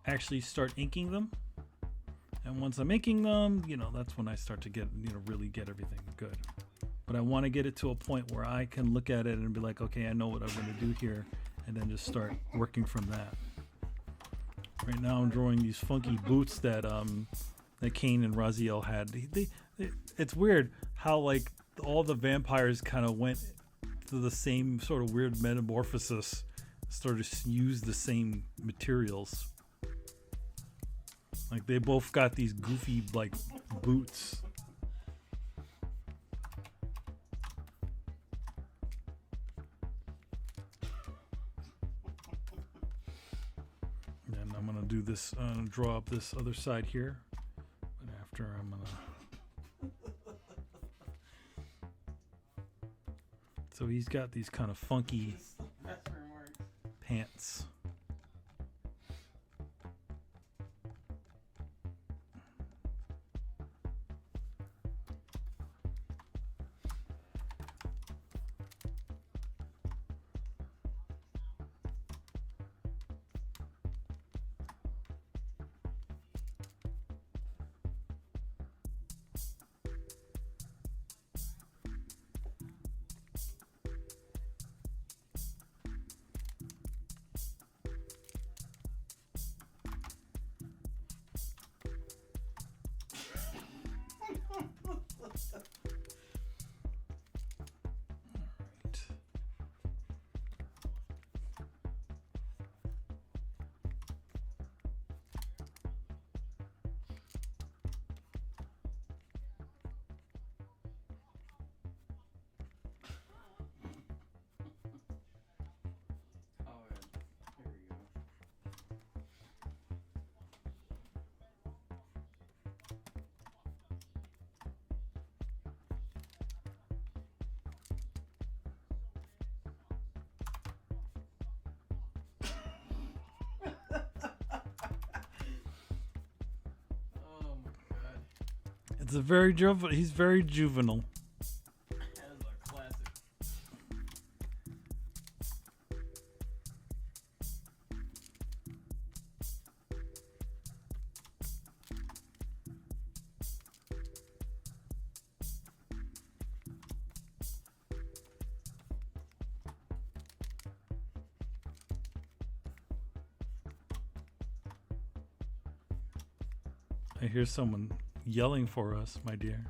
actually start inking them. And once I'm inking them, that's when I start to get, really get everything good. But I want to get it to a point where I can look at it and be like, okay, I know what I'm going to do here, and then just start working from that. Right now, I'm drawing these funky boots that Kain and Raziel had. It's weird how like all the vampires kind of went through the same sort of weird metamorphosis, started to use the same materials. Like they both got these goofy like boots. And I'm gonna do this, draw up this other side here. But after I'm gonna. So he's got these kind of funky pants. It's a very he's very juvenile. That is a classic. I hear someone yelling for us, my dear.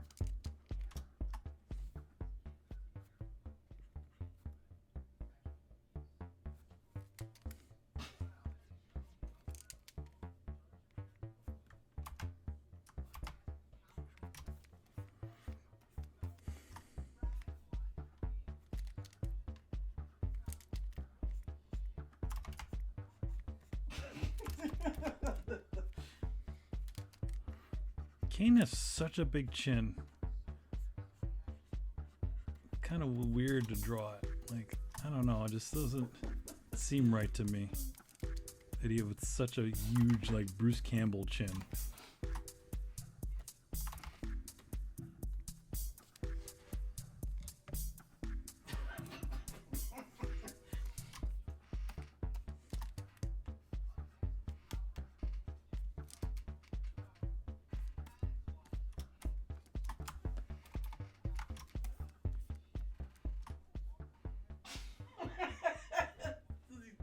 Kain has such a big chin. Kind of weird to draw it. Like, I don't know, it just doesn't seem right to me. That he with such a huge, like, Bruce Campbell chin.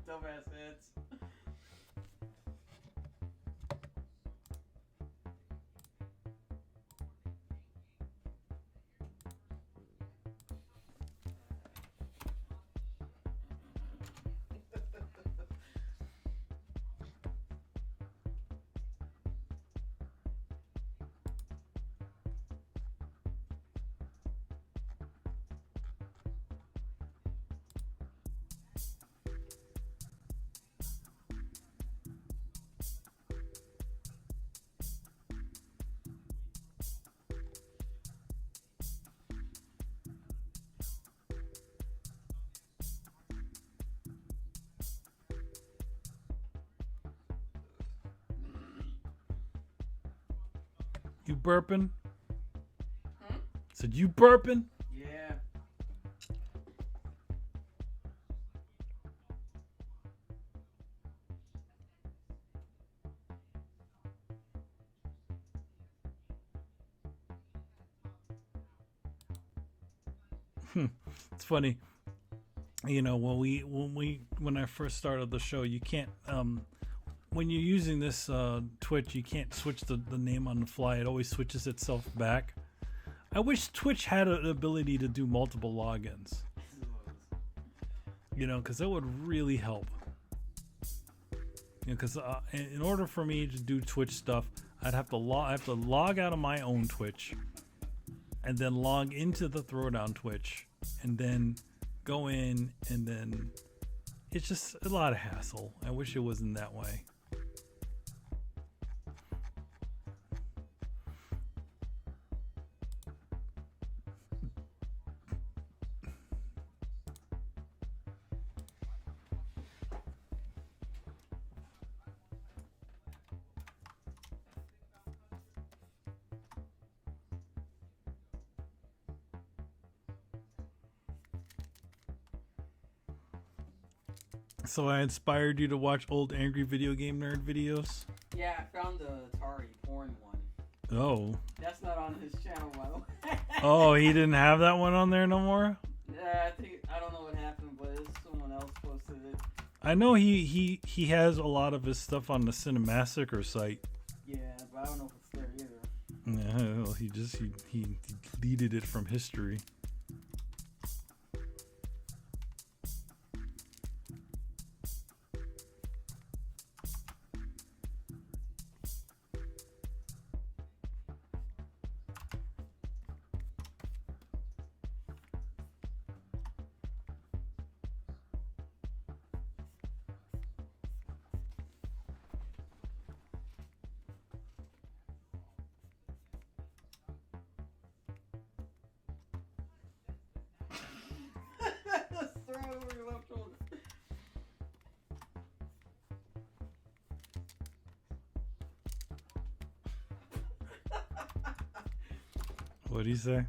Dumbass heads. You burping? Hmm? Said you burping? Yeah. It's funny. When I first started the show, you can't when you're using this Twitch, you can't switch the name on the fly. It always switches itself back. I wish Twitch had an ability to do multiple logins. Because that would really help. Because in order for me to do Twitch stuff, I'd have to log out of my own Twitch, and then log into the Throwdown Twitch, and then go in, and then it's just a lot of hassle. I wish it wasn't that way. So I inspired you to watch old Angry Video Game Nerd videos? Yeah, I found the Atari porn one. Oh. That's not on his channel, by the way. Oh, he didn't have that one on there no more? Yeah, I don't know what happened, but someone else posted it. I know he has a lot of his stuff on the Cinemassacre site. Yeah, but I don't know if it's there either. Yeah, well, he deleted it from history. What'd he say?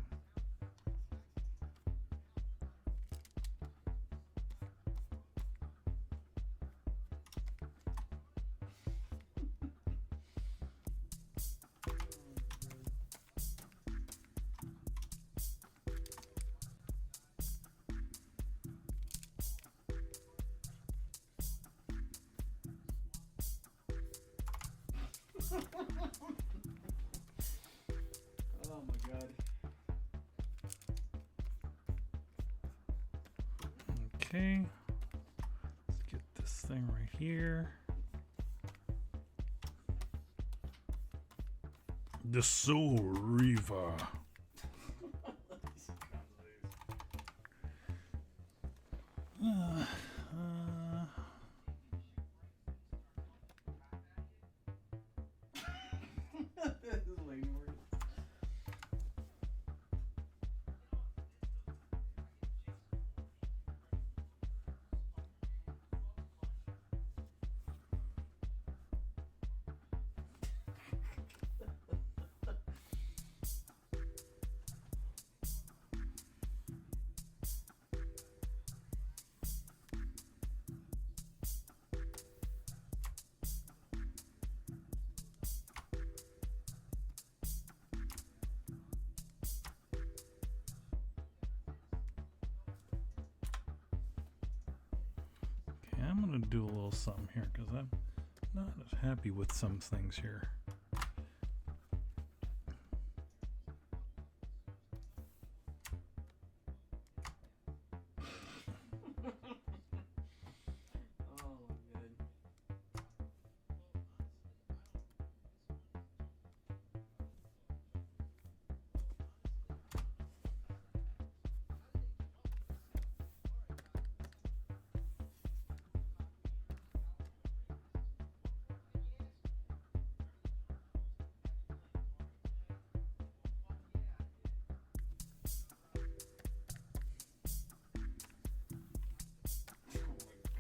Oh my god. Okay. Let's get this thing right here. The Soul Reaver. This is way worse. I'm gonna do a little something here because I'm not as happy with some things here. Oh my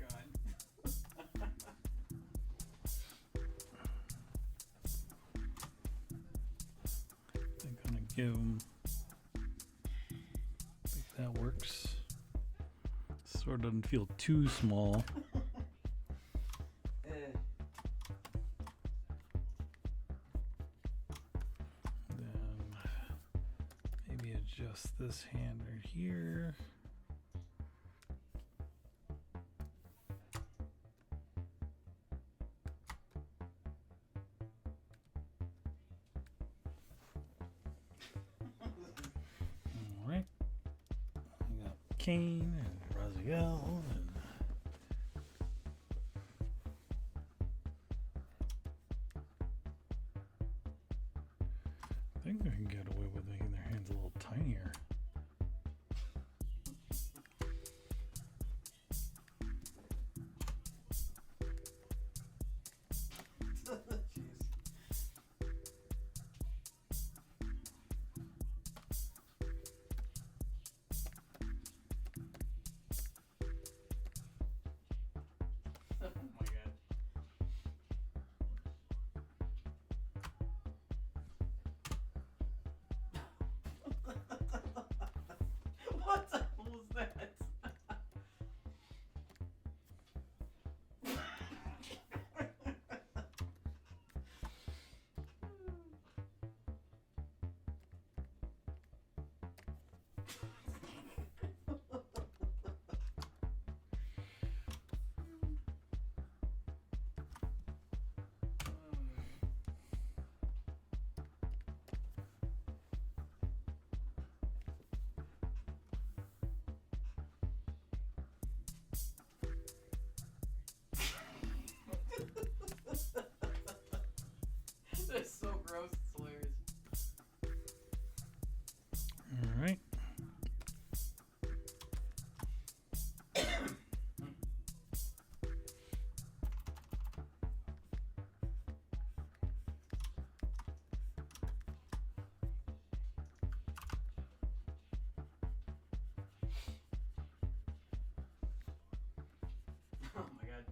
god. I'm gonna give him. I think that works. Sort of doesn't feel too small. Then maybe adjust this hand right here. All right. We got Kain and Raziel and I think they can get away with making their hands a little tinier. What the hell was that? That's so gross, it's hilarious. All right. Oh my god. Oh my god.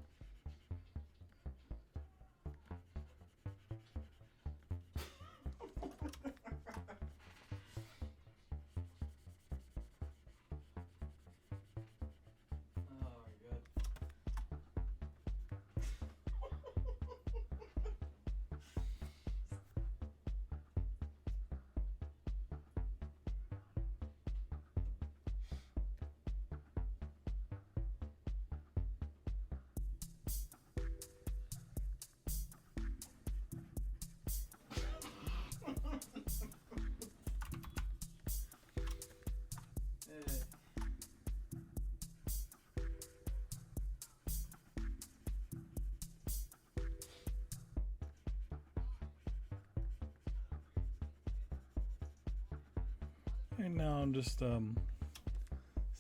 Right now I'm just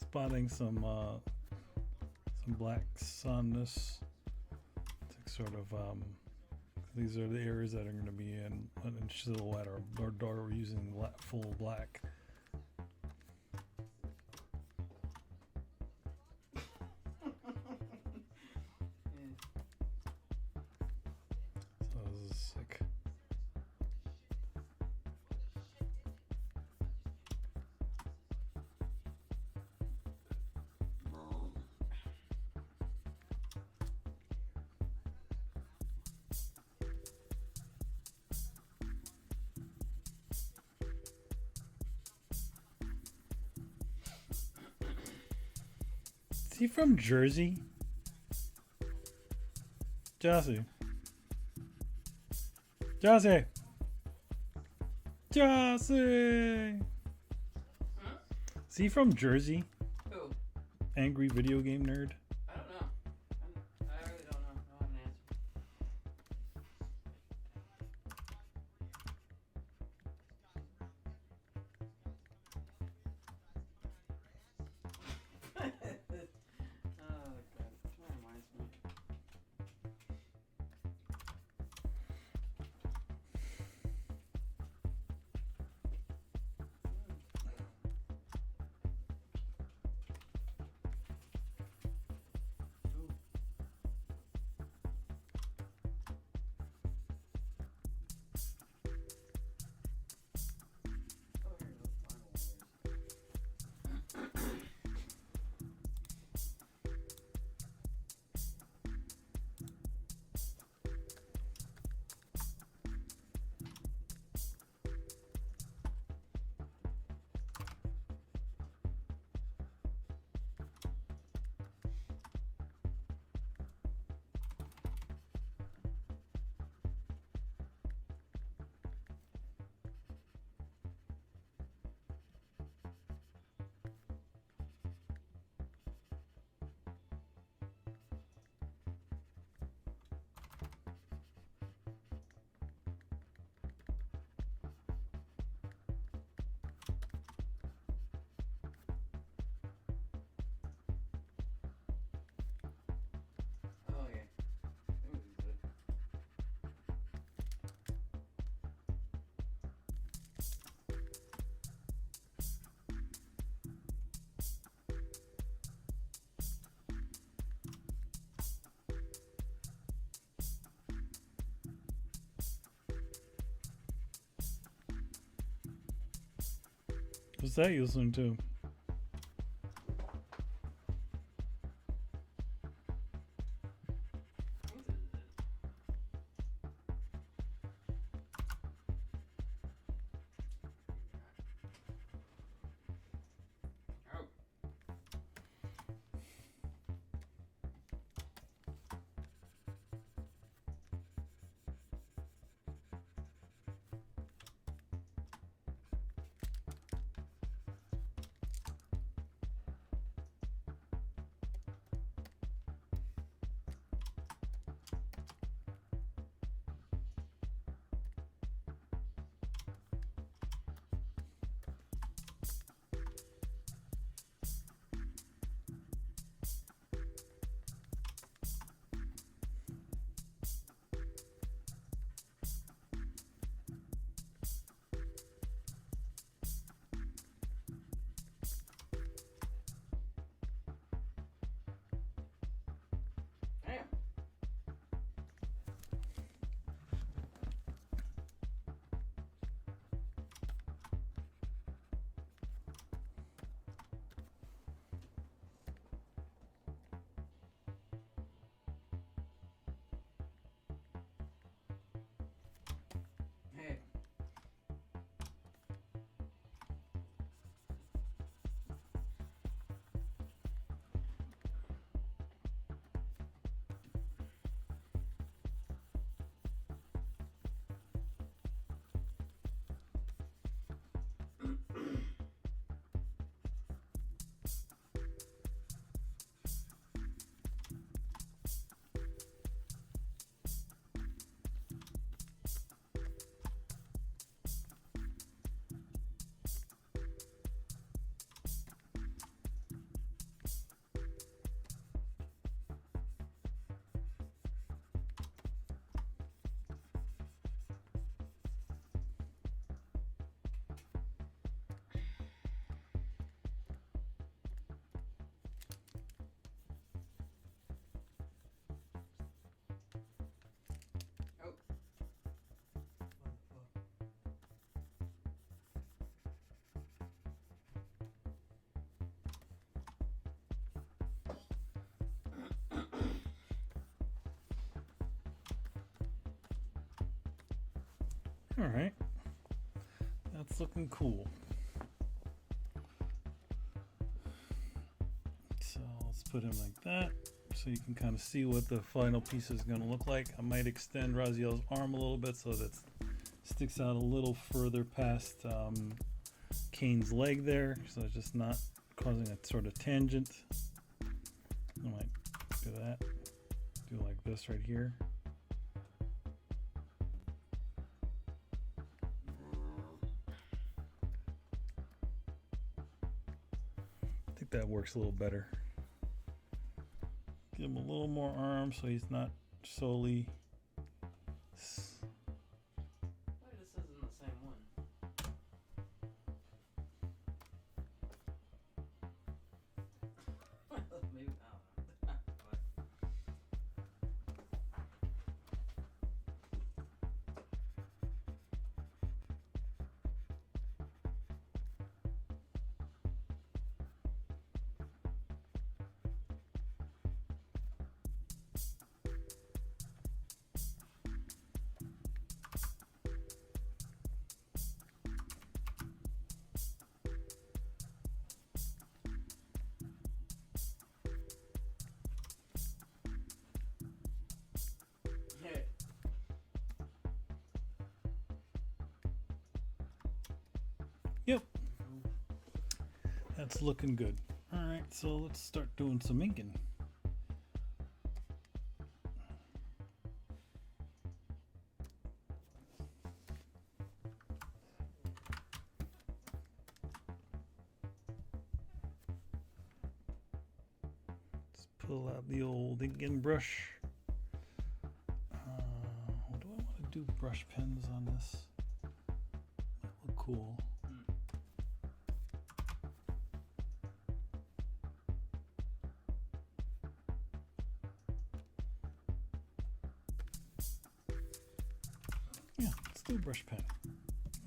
spotting some black on this to sort of these are the areas that are going to be in silhouette or dark using full black. So this is sick. Is he from Jersey? Jesse. Jesse. Jesse. Huh? Is he from Jersey? Who? Angry video game nerd. I don't know. I really don't know. I don't have an answer. Oh god, that reminds me. What's that you listening to? All right, that's looking cool. So let's put him like that so you can kind of see what the final piece is going to look like. I might extend Raziel's arm a little bit so that it sticks out a little further past Kain's leg there, so it's just not causing a sort of tangent. I might do that, do like this right here. I think that works a little better. Give him a little more arm so he's not solely. Wait, this isn't the same one. Maybe I don't know. Yep, that's looking good. All right, so let's start doing some inking. Let's pull out the old inking brush. Do I want to do brush pens on this? That look cool. Yeah, let's do a brush pen.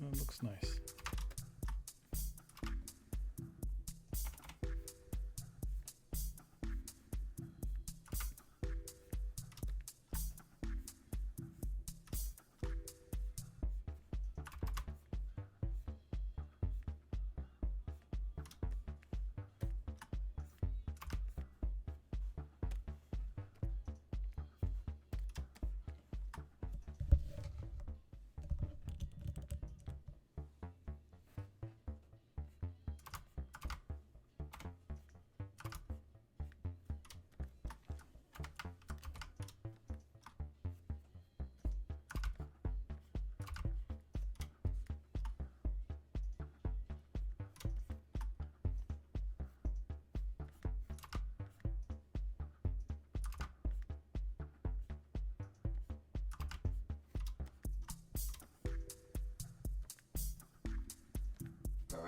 That looks nice.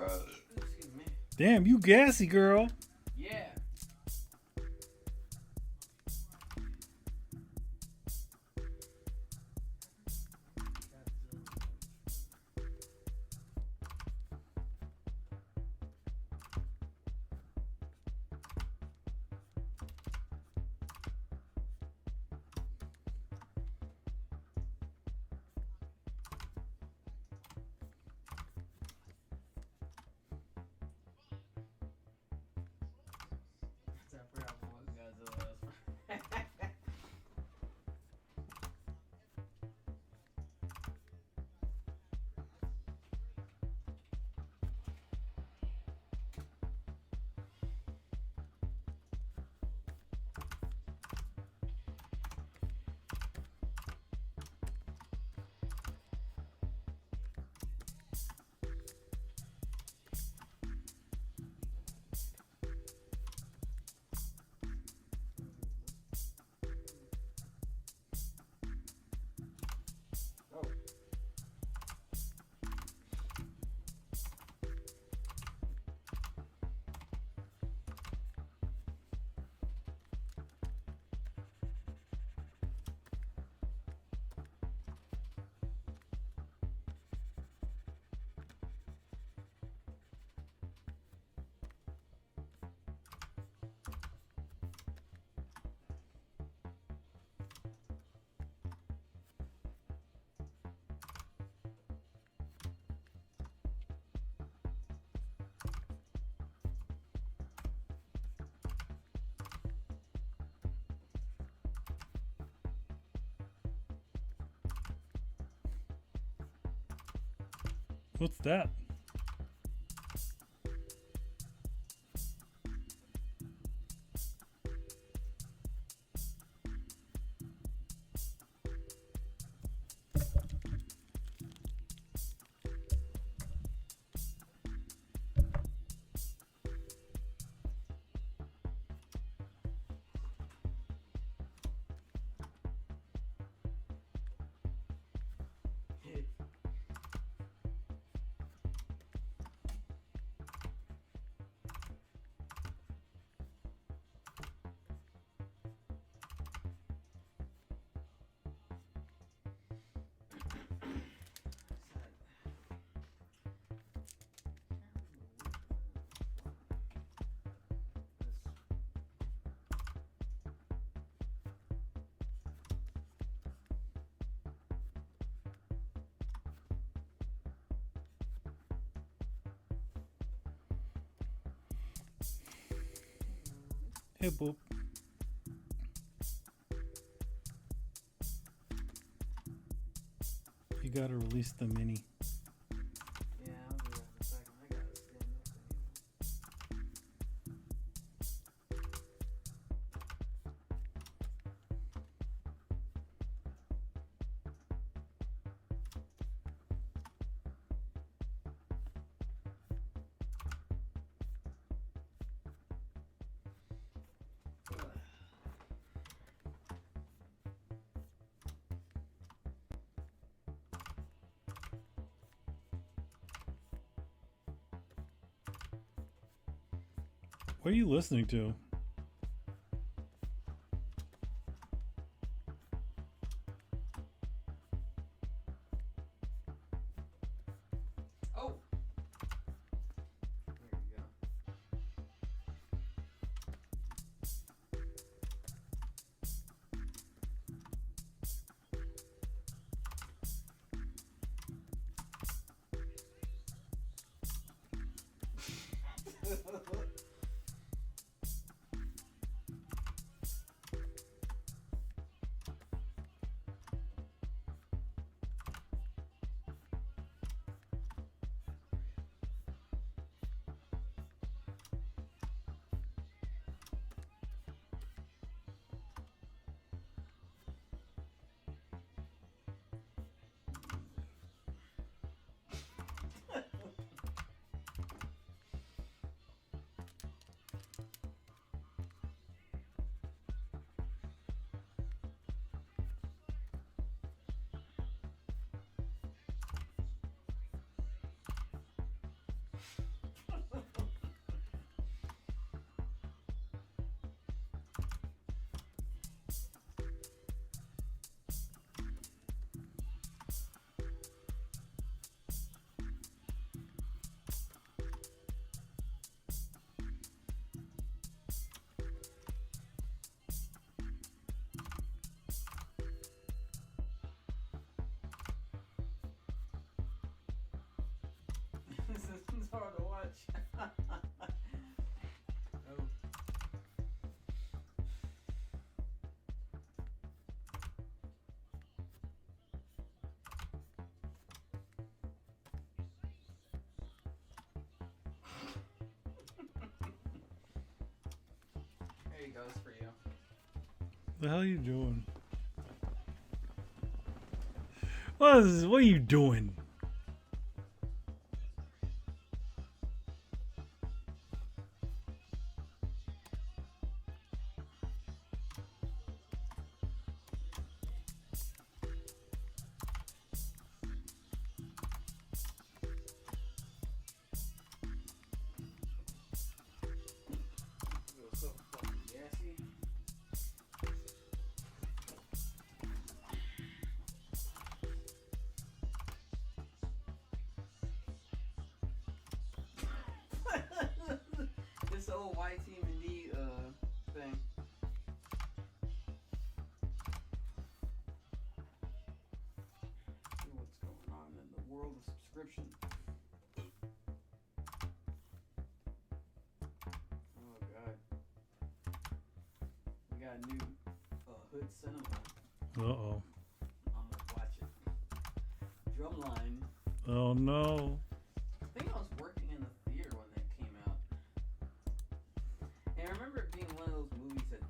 Excuse me. Damn, you gassy, girl. Yeah. What's that? Hey, Boop. You gotta release the mini. Yeah, I'll do that in a second. I gotta stand up anyway. What are you listening to? Oh! There you go. much. Oh. There you go, it's for you. The hell are you doing? What are you doing? It was so fucking gassy. This old white team indeed thing. See what's going on in the world of subscription. Oh god. We got a new Hood Cinema. Uh-oh. I'm gonna watch it. Drumline. Oh no. I think I was working in the theater when that came out. And I remember it being one of those movies that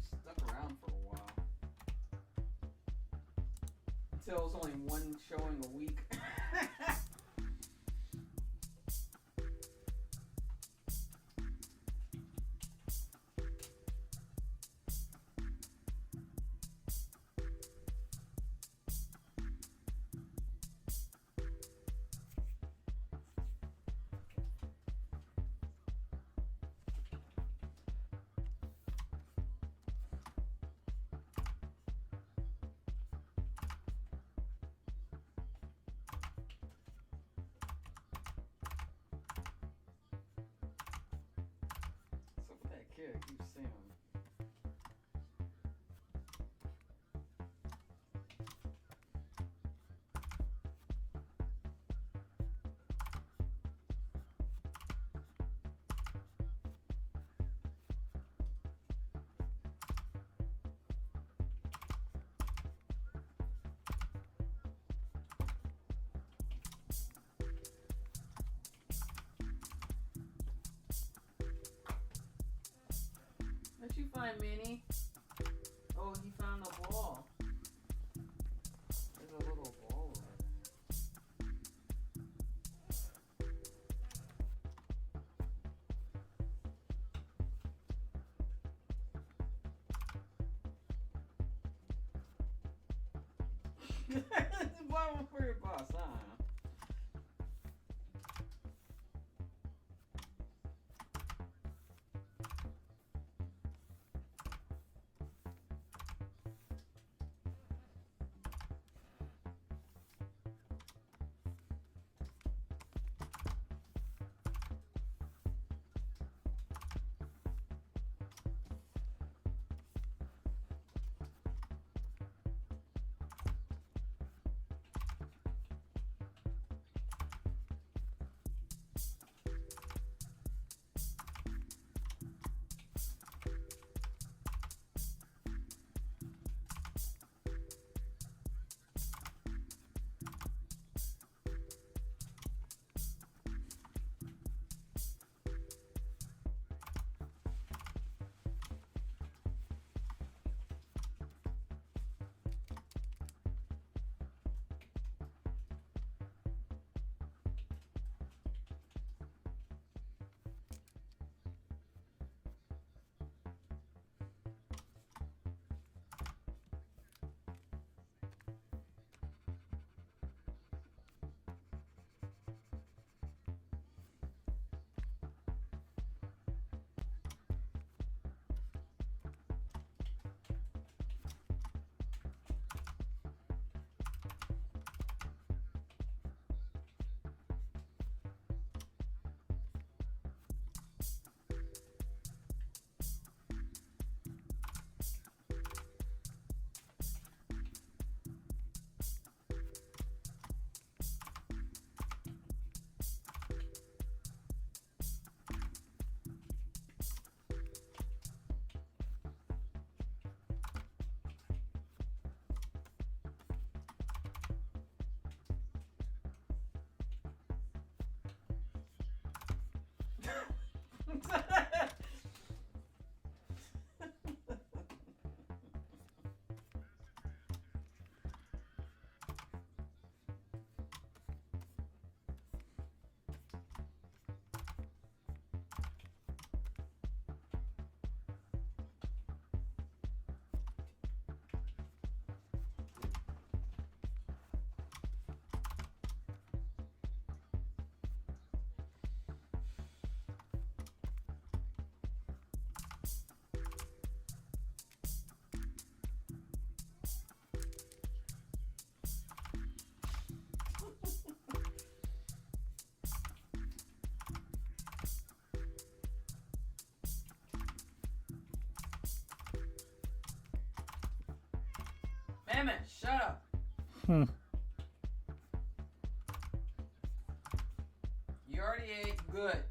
stuck around for a while. Until it was only one showing a week. So with that kid, I keep seeing him. What'd you find, Minnie? Oh, he found a ball. There's a little ball over there. Buy one for your boss, huh? Damn it, shut up. Hmm. You already ate. Good.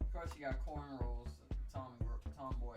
Of course, you got corn rolls, tomboy.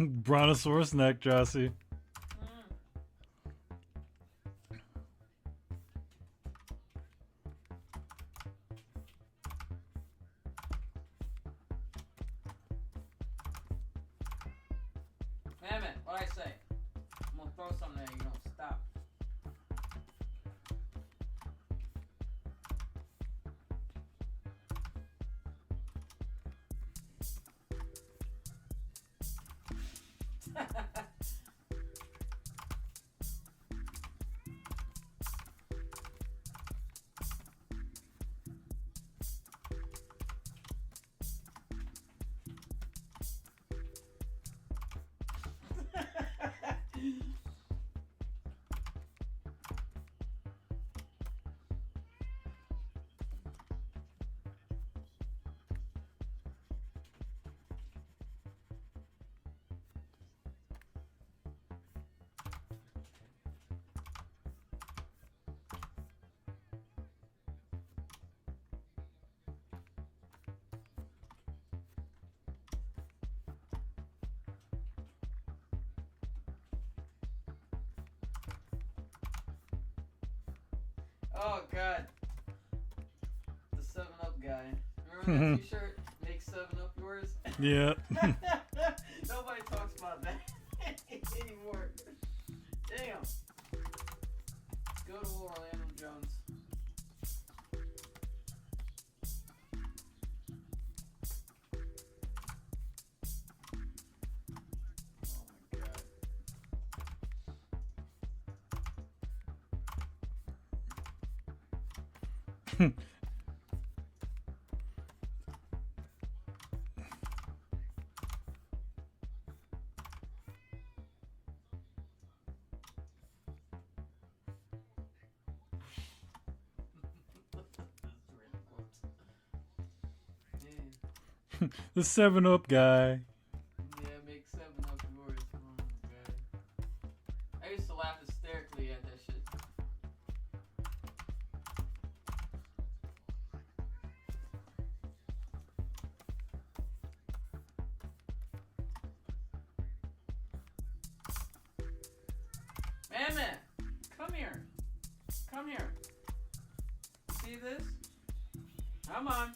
Brontosaurus neck, Jossie. Damn it, what'd I say? I'm gonna throw something at you, don't stop. Oh god. The 7-Up guy. Remember that t-shirt? Make 7-Up yours? Yeah. Nobody talks about that anymore. Damn. Go to Orlando Jones. Oh my god. The 7-Up guy. Yeah, make 7-Up yours. Oh my god. I used to laugh hysterically at that shit. Man, come here. Come here. See this? Come on.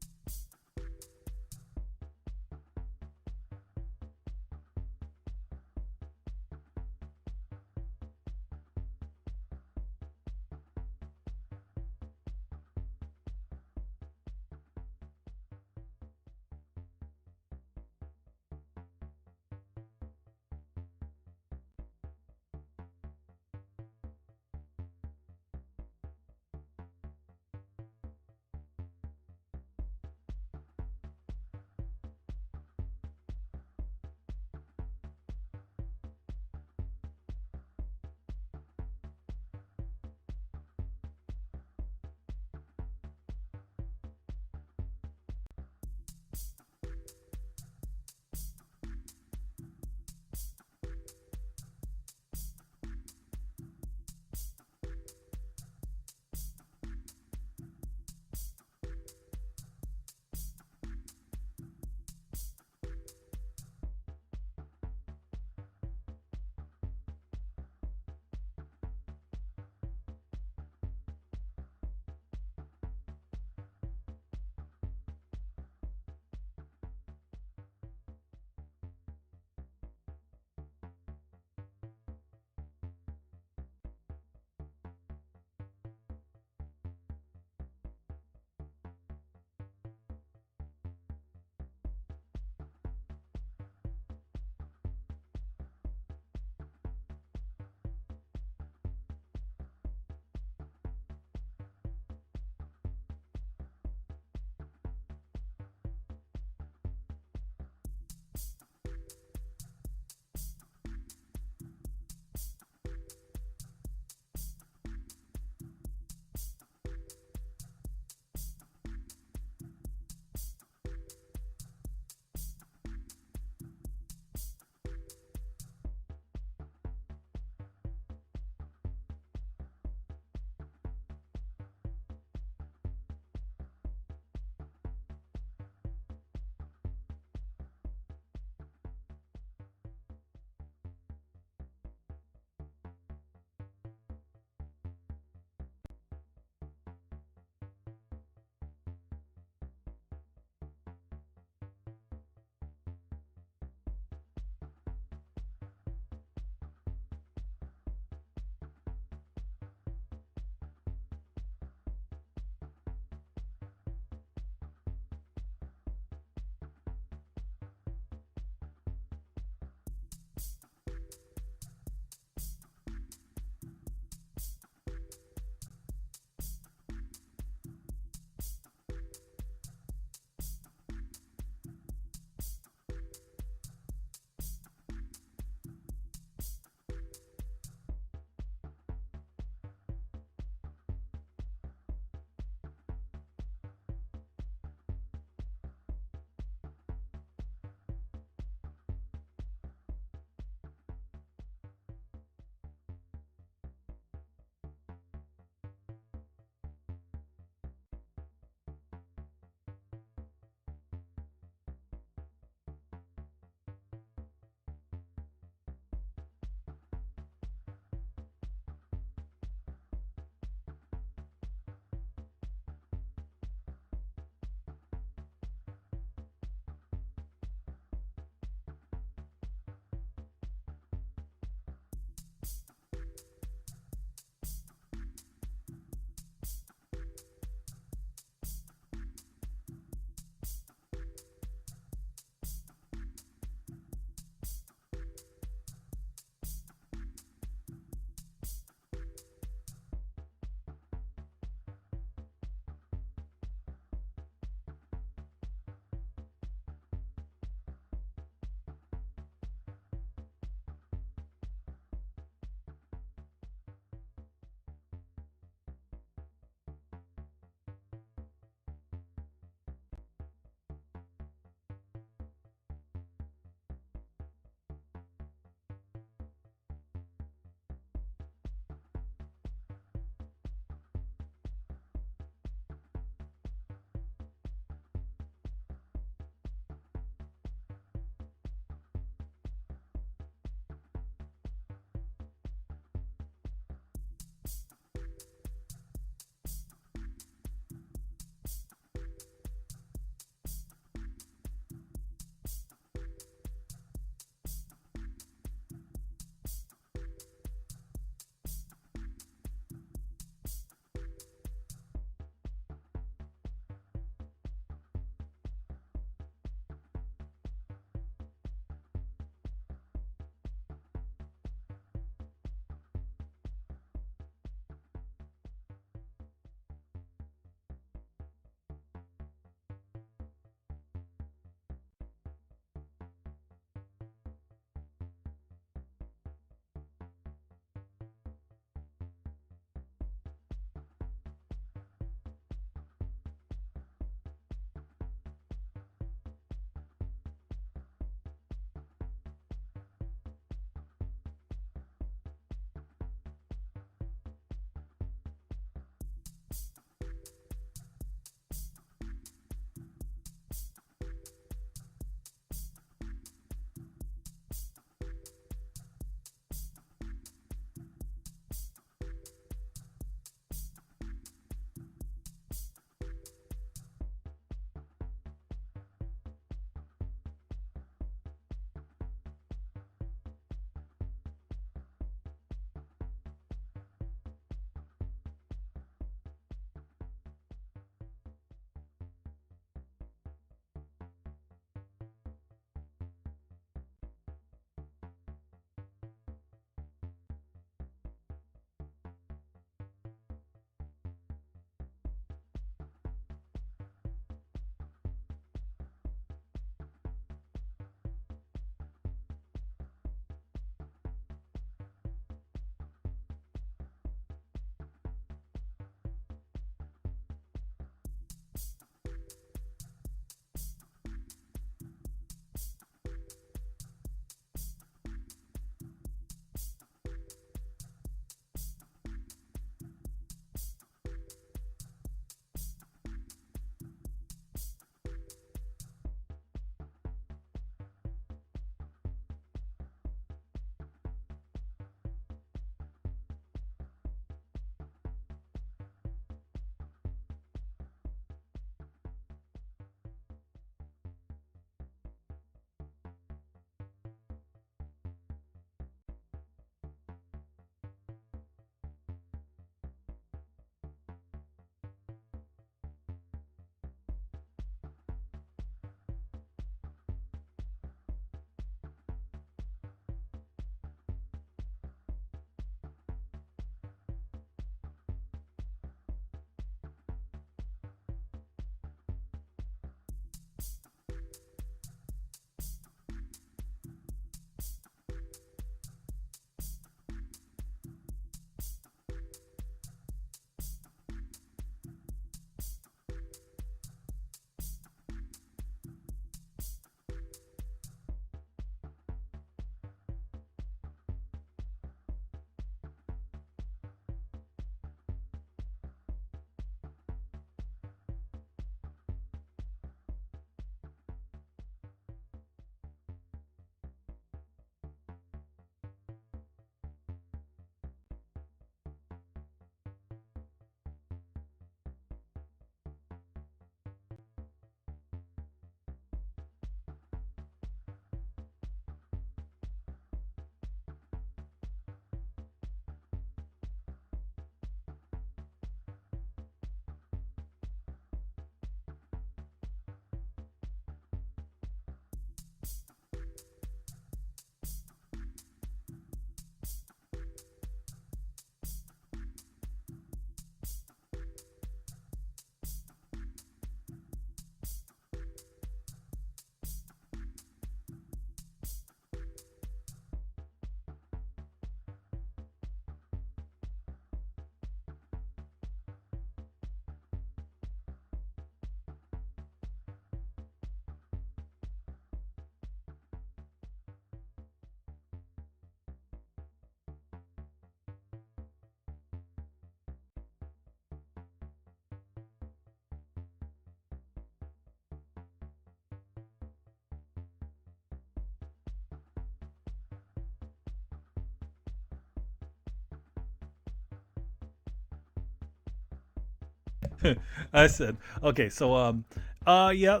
I said, okay, so yeah,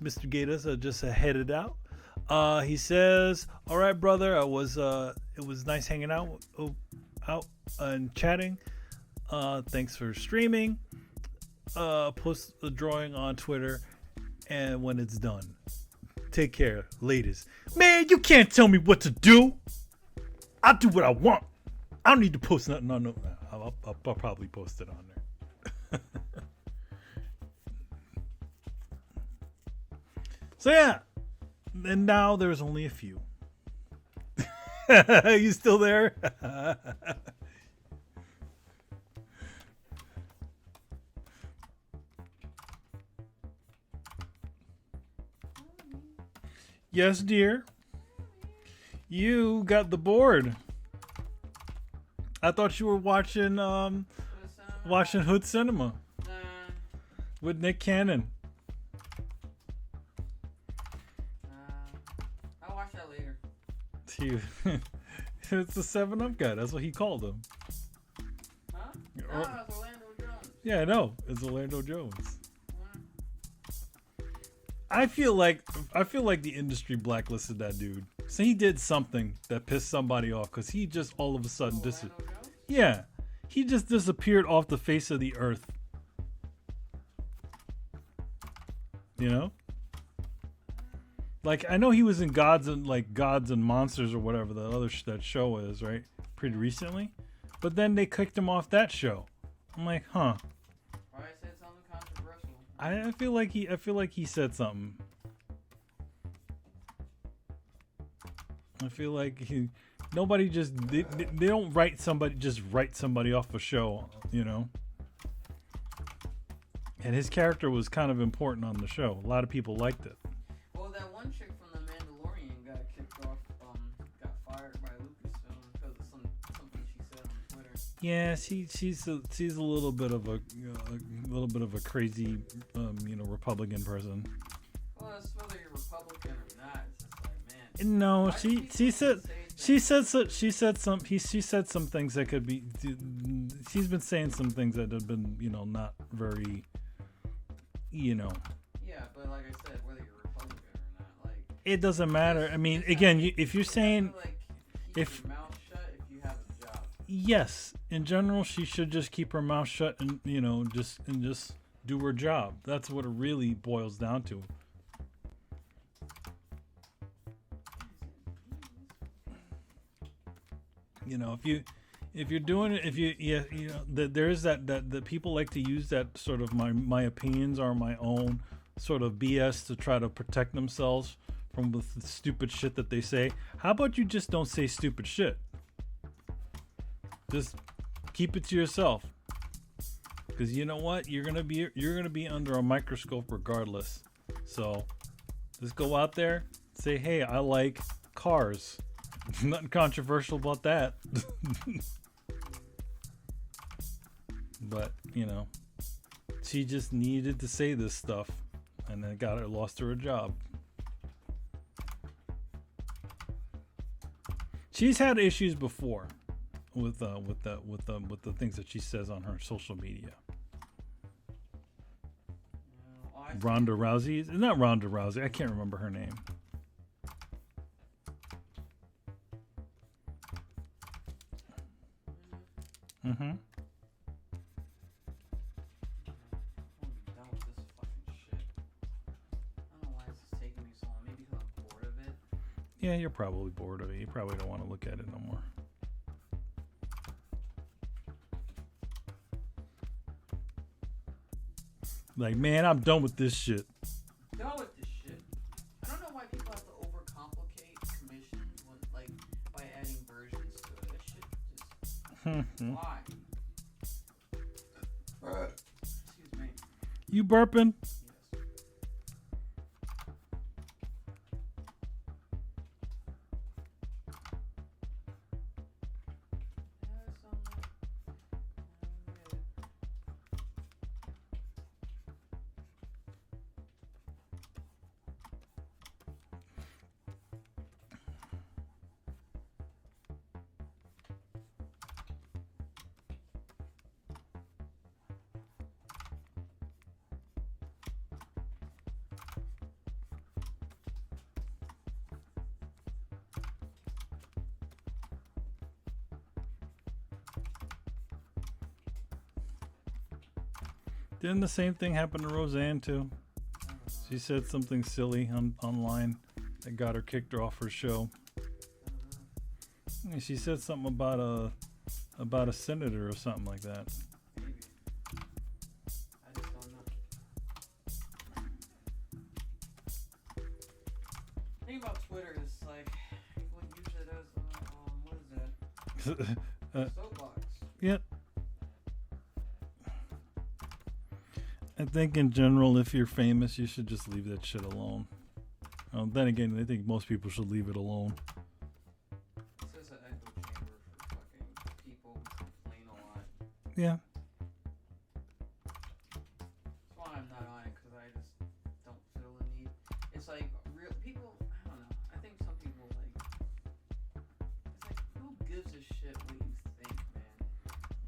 Mr. Gators just headed out. He says, "All right, brother. It was nice hanging out and chatting. Thanks for streaming. Post the drawing on Twitter, and when it's done, take care, ladies. Man, you can't tell me what to do. I do what I want. I don't need to post nothing on no. I'll probably post it on there." So yeah, and now there's only a few. You still there? Yes, dear. You got the board. I thought you were watching Hood Cinema with Nick Cannon. I'll watch that later. It's the 7-Up guy. That's what he called him. Huh? No, it's Orlando Jones. Yeah, I know. It's Orlando Jones. I feel like the industry blacklisted that dude. So he did something that pissed somebody off because he just all of a sudden yeah, he just disappeared off the face of the earth. You know, like I know he was in Gods and Monsters or whatever the other that show is, right? Pretty recently, but then they kicked him off that show. I'm like, huh. Probably said something controversial. I feel like he said something. I feel like nobody just they don't write somebody off a show, you know. And his character was kind of important on the show. A lot of people liked it. Well, that one chick from The Mandalorian got kicked off, got fired by Lucasfilm because of something she said on Twitter. Yeah, she's a little bit of a crazy, Republican person. Well, it's whether you're Republican or not. It's just like, man. No, she said some things that could be. She's been saying some things that have been, not very, Yeah, but like I said, whether you're Republican or not, like it doesn't matter. I mean, again, if you're saying, keep your mouth shut if you have a job. Yes, in general, she should just keep her mouth shut and just do her job. That's what it really boils down to. If you're doing it, there's that people like to use that sort of my opinions are my own sort of BS to try to protect themselves from the stupid shit that they say. How about you just don't say stupid shit? Just keep it to yourself. Because you know what, you're gonna be under a microscope regardless. So just go out there, say, hey, I like cars. Nothing controversial about that. But she just needed to say this stuff, and then lost her a job. She's had issues before with the things that she says on her social media. Ronda Rousey, it's not Ronda Rousey. I can't remember her name. Mm-hmm. I'm done with this fucking shit. I don't know why this is taking me so long. Maybe because I'm bored of it. Yeah, you're probably bored of it. You probably don't want to look at it no more. Like, man, I'm done with this shit. Done with this shit. I don't know why people have to overcomplicate commissions by adding versions to it. That shit just why? Excuse me. You burping? Yes. Didn't the same thing happen to Roseanne too? I don't know. She said something silly online that got her kicked off her show. I don't know. And she said something about a senator or something like that. Maybe. I just don't know. The thing about Twitter is like people use it as what is that? Soapbox. Yep. I think in general, if you're famous, you should just leave that shit alone. Then again, I think most people should leave it alone. This is an echo chamber for fucking people who complain a lot. Yeah. That's why I'm not on it, because I just don't feel the need. It's like real people. I don't know. I think some people like. It's like who gives a shit what you think, man?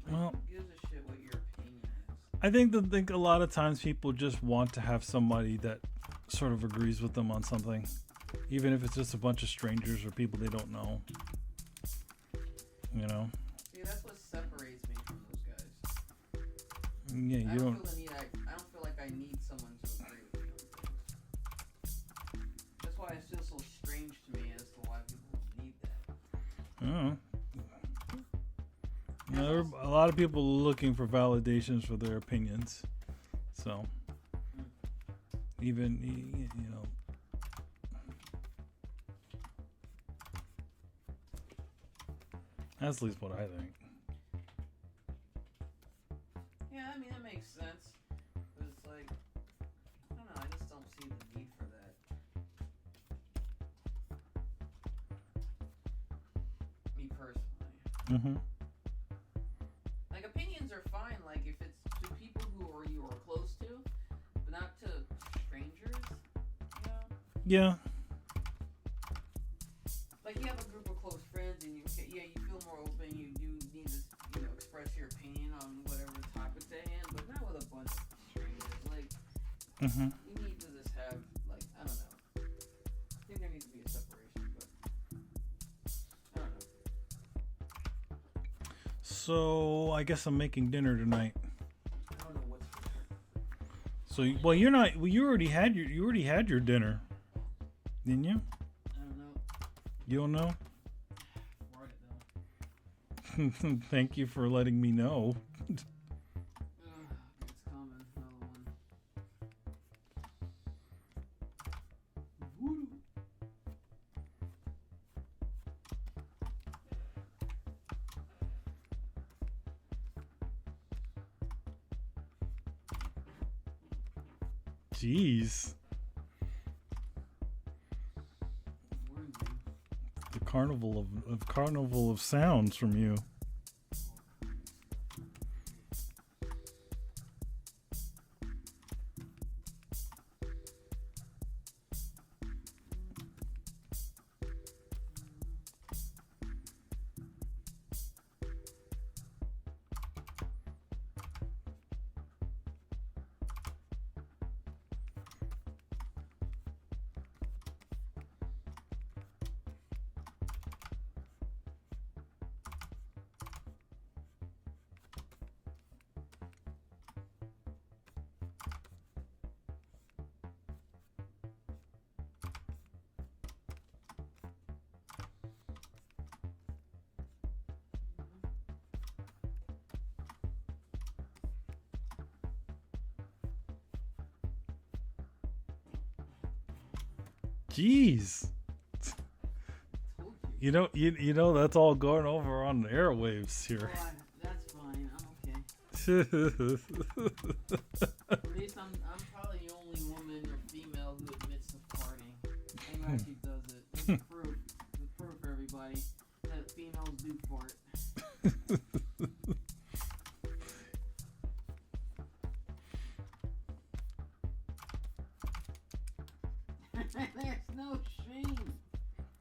Like, Well, who gives a shit what your opinion is? I think a lot of times people just want to have somebody that sort of agrees with them on something, even if it's just a bunch of strangers or people they don't know. You know? See, that's what separates me from those guys. Yeah, I you don't don't. feel the need. I don't feel like I need someone to agree with me on things. That's why it feels so strange to me as to why people need that. I don't know. A lot of people are looking for validations for their opinions, so even you know. That's at least what I think. Yeah, I mean that makes sense. But it's like I don't know. I just don't see the need for that. Me personally. Mm-hmm. Like opinions are fine. Like if it's to people who are you are close to, but not to strangers. You know. Yeah. Like you have a group of close friends, and you feel more open. You need to express your opinion on whatever topic they in, but not with a bunch of strangers. Like Mm-hmm. you need to just have like I don't know. I think there needs to be a separation, but I don't know. So I guess I'm making dinner tonight. I don't know what's for dinner. So well, you're not. Well, you already had your dinner, didn't you? I don't know. You don't know? Write it down. Thank you for letting me know. It's coming. Another one. Voodoo. Jeez. Where is he? The carnival of sounds from you. Jeez. Told You know that's all going over on the airwaves here. Oh, that's fine. I'm okay. At least I'm probably the only woman or female who admits to farting and who actually does it. There's proof. There's proof, everybody, that females do fart. There's no shame.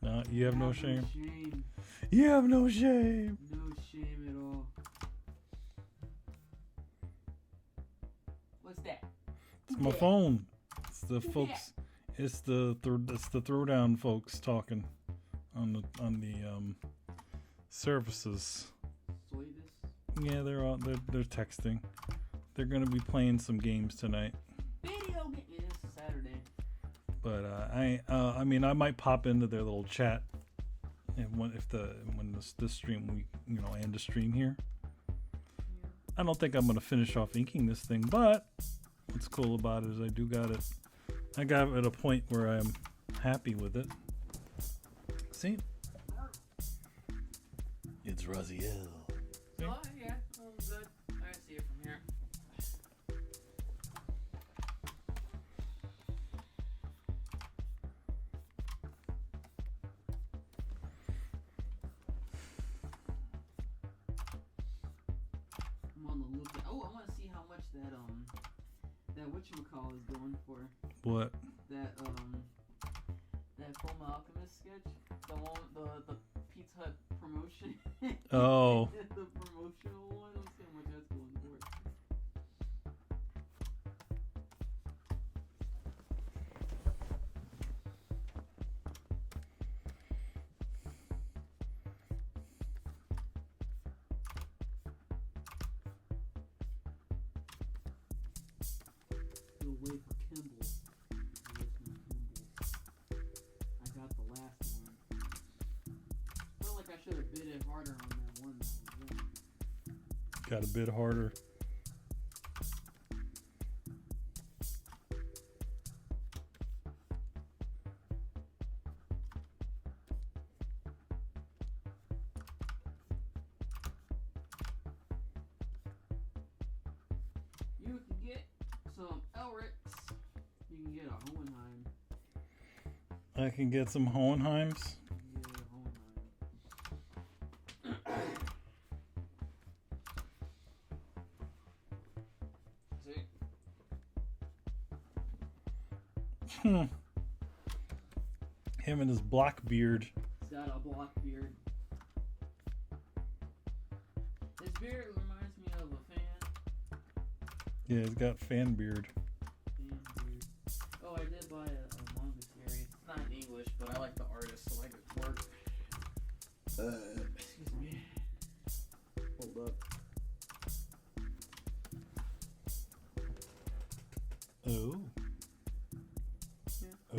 No, you have no shame. Shame. You have no shame. No shame at all. What's that? It's my phone. It's the folks. It's the Throwdown folks talking on the services. Soy this? Yeah, they're texting. they're gonna be playing some games tonight. Video game. It is Saturday. But I mean, I might pop into their little chat, and when this stream end the stream here. I don't think I'm gonna finish off inking this thing, but what's cool about it is I got it at a point where I'm happy with it. See, it's Raziel. Oh yeah, good. I see it from here. I'm on the lookout. Oh, I want to see how much that whatchamacall is going for. What? That Full Alchemist sketch. The one, the Pizza Hut promotion. Oh. The promotional one. Let's see how much that's going for. We'll wait for Kimball. I got the last one. Felt like I should have bid it harder on that one. Got a bit harder. You can get some Elrics. You can get a Hohenheim. I can get some Hohenheims. Yeah, Hohenheim. See? Him and his black beard. He's got a black beard. His beard reminds me of a fan. Yeah, he's got fan beard. Fan beard. Oh, I did buy a manga series. It's not in English, but I like the artist, so I like its work. Excuse me. Hold up. Oh. Yeah. Oh.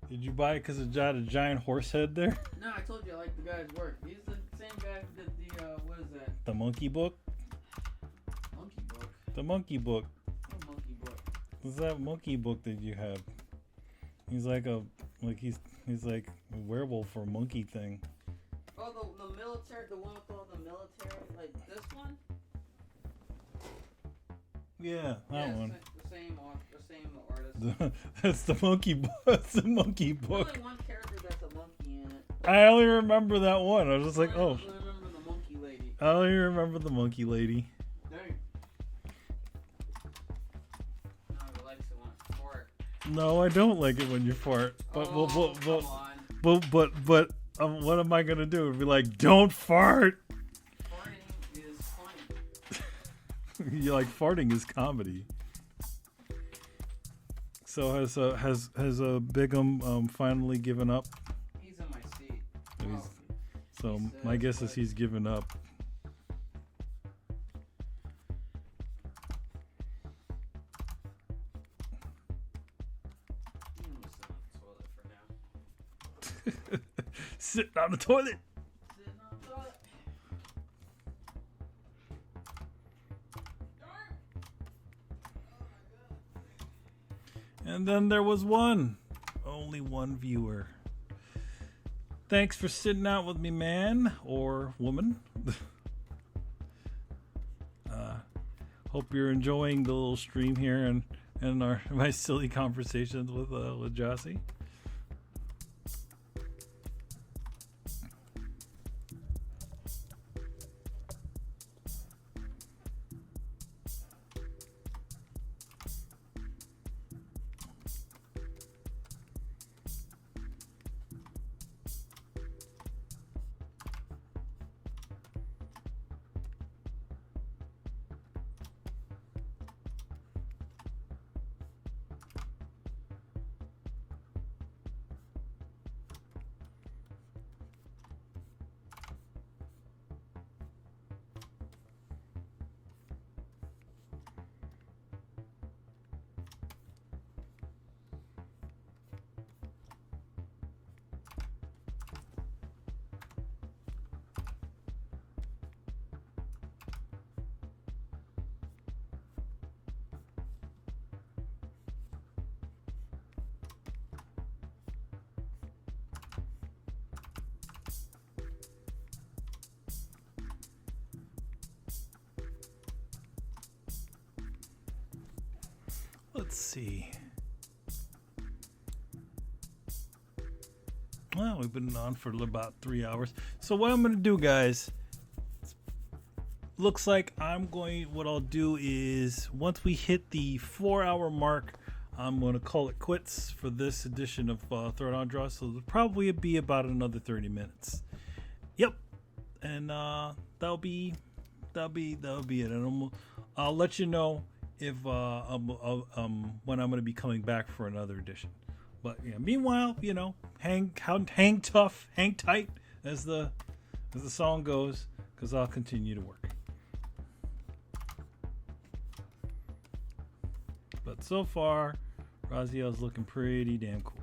Did you buy it because it got a giant horse head there? No, I told you I like the guy's work. He's the same guy who did the, what is that? The monkey book? Monkey book. The monkey book. What monkey book? What's that monkey book that you have? He's like he's like a werewolf or monkey thing. Oh, the military, the one with all the military, like this one? Yeah, that one. The same artist. That's the monkey book. That's the monkey There's book. only one character that's a monkey in it. I only remember that one. I was just like, I oh. only remember the monkey lady. I only remember the monkey lady. Dang. No, he likes it when I fart. No, I don't like it when you fart. But come on. but what am I gonna do? Be like, don't fart. Farting is funny. You like farting is comedy. So has Bigham finally given up? He's in my seat. So He my says, guess is he's given up. I'm gonna sit on the toilet for now. Sitting on the toilet. Sitting on the toilet. Darn. Oh my god. And then there was only one viewer. Thanks for sitting out with me, man or woman. Hope you're enjoying the little stream here and my silly conversations with Jossie. Let's see. Well, we've been on for about 3 hours. So what I'm going to do, guys, looks like what I'll do is once we hit the 4-hour mark, I'm going to call it quits for this edition of Throwdown Draw. So it'll probably be about another 30 minutes. Yep. And that'll be it. And I'll let you know if when I'm going to be coming back for another edition. But yeah, meanwhile, hang tough, hang tight, as the song goes, because I'll continue to work. But so far, Raziel's looking pretty damn cool.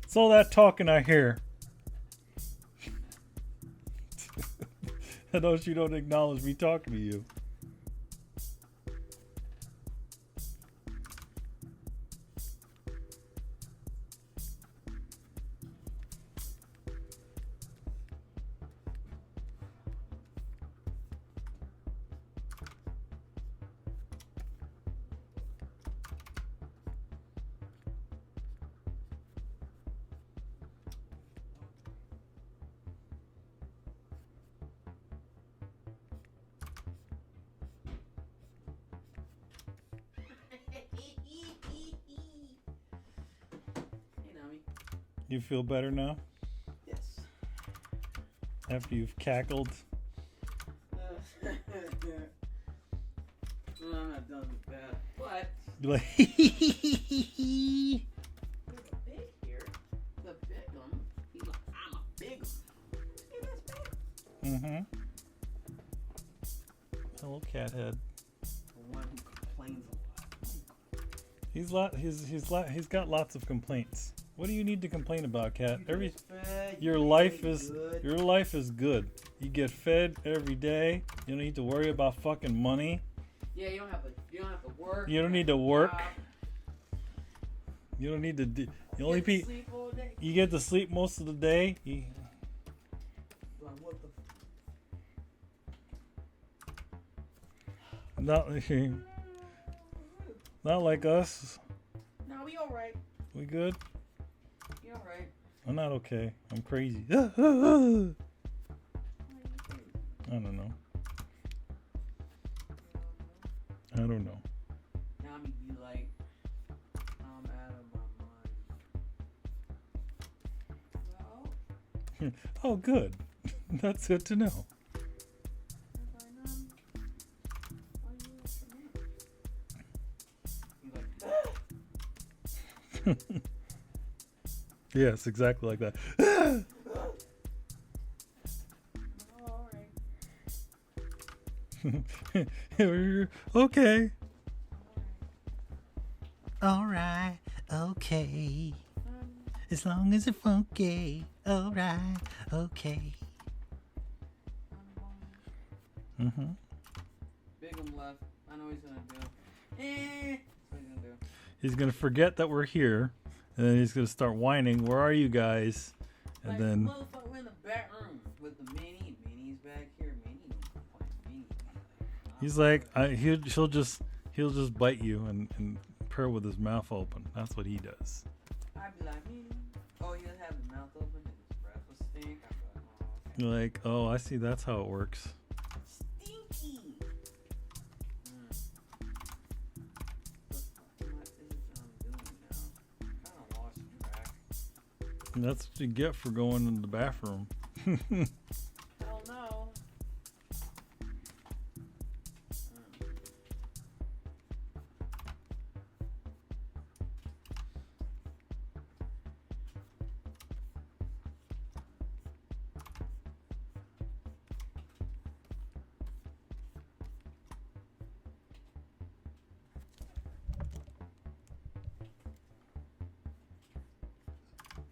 It's all that talking I hear. I know you don't acknowledge me talking to you. You feel better now? Yes. After you've cackled? No, I'm not done with that. But You're like, there's a big here. The bigum. He's like, I'm a bigum. Hey, that's big. mm-hmm. Hello, Cathead. The one who complains a lot. He's got lots of complaints. What do you need to complain about, Cat? Your You life eat is good. your life is good. You get fed every day. You don't need to worry about fucking money. Yeah, you don't have to work. You don't need to work. Job. You don't need to. The You only get to people sleep all day. you get to sleep most of the day. Like, what the Not like us. No, we all right. We good? We all right. I'm not okay. I'm crazy. I don't know. I don't know. Now me be like, I'm out of my mind. Well, Oh, good. That's good to know. if I know, why you ask for me? He's like, Yes, exactly like that. all right. Okay. Alright, okay. As long as it's funky. Alright, okay. Mm-hmm. Bigum left. I know what he's gonna do. That's what he's gonna do. He's gonna forget that we're here, and then he's gonna start whining. Where are you guys? And Like, then motherfucker, we're in the back room with the mini. Mini's back here. Mini. he's like, he'll just bite you and purr with his mouth open. That's what he does. I'd be like, Mini. Oh, he'll have his mouth open and his breath will stink. I'd be like, oh, Like, oh, I see. That's how it works. Stinky. What is it I'm doing now? Kind of lost track. And that's what you get for going in the bathroom. Hell no.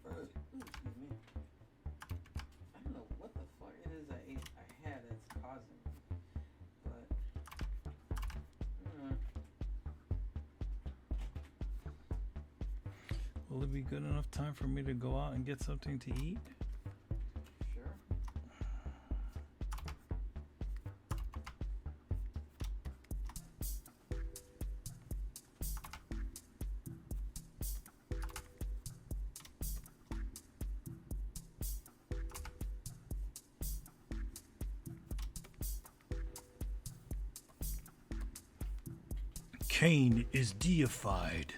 Excuse me. I don't know what the fuck it is I had that's causing it. But Will it be good enough time for me to go out and get something to eat? sure. Kain is deified.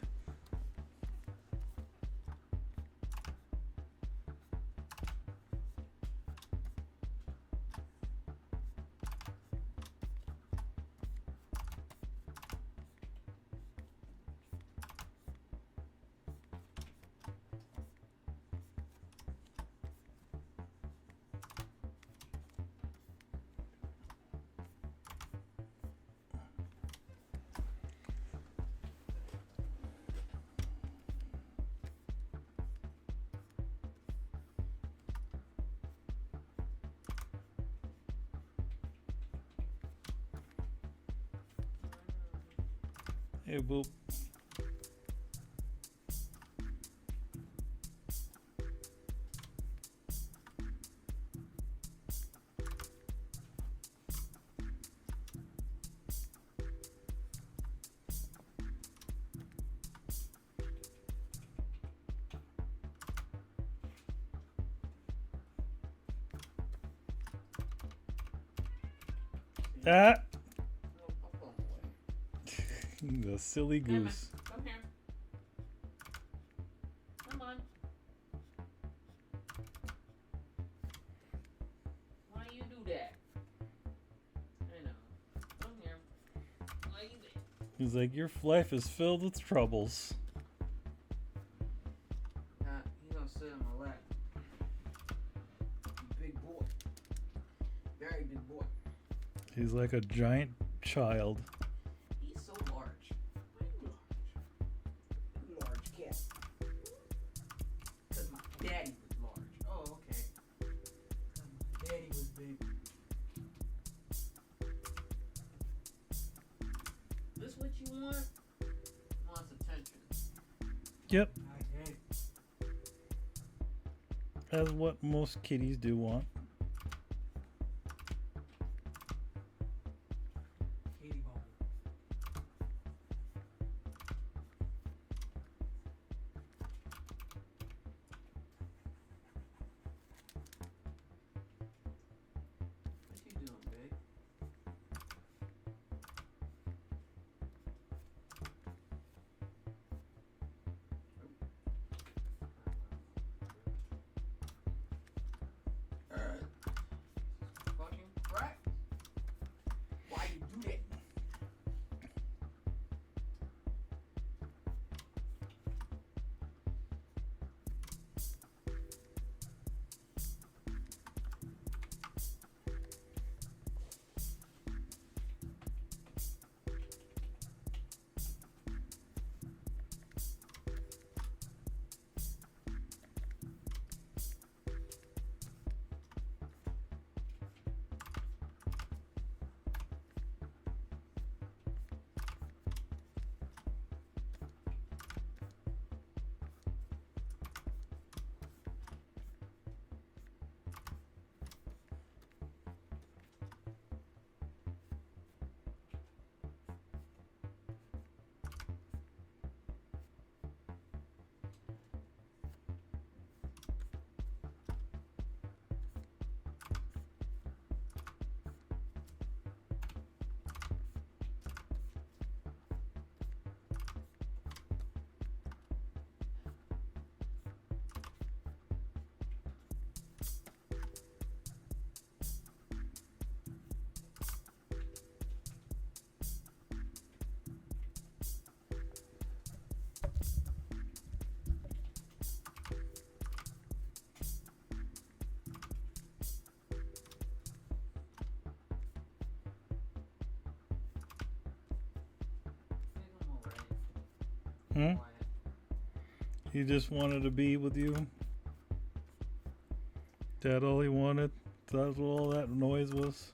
Hey, boop. Ah! No, I'm going away. The silly Damn it. goose. Come here. Come on. Why you do that? I know. Come here. Why you do? He's like, your life is filled with troubles. He's gonna sit on my lap. Big boy. Very big boy. He's like a giant child. He's so large. Why you large? Large cat. Because my daddy was large. Oh, okay. 'Cause my daddy was big. This what you want? Wants attention. Yep. Okay. That's what most kitties do want. Kitty bone. What you doing, big? Hmm? Quiet. He just wanted to be with you. That all he wanted? That's what all that noise was?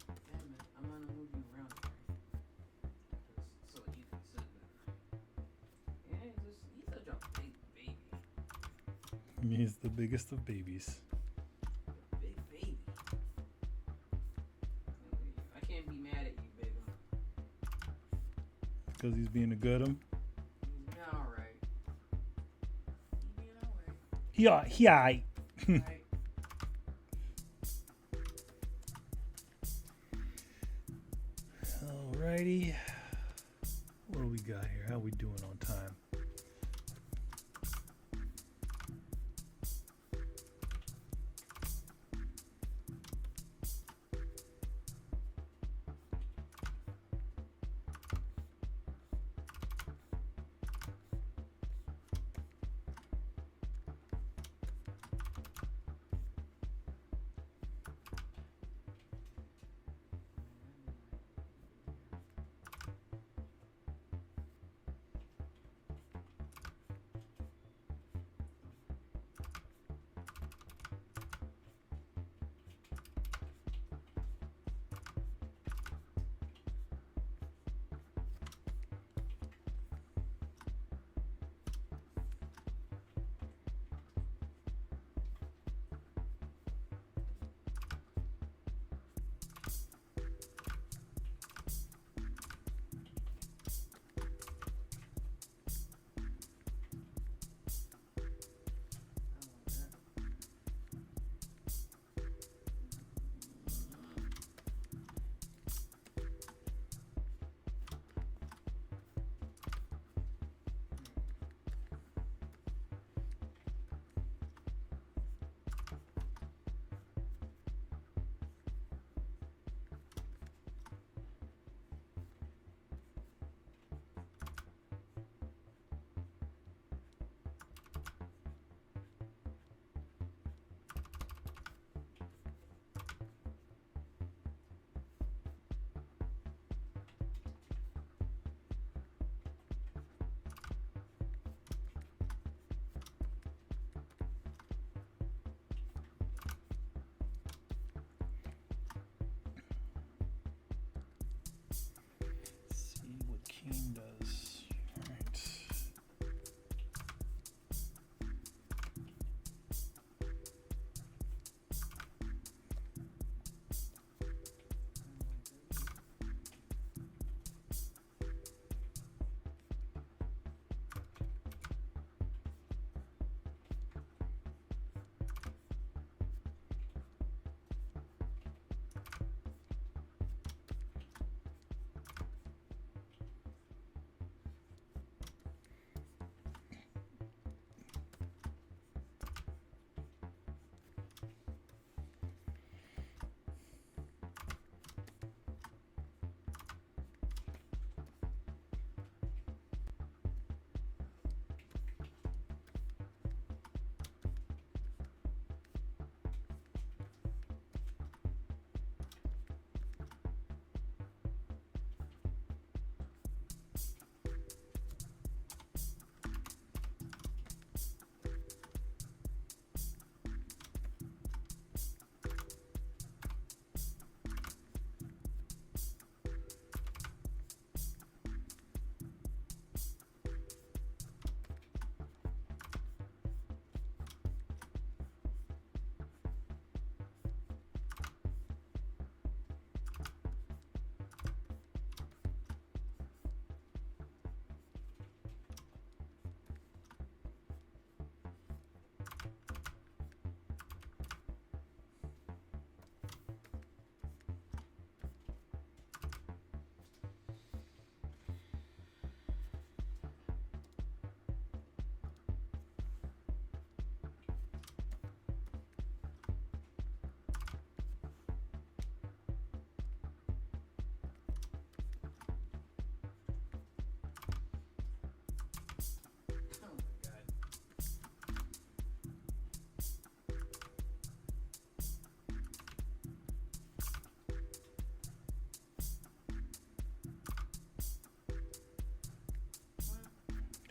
Damn it, I'm gonna move you around so you can sit better. Yeah, he's such a big baby. He's the biggest of babies. Big baby. I can't be mad at you, baby. Because he's being a good him. He's alright. He's being alright. He aight. Right. Alrighty. What do we got here? How we doing on time?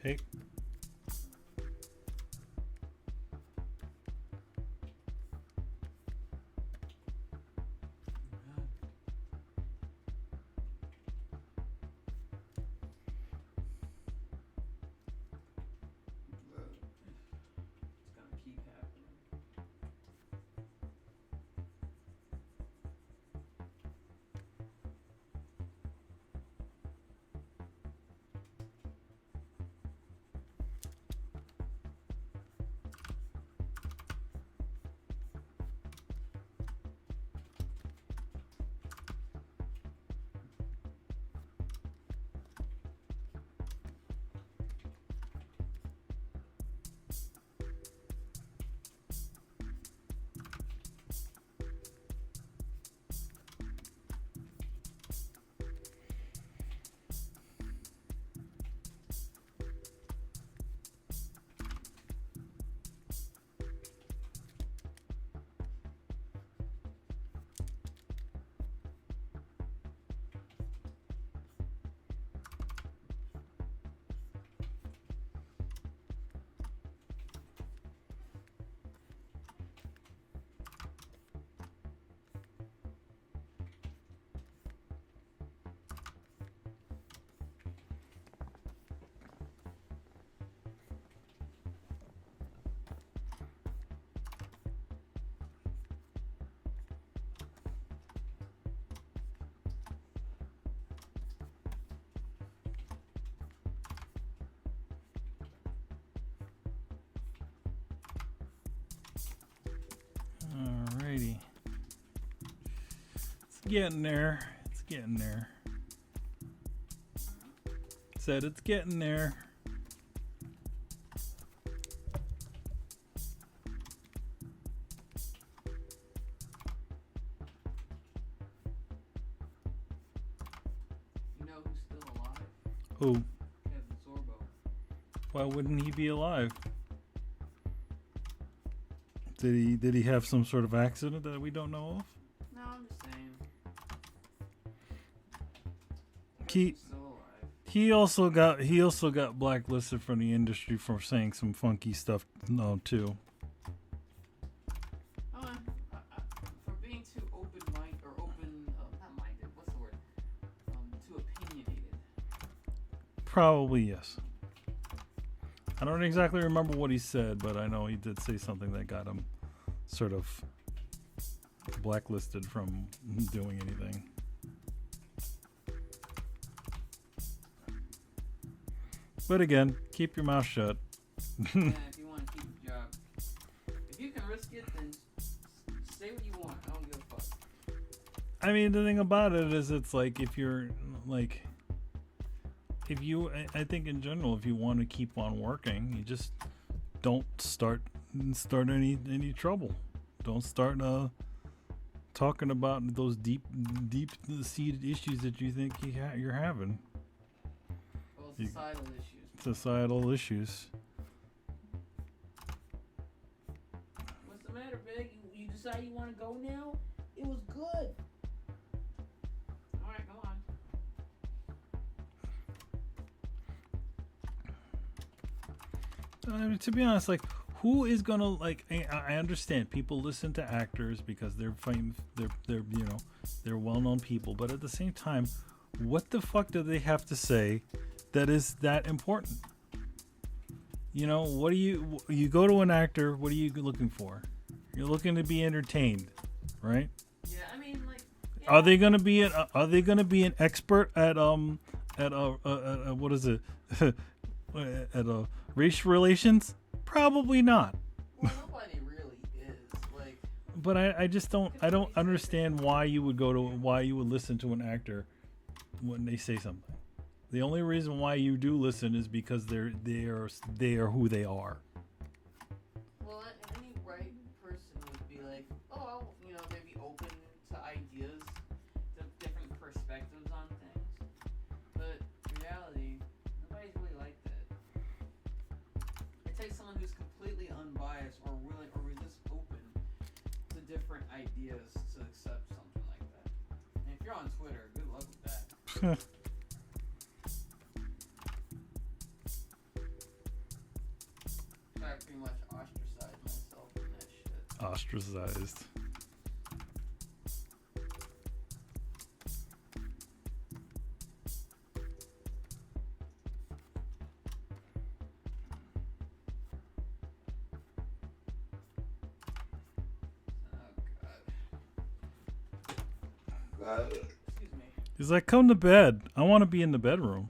Hey. It's gonna keep happening. Alrighty. It's getting there. It's getting there. Said it's getting there. You know who's still alive? Who? Kevin Sorbo. Why wouldn't he be alive? Did he have some sort of accident that we don't know of? No, I'm just saying. He Kevin's still alive. he also got blacklisted from the industry for saying some funky stuff too. For being too open-minded, or not minded, what's the word? Too opinionated. Probably yes. I don't exactly remember what he said, but I know he did say something that got him sort of blacklisted from doing anything. But again, keep your mouth shut. Yeah, if you want to keep your job. If you can risk it, then say what you want. I don't give a fuck. I mean, the thing about it is, it's like if you're like, I think in general, if you want to keep on working, you just don't start any trouble. Don't start talking about those deep seated issues that you think you're having. Well, societal issues. Societal issues. What's the matter, Big? You decide you want to go now? It was good. Alright, come on. I mean, to be honest, like, who is gonna like? I understand people listen to actors because they're famous, they're they're well-known people, but at the same time, what the fuck do they have to say that is that important? You know, what do you go to an actor? What are you looking for? You're looking to be entertained, right? Yeah, I mean, like. Yeah. Are they gonna be an expert at what is it at race relations? Probably not. Well, nobody really is. Like. But I just don't understand why you would listen to an actor when they say something. The only reason why you do listen is because they are who they are. Well, any right person would be like, oh, they'd be open to ideas, to different perspectives on things. But in reality, nobody's really like that. It takes someone who's completely unbiased or willing or just open to different ideas to accept something like that. And if you're on Twitter, good luck with that. pretty much ostracized myself from that shit. Ostracized. Excuse me. He's like, come to bed. I want to be in the bedroom.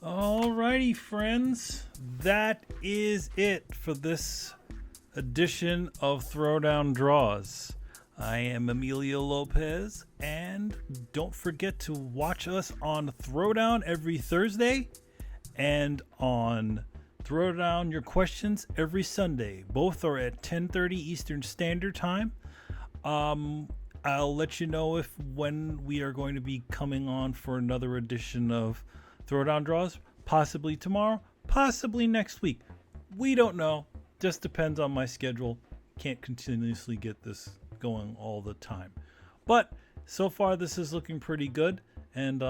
Alrighty, friends. That is it for this edition of Throwdown Draws. I am Emilio Lopez, and don't forget to watch us on Throwdown every Thursday and on Throwdown Your Questions every Sunday. Both are at 10:30 Eastern Standard Time. I'll let you know when we are going to be coming on for another edition of Throwdown Draws, possibly tomorrow, possibly next week. We don't know. Just depends on my schedule. Can't continuously get this going all the time. But so far, this is looking pretty good. And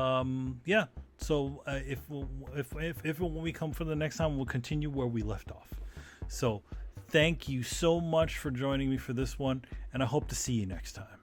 yeah, so if when we come for the next time, we'll continue where we left off. So thank you so much for joining me for this one, and I hope to see you next time.